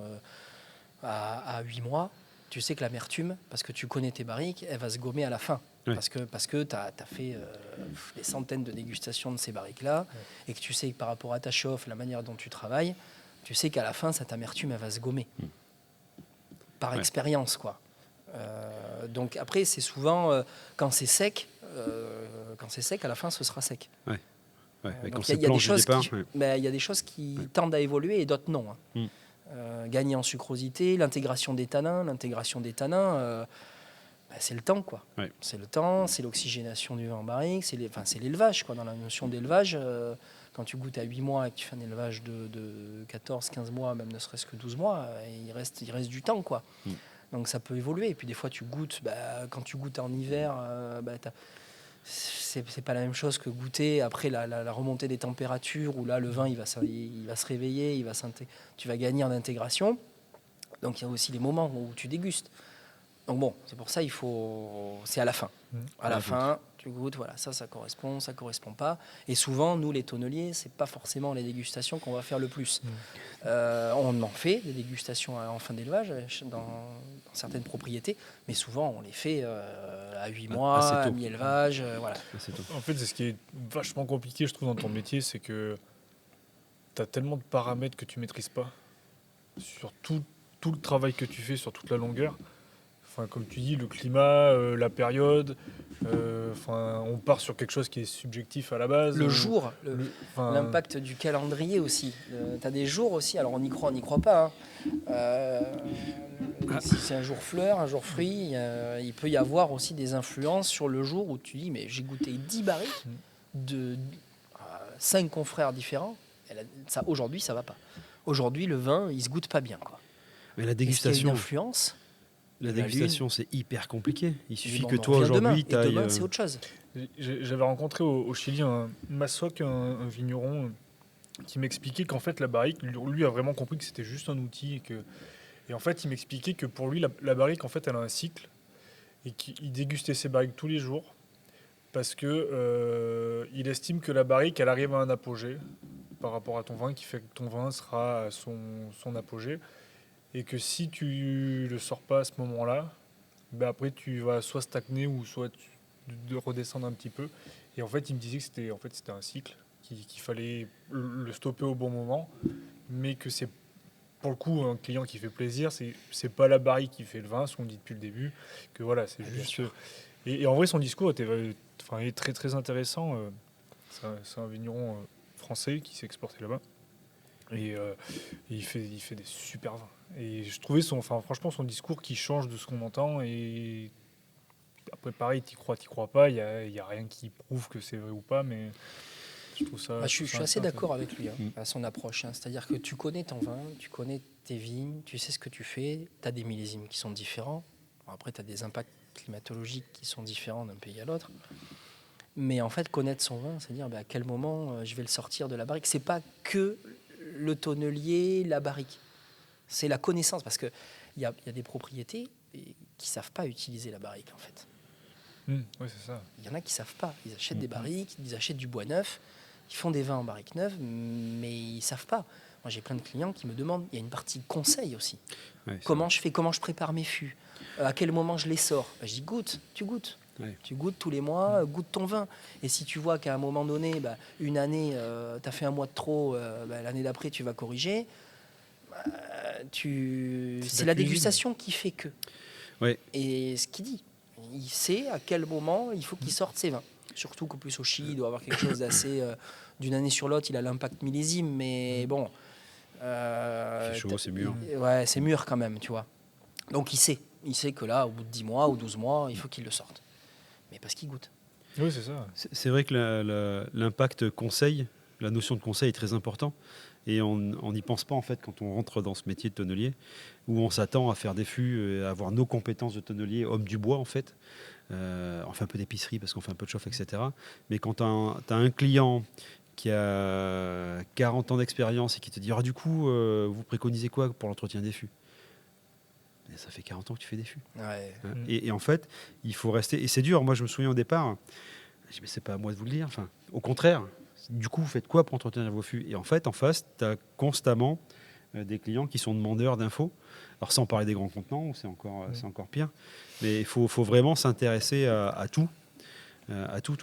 à 8 mois. Tu sais que l'amertume, parce que tu connais tes barriques, elle va se gommer à la fin. Parce que tu as fait des centaines de dégustations de ces barriques-là, et que tu sais que par rapport à ta chauffe, la manière dont tu travailles, tu sais qu'à la fin, cette amertume, elle va se gommer. Par expérience, quoi. Donc après, c'est souvent, quand c'est sec, à la fin, ce sera sec. Il y a des choses qui tendent à évoluer et d'autres non. Hein. Gagner en sucrosité, l'intégration des tanins, c'est le temps, quoi. C'est le temps, c'est l'oxygénation du vin en barrique, c'est l'élevage, quoi. Dans la notion d'élevage, quand tu goûtes à 8 mois et que tu fais un élevage de 14, 15 mois, même ne serait-ce que 12 mois, il reste du temps, quoi. Donc ça peut évoluer. Et puis des fois, tu goûtes, quand tu goûtes en hiver, c'est pas la même chose que goûter après la remontée des températures, où là, le vin, il va se réveiller, tu vas gagner en intégration. Donc il y a aussi les moments où tu dégustes. Donc c'est pour ça, c'est à la fin. À la fin, tu goûtes, voilà, ça correspond pas. Et souvent, nous, les tonneliers, c'est pas forcément les dégustations qu'on va faire le plus. On en fait des dégustations en fin d'élevage dans certaines propriétés, mais souvent, on les fait à 8 mois, à mi-élevage. Voilà. En fait, c'est ce qui est vachement compliqué, je trouve, dans ton métier, c'est que tu as tellement de paramètres que tu maîtrises pas sur tout le travail que tu fais sur toute la longueur. Enfin, comme tu dis, le climat, la période, on part sur quelque chose qui est subjectif à la base. Le jour, enfin, l'impact du calendrier aussi. Tu as des jours aussi, alors on y croit pas. Hein. Si c'est un jour fleur, un jour fruit, il peut y avoir aussi des influences sur le jour où tu dis mais j'ai goûté 10 barriques de 5 confrères différents. Ça, aujourd'hui, ça va pas. Aujourd'hui, le vin, il se goûte pas bien, quoi. Mais la Est-ce qu'il y a dégustation, une influence. la dégustation, c'est hyper compliqué. Il suffit que on toi revient aujourd'hui, demain, et demain, c'est autre chose. J'avais rencontré au Chili un Massoc, un vigneron, qui m'expliquait qu'en fait la barrique, lui a vraiment compris que c'était juste un outil et en fait il m'expliquait que pour lui la barrique en fait elle a un cycle et qu'il dégustait ses barriques tous les jours parce que il estime que la barrique elle arrive à un apogée par rapport à ton vin qui fait que ton vin sera à son apogée et que si tu le sors pas à ce moment-là, ben après tu vas soit stagner ou soit de redescendre un petit peu. Et en fait, il me disait que c'était un cycle, qu'il fallait le stopper au bon moment, mais que c'est pour le coup un client qui fait plaisir, c'est pas la barrique qui fait le vin, ce qu'on dit depuis le début, que voilà, c'est juste. Et en vrai, son discours est très très intéressant. C'est un vigneron français qui s'est exporté là-bas. Et il fait des super vins. Et je trouvais franchement son discours qui change de ce qu'on entend. Et après, pareil, t'y crois pas. Il y a rien qui prouve que c'est vrai ou pas, mais je trouve ça. Je suis assez d'accord avec lui, à son approche. Hein. C'est-à-dire que tu connais ton vin, tu connais tes vignes, tu sais ce que tu fais. Tu as des millésimes qui sont différents. Après, tu as des impacts climatologiques qui sont différents d'un pays à l'autre. Mais en fait, connaître son vin, c'est dire à quel moment je vais le sortir de la barrique. C'est pas que le tonnelier, la barrique. C'est la connaissance. Parce qu'il y a des propriétés qui ne savent pas utiliser la barrique, en fait. Oui, c'est ça. Il y en a qui ne savent pas. Ils achètent des barriques, ils achètent du bois neuf, ils font des vins en barrique neuve, mais ils ne savent pas. Moi, j'ai plein de clients qui me demandent, il y a une partie conseil aussi. Ouais, comment je fais, comment je prépare mes fûts, à quel moment je les sors. Je dis tu goûtes. Ouais. Tu goûtes tous les mois, goûte ton vin. Et si tu vois qu'à un moment donné, une année, tu as fait un mois de trop, l'année d'après, tu vas corriger, c'est la dégustation qui fait que. Ouais. Et ce qu'il dit, il sait à quel moment il faut qu'il sorte ses vins. Surtout qu'en plus au Chili, il doit avoir quelque chose d'assez... d'une année sur l'autre, il a l'impact millésime, mais bon... c'est chaud, c'est mûr. Ouais, c'est mûr quand même, tu vois. Donc il sait que là, au bout de 10 mois ou 12 mois, il faut qu'il le sorte. Mais parce qu'il goûte. Oui, c'est ça. C'est vrai que l'impact conseil, la notion de conseil est très important. Et on n'y pense pas en fait quand on rentre dans ce métier de tonnelier, où on s'attend à faire des fûts, à avoir nos compétences de tonnelier, homme du bois en fait. On fait un peu d'épicerie parce qu'on fait un peu de chauffe, etc. Mais quand tu as un client qui a 40 ans d'expérience et qui te dit du coup, vous préconisez quoi pour l'entretien des fûts ? Et ça fait 40 ans que tu fais des fûts. Ouais. Et en fait, il faut rester... Et c'est dur, moi je me souviens au départ, je dis mais c'est pas à moi de vous le dire. Enfin, au contraire, du coup, vous faites quoi pour entretenir vos fûts ? Et en fait, en face, tu as constamment des clients qui sont demandeurs d'infos. Alors sans parler des grands contenants, où c'est encore pire. Mais il faut vraiment s'intéresser à tout. À tout.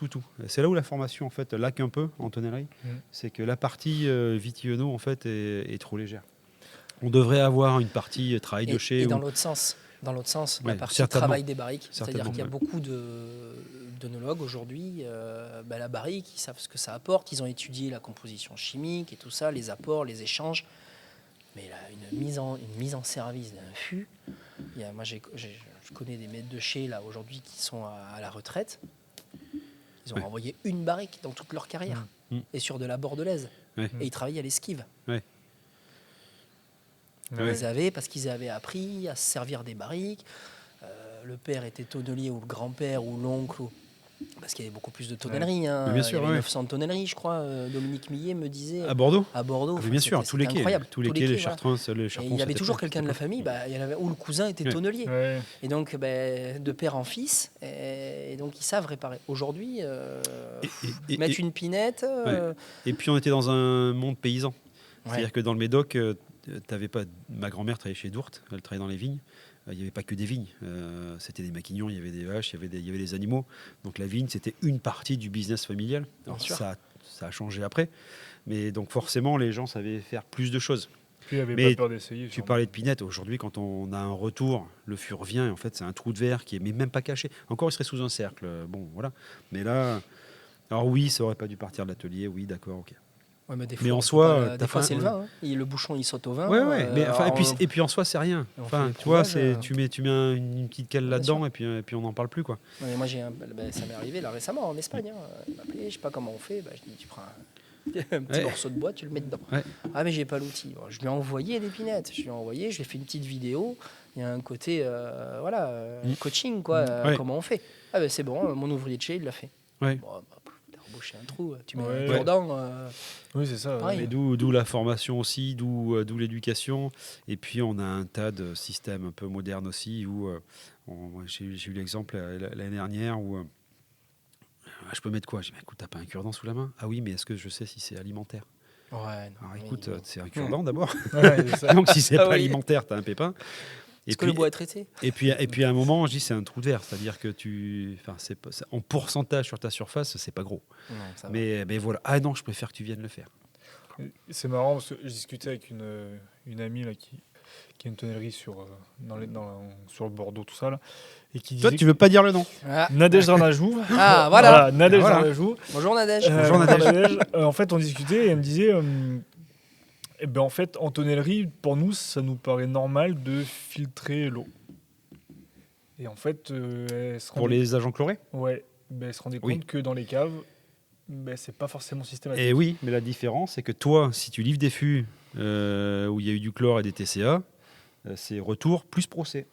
C'est là où la formation en fait laque un peu en tonnellerie. C'est que la partie vitivino en fait est trop légère. On devrait avoir une partie travail de chez. Et dans l'autre sens, la partie travail des barriques. C'est-à-dire qu'il y a beaucoup d'œnologues aujourd'hui. La barrique, ils savent ce que ça apporte. Ils ont étudié la composition chimique et tout ça, les apports, les échanges. Mais là, une mise en service d'un fût. Moi, je connais des maîtres de chez là aujourd'hui qui sont à la retraite. Ils ont envoyé une barrique dans toute leur carrière et sur de la bordelaise. Et ils travaillaient à l'esquive. Ils avaient, parce qu'ils avaient appris à se servir des barriques. Le père était tonnelier ou le grand-père ou l'oncle. Parce qu'il y avait beaucoup plus de tonnellerie. Bien sûr, il y avait 900 tonnelleries, je crois. Dominique Millet me disait... À Bordeaux. Bien sûr, tous les quais. Incroyable. Tous les quais, les Chartrons. Il y avait toujours quelqu'un de la famille où le cousin était tonnelier. Ouais. Et donc, de père en fils. Et donc, ils savent réparer. Aujourd'hui, mettre une pinette... Et puis, on était dans un monde paysan. C'est-à-dire que dans le Médoc, t'avais pas... Ma grand-mère travaillait chez Dourte. Elle travaillait dans les vignes. Il n'y avait pas que des vignes, c'était des maquignons, il y avait des vaches, il y avait des animaux. Donc la vigne, c'était une partie du business familial. Alors ça ça a changé après. Mais donc forcément, les gens savaient faire plus de choses. Puis il n'y avait Mais pas peur d'essayer. Tu parlais de pinette. Aujourd'hui, quand on a un retour, le fût revient. Et en fait, c'est un trou de verre qui est même pas caché. Encore, il serait sous un cercle. Bon, voilà. Mais là, alors oui, ça aurait pas dû partir de l'atelier. Oui, d'accord, ok. Ouais, mais des Mais fois, en on soi, peut pas- des fois c'est le ouais. vin. Hein. Le bouchon, il saute au vin. Ouais. Mais enfin, alors, et puis en soi, c'est rien. on fait Enfin, les tu vois, prouvages, tu mets une petite cale bien là-dedans sûr. et puis on n'en parle plus, quoi. ouais, moi, ça m'est arrivé là récemment en Espagne. Hein. Il m'a appelé, je sais pas comment on fait. Je dis, tu prends un petit Ouais. morceau de bois, tu le mets dedans. Ouais. Ah, mais j'ai pas l'outil. Bon, je lui ai envoyé des pinettes. Je lui ai fait une petite vidéo. Il y a un côté, coaching, quoi. Ouais. Comment on fait. Ah, ben c'est bon, mon ouvrier de chez, il l'a fait. Ouais. Bon, t'as rebouché un trou, tu mets Ouais. un cure-dent. Oui, c'est ça. Pareil. Mais d'où la formation aussi, d'où l'éducation. Et puis on a un tas de systèmes un peu modernes aussi où j'ai eu l'exemple l'année dernière où je peux mettre quoi? J'ai dit, écoute, t'as pas un cure-dent sous la main? Ah oui, mais est-ce que je sais si c'est alimentaire? Ouais, non, Alors mais écoute, bon. c'est un cure-dent d'abord. Ouais, c'est ça. Donc si c'est Ah pas oui. alimentaire, t'as un pépin. Est-ce que le bois est traité? Et puis à un moment, je dis c'est un trou de verre, c'est-à-dire que en pourcentage sur ta surface, c'est pas gros. Non, ça va. Mais voilà. Ah non, je préfère que tu viennes le faire. C'est marrant parce que je discutais avec une amie là, qui a une tonnellerie sur Bordeaux, tout ça. Là, et qui Toi, disait tu veux pas dire le nom? Ah, Nadège Ranajou. Ah, voilà. Nadège Voilà. Ranajou. Bonjour Nadège. Bonjour, Nadège. En fait, on discutait et elle me disait en fait, en tonnellerie, pour nous, ça nous paraît normal de filtrer l'eau. Et en fait, elle se Pour rendait, les agents chlorés? elle se rendait Oui. compte que dans les caves, c'est pas forcément systématique. Et oui, mais la différence, c'est que toi, si tu livres des fûts où il y a eu du chlore et des TCA, c'est retour plus procès.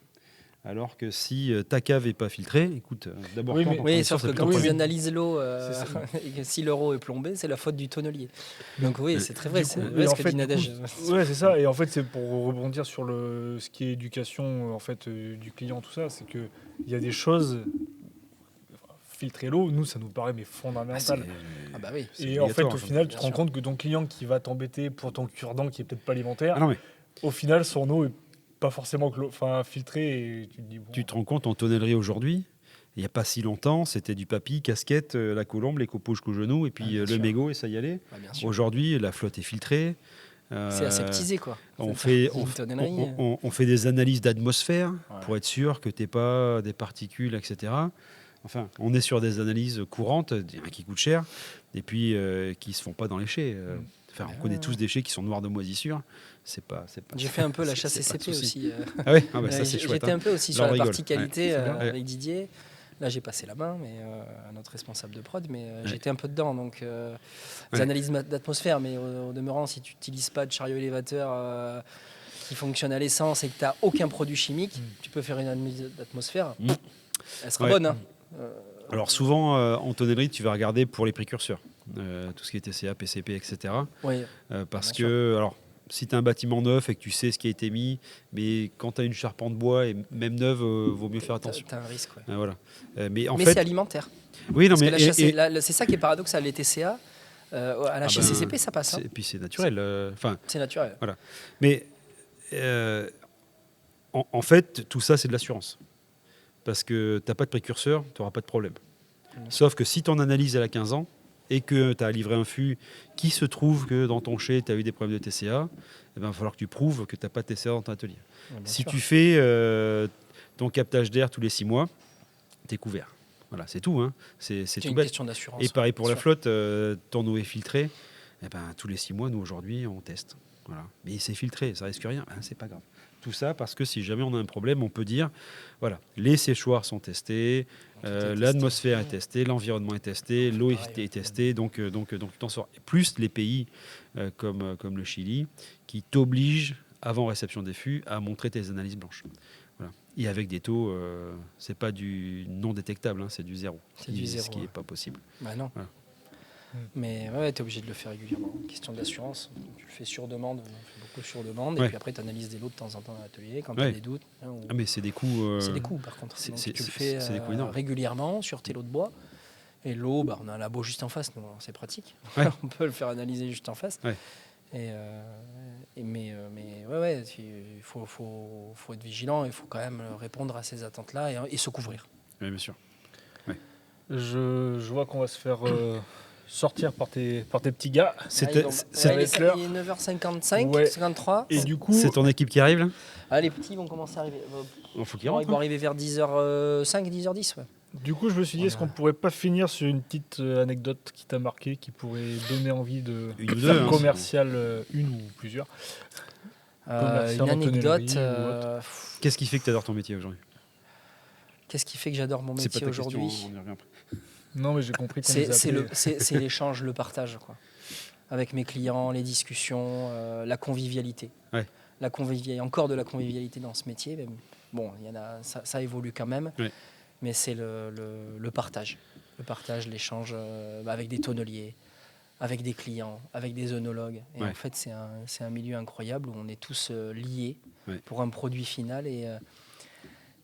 Alors que si ta cave n'est pas filtrée, écoute, d'abord, Oui, toi, mais- ton Oui, fournisseur, sauf que c'est quand plutôt ils pas lui. analysent l'eau, C'est ça. et que si l'euro est plombé, c'est la faute du tonnelier. Donc oui, c'est très vrai, Du c'est coup, vrai et ce en que fait, dit du Nadège. Ouais, c'est ça. Et en fait, c'est pour rebondir sur ce qui est éducation en fait, du client, tout ça, c'est qu'il y a des choses. Filtrer l'eau, nous, ça nous paraît mais fondamental. Ah bah oui. c'est Et en fait, obligatoire, au ça. final, tu Bien te rends sûr. compte que ton client qui va t'embêter pour ton cure-dent qui est peut-être pas alimentaire, Ah non, mais au final, son eau est pas forcément filtrée et tu te dis bon. tu te rends compte en tonnellerie aujourd'hui, il n'y a pas si longtemps, c'était du papy, casquette, la colombe, les copeaux jusqu'au genou, et puis bien le sûr. mégot, et ça y allait. Ah, bien sûr. Aujourd'hui, la flotte est filtrée. C'est aseptisé quoi. On C'est fait, une tonnerie. on fait des analyses d'atmosphère Ouais. pour être sûr que tu n'es pas des particules, etc. Enfin, on est sur des analyses courantes qui coûtent cher et puis qui ne se font pas dans les chais. Enfin, on connaît tous des chais qui sont noirs de moisissure. C'est pas. J'ai fait un peu la c'est- chasse c'est pas SCP de souci. aussi. Ah ouais, ah bah ça c'est chouette. J'étais hein. un peu aussi sur Là, on la rigole. partie qualité c'est bien. avec Didier. Là, j'ai passé la main, mais à notre responsable de prod, mais j'étais un peu dedans. Donc, les Ouais. analyses d'atmosphère, mais au demeurant, si tu n'utilises pas de chariot élévateur qui fonctionne à l'essence et que tu n'as aucun produit chimique, tu peux faire une analyse d'atmosphère. Mm. Elle sera Ouais. bonne. Hein. Alors souvent en tonnerie, tu vas regarder pour les précurseurs, tout ce qui est TCA, PCP, etc. Oui, Parce Bien que alors si tu as un bâtiment neuf et que tu sais ce qui a été mis, mais quand tu as une charpente bois et même neuve, vaut mieux faire attention. tu as un risque. Ouais. Voilà. Mais en Mais fait, c'est alimentaire. oui, non, Parce que mais c'est ça qui est paradoxal. Les TCA, à la CCCP, ça passe. Hein. et puis c'est naturel. Enfin, C'est naturel. mais en fait, tout ça, c'est de l'assurance. Parce que tu n'as pas de précurseur, tu n'auras pas de problème. Sauf que si ton analyse elle a 15 ans et que tu as livré un fût qui se trouve que dans ton chai, tu as eu des problèmes de TCA, il va falloir que tu prouves que tu n'as pas de TCA dans ton atelier. Bien Si sûr. tu fais ton captage d'air tous les 6 mois, tu es couvert. Voilà, c'est tout. Hein. C'est C'est tout une bête. question d'assurance. Et pareil pour bien la sûr. flotte, ton eau est filtrée. Eh ben, tous les 6 mois, nous aujourd'hui, on teste. Voilà. Mais c'est filtré, ça risque rien. Ben, c'est pas grave. Tout ça parce que si jamais on a un problème, on peut dire voilà, les séchoirs sont testés, Tout est testé. l'atmosphère est testée, l'environnement est testé, l'eau pareil, est testée, donc tu t'en sors. Plus les pays comme le Chili qui t'obligent, avant réception des fûts, à montrer tes analyses blanches. Voilà. Et avec des taux, c'est pas du non détectable, hein, c'est du zéro. C'est du zéro, Ce qui n'est ouais. pas possible. Bah non. Voilà. Mais ouais, tu es obligé de le faire régulièrement. Question d'assurance. Tu le fais sur demande. On fait beaucoup sur demande. Ouais. Et puis après, tu analyses des lots de temps en temps à l'atelier quand tu as Ouais. des doutes. Hein, ou- Ah, mais c'est des coûts. C'est des coûts par contre. c'est- Donc, c'est- tu le c'est- fais c'est des coûts énormes. régulièrement sur tes lots de bois. Et l'eau, bah, on a un labo juste en face. Donc c'est pratique. Ouais. On peut le faire analyser juste en face. Ouais. Mais ouais, il faut être vigilant. Il faut quand même répondre à ces attentes-là et se couvrir. Oui, bien sûr. Je vois qu'on va se faire sortir par tes petits gars. Ah, C'était, il avec est l'heure. 9h55, Ouais. 53. Et du coup, c'est ton équipe qui arrive là? Ah, les petits vont commencer à arriver. Il faut qu'ils Ils rentrent. vont arriver vers 10h05, 10h10. Ouais. du coup, je me suis dit, est-ce qu'on pourrait pas finir sur une petite anecdote qui t'a marqué, qui pourrait donner envie de Une ou faire deux, hein, commercial, une ou plusieurs. Commercial Une en anecdote. tonnellerie ou Qu'est-ce qui fait que tu adores ton métier aujourd'hui? Qu'est-ce qui fait que j'adore mon C'est pas métier ta question, aujourd'hui? on y revient après. Non, mais j'ai compris qu'on les appelait. C'est l'échange, le partage, quoi. Avec mes clients, les discussions, la convivialité. Ouais. Encore de la convivialité dans ce métier. Mais bon, il y en a, ça évolue quand même. Ouais. Mais c'est le partage. Le partage, l'échange avec des tonneliers, avec des clients, avec des œnologues. Et Ouais. en fait, c'est un milieu incroyable où on est tous liés Ouais. pour un produit final et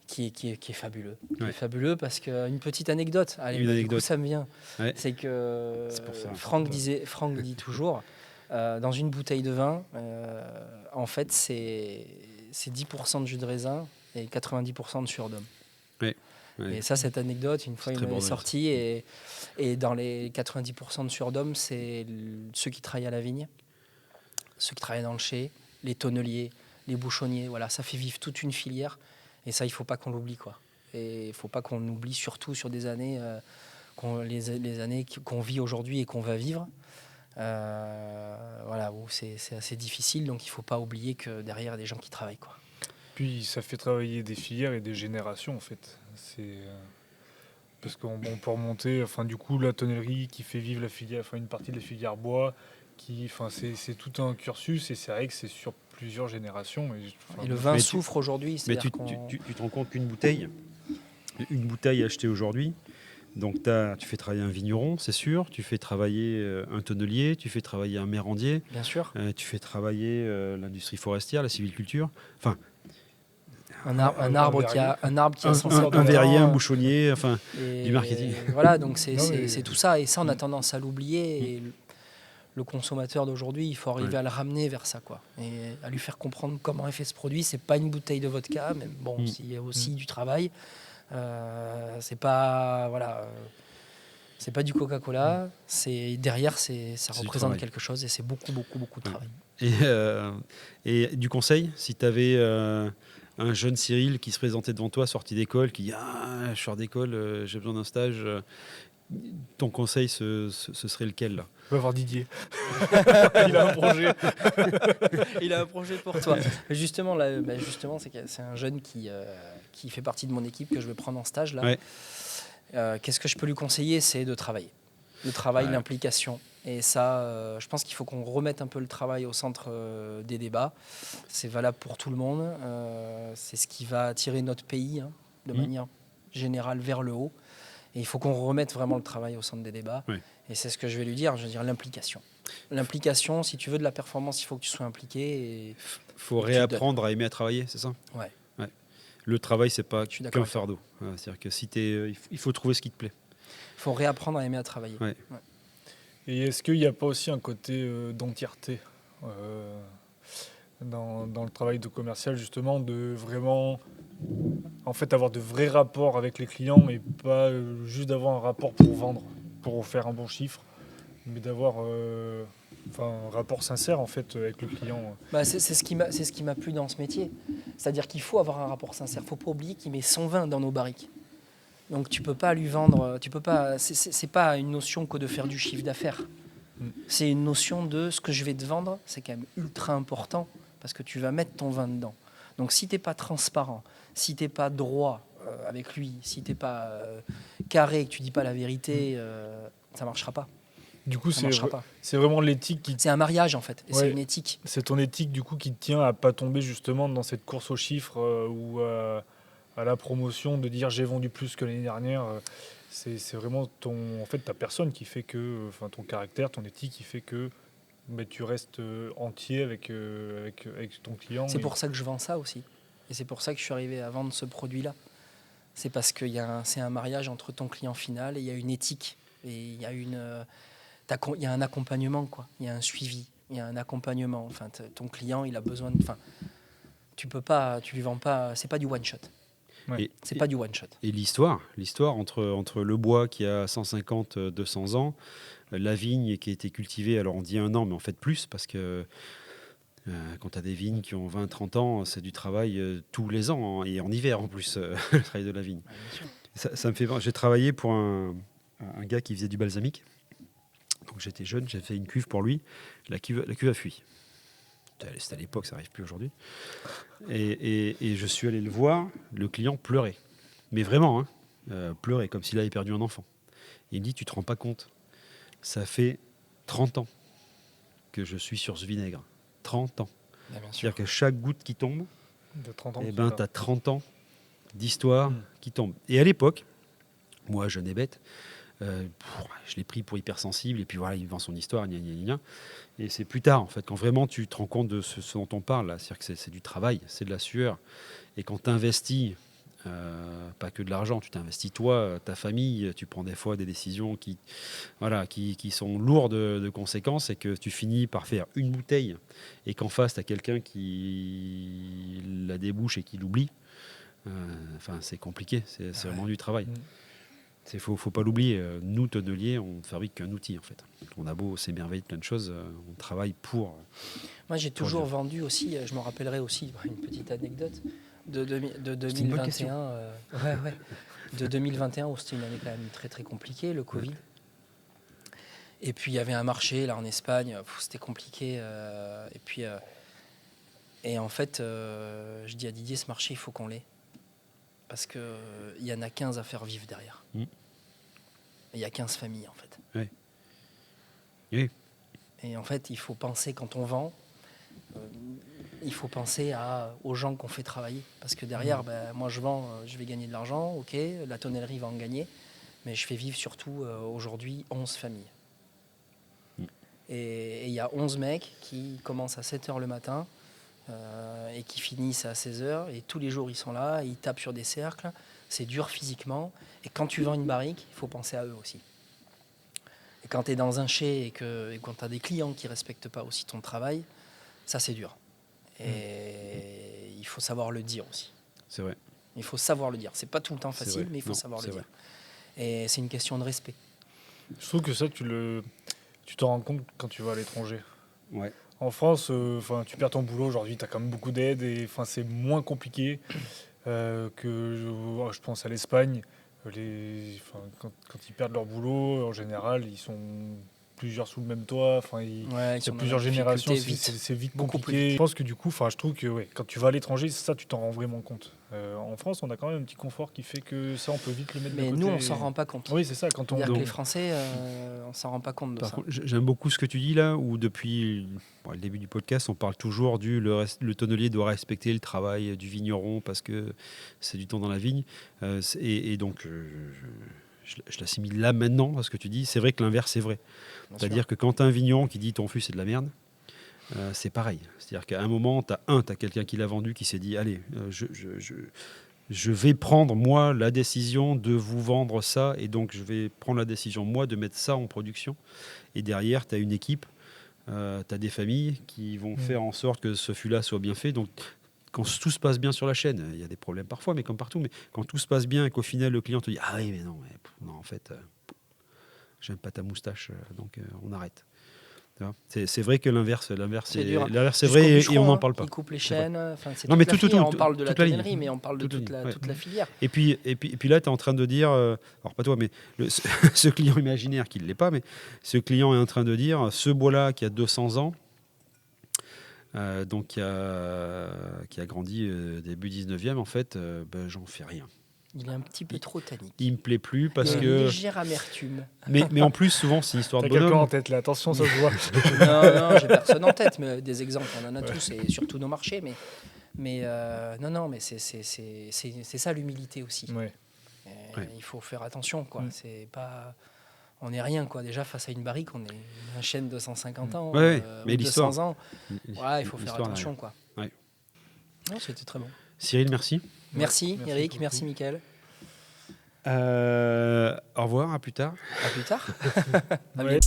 qui est fabuleux. Qui Ouais. est fabuleux parce qu'une petite anecdote, allez, Une du anecdote. coup ça me vient, Ouais. c'est que C'est pour ça. Franck dit toujours, dans une bouteille de vin, en fait c'est 10% de jus de raisin et 90% de surdomme. Ouais. Et ça, cette anecdote, une fois, C'est il très m'avait bordel. sorti. Et dans les 90% de surdomme, c'est ceux qui travaillent à la vigne, ceux qui travaillent dans le chai, les tonneliers, les bouchonniers. Voilà, ça fait vivre toute une filière. Et ça, il ne faut pas qu'on l'oublie, quoi. Et il ne faut pas qu'on oublie, surtout sur des années, les années qu'on vit aujourd'hui et qu'on va vivre. Voilà, où c'est assez difficile. Donc, il ne faut pas oublier que derrière, il y a des gens qui travaillent, quoi. Puis ça fait travailler des filières et des générations en fait. C'est parce qu'on peut remonter, enfin du coup la tonnellerie qui fait vivre la filière, enfin une partie de la filière bois, c'est tout un cursus et c'est vrai que c'est sur plusieurs générations. Et le vin mais souffre aujourd'hui. Mais c'est-à-dire tu te rends compte qu'une bouteille achetée aujourd'hui, donc tu fais travailler un vigneron, c'est sûr, tu fais travailler un tonnelier, tu fais travailler un mérandier, Bien sûr. tu fais travailler l'industrie forestière, la sylviculture, enfin Un arbre qui a 100 un verrier, un ans, bouchonnier, enfin et du marketing. Voilà, donc c'est Non, mais- tout ça. Et ça, on a tendance à l'oublier. Et le consommateur d'aujourd'hui, il faut arriver Ouais. à le ramener vers ça, quoi. Et à lui faire comprendre comment est fait ce produit. C'est pas une bouteille de vodka, mais bon, il y a aussi du travail. C'est pas, voilà, c'est pas du Coca-Cola. C'est derrière, ça du représente travail. quelque chose et c'est beaucoup, beaucoup, beaucoup de Ouais. travail. Et du conseil, si tu avais un jeune Cyril qui se présentait devant toi, sorti d'école, qui dit ah, je sors d'école, j'ai besoin d'un stage, ton conseil, ce serait lequel là? On va voir Didier. Il a un projet. Il a un projet pour toi. Justement, là, c'est un jeune qui fait partie de mon équipe que je vais prendre en stage là. Ouais. Qu'est-ce que je peux lui conseiller? C'est de travailler. Le travail, Ouais. l'implication. Et ça, je pense qu'il faut qu'on remette un peu le travail au centre des débats. C'est valable pour tout le monde. C'est ce qui va attirer notre pays de manière générale vers le haut. Et il faut qu'on remette vraiment le travail au centre des débats. Ouais. Et c'est ce que je vais lui dire. Je vais dire l'implication. L'implication, si tu veux de la performance, il faut que tu sois impliqué. Et Faut tu réapprendre à aimer à travailler, c'est ça? ouais. Le travail, c'est pas Je suis d'accord qu'un avec toi. fardeau. Voilà, c'est-à-dire que si il faut trouver ce qui te plaît. Il faut réapprendre à aimer à travailler. Ouais. Et est-ce qu'il n'y a pas aussi un côté d'entièreté dans le travail de commercial, justement, de vraiment en fait avoir de vrais rapports avec les clients et pas juste d'avoir un rapport pour vendre, pour faire un bon chiffre, mais d'avoir un rapport sincère en fait avec le client. Bah, c'est ce qui m'a plu dans ce métier. C'est-à-dire qu'il faut avoir un rapport sincère. Il ne faut pas oublier qu'il met son vin dans nos barriques. Donc tu peux pas lui vendre, tu peux pas. C'est pas une notion que de faire du chiffre d'affaires. C'est une notion de ce que je vais te vendre, c'est quand même ultra important parce que tu vas mettre ton vin dedans. Donc si t'es pas transparent, si t'es pas droit avec lui, si t'es pas carré, que tu dis pas la vérité, ça marchera pas. Du coup, Ça marchera pas. c'est vraiment l'éthique qui C'est un mariage en fait, et Ouais. c'est une éthique. c'est ton éthique du coup qui te tient à pas tomber justement dans cette course aux chiffres ou à la promotion de dire j'ai vendu plus que l'année dernière. C'est vraiment ta personne qui fait que, ton caractère, ton éthique qui fait que tu restes entier avec ton client. C'est pour ça que je vends ça aussi. Et c'est pour ça que je suis arrivé à vendre ce produit-là. C'est parce que c'est un mariage entre ton client final et il y a une éthique. Et il y a il y a un accompagnement, quoi. Il y a un suivi, il y a un accompagnement. Ton client, il a besoin de... tu lui vends pas... C'est pas du one-shot. Ouais. C'est pas du one shot. Et l'histoire entre le bois qui a 150, 200 ans, la vigne qui a été cultivée, alors on dit 1 an, mais en fait plus, parce que quand tu as des vignes qui ont 20, 30 ans, c'est du travail tous les ans, hein, et en hiver en plus, le travail de la vigne. Ouais, bien sûr. Ça me fait. J'ai travaillé pour un gars qui faisait du balsamique. Donc j'étais jeune, j'ai fait une cuve pour lui. La cuve a fui. C'était à l'époque, ça n'arrive plus aujourd'hui. Et je suis allé le voir, le client pleurait. Mais vraiment, hein, pleurait, comme s'il avait perdu un enfant. Et il me dit, tu te rends pas compte, ça fait 30 ans que je suis sur ce vinaigre. 30 ans. Bien sûr. C'est-à-dire que chaque goutte qui tombe, De 30 ans. tu as 30 ans d'histoire qui tombe. Et à l'époque, moi, jeune et bête, je l'ai pris pour hypersensible, et puis voilà, il vend son histoire, gna, gna, gna. Et c'est plus tard, en fait, quand vraiment tu te rends compte de ce dont on parle, là, c'est-à-dire que c'est du travail, c'est de la sueur. Et quand tu investis, pas que de l'argent, tu t'investis toi, ta famille, tu prends des fois des décisions qui sont lourdes de conséquences, et que tu finis par faire une bouteille, et qu'en face, tu as quelqu'un qui la débouche et qui l'oublie. C'est compliqué, c'est vraiment du travail. Il faut pas l'oublier. Nous, tonneliers, on ne fabrique qu'un outil, en fait. On a beau s'émerveiller de plein de choses, on travaille pour... Moi, j'ai toujours vendu aussi, je me rappellerai aussi une petite anecdote, de 2021. De 2021, où c'était une année quand même très, très compliquée, le Covid. Et puis, il y avait un marché, là, en Espagne, c'était compliqué. Et en fait, je dis à Didier, ce marché, il faut qu'on l'ait. Parce qu'il y en a 15 à faire vivre derrière. Il y a 15 familles, en fait. Oui. Et en fait, il faut penser, quand on vend, il faut penser aux gens qu'on fait travailler. Parce que derrière, moi, je vends, je vais gagner de l'argent, ok, la tonnellerie va en gagner, mais je fais vivre surtout, aujourd'hui, 11 familles. Et il y a 11 mecs qui commencent à 7h le matin, et qui finissent à 16h, et tous les jours ils sont là, ils tapent sur des cercles, c'est dur physiquement, et quand tu vends une barrique, il faut penser à eux aussi. Et quand tu es dans un chai et quand tu as des clients qui ne respectent pas aussi ton travail, ça c'est dur. Et il faut savoir le dire aussi. C'est vrai. Il faut savoir le dire. C'est pas tout le temps facile, mais il faut savoir le dire. Et c'est une question de respect. Je trouve que ça, tu t'en rends compte quand tu vas à l'étranger. Ouais. En France, tu perds ton boulot aujourd'hui, tu as quand même beaucoup d'aide, et c'est moins compliqué que je pense à l'Espagne. Quand ils perdent leur boulot, en général, ils sont plusieurs sous le même toit. Il y a plusieurs générations, c'est vite compliqué. Je pense que du coup, je trouve que quand tu vas à l'étranger, ça, tu t'en rends vraiment compte. En France, on a quand même un petit confort qui fait que ça, on peut vite le mettre de côté. Mais nous, on s'en rend pas compte. Oui, c'est ça. C'est-à-dire que les Français, on s'en rend pas compte de Par ça. contre, j'aime beaucoup ce que tu dis là, où depuis le début du podcast, on parle toujours le tonnelier doit respecter le travail du vigneron parce que c'est du temps dans la vigne. Et donc, je l'assimile là maintenant à ce que tu dis. C'est vrai que l'inverse est vrai. C'est-à-dire que quand tu as un vigneron qui dit ton fût c'est de la merde, c'est pareil. C'est-à-dire qu'à un moment, tu as quelqu'un qui l'a vendu, qui s'est dit allez, je vais prendre moi la décision de vous vendre ça, et donc je vais prendre la décision moi de mettre ça en production. Et derrière, tu as une équipe, tu as des familles qui vont faire en sorte que ce fût-là soit bien fait. Donc quand tout se passe bien sur la chaîne, il y a des problèmes parfois, mais comme partout, mais quand tout se passe bien et qu'au final le client te dit ah oui mais non, en fait j'aime pas ta moustache, donc on arrête. C'est vrai que l'inverse est vrai, et on n'en parle pas. Ils coupent les chaînes. Non, mais on parle de la tonnellerie, mais on parle de toute la filière. Et puis là, tu es en train de dire, alors pas toi, mais ce client imaginaire qui ne l'est pas, mais ce client est en train de dire, ce bois-là qui a 200 ans, donc qui a grandi début 19e, en fait, j'en fais rien. Il est un petit peu trop tannique. Il me plaît plus parce que... Il y a une légère amertume. Mais en plus, souvent, c'est une histoire de bonhomme. T'as quelqu'un en tête, là. Attention, ça se voit. Non, j'ai personne en tête, mais des exemples, on en a tous, et surtout nos marchés. Mais c'est ça l'humilité aussi. Ouais. Il faut faire attention, quoi. C'est pas... On n'est rien, quoi. Déjà, face à une barrique, on est une chaîne de 150 ans, mais 200 ans. Il faut faire attention, quoi. Ouais. Non, c'était très bon. Cyril, merci. Merci Eric, merci Mickaël. Au revoir, à plus tard. À plus tard. Ouais.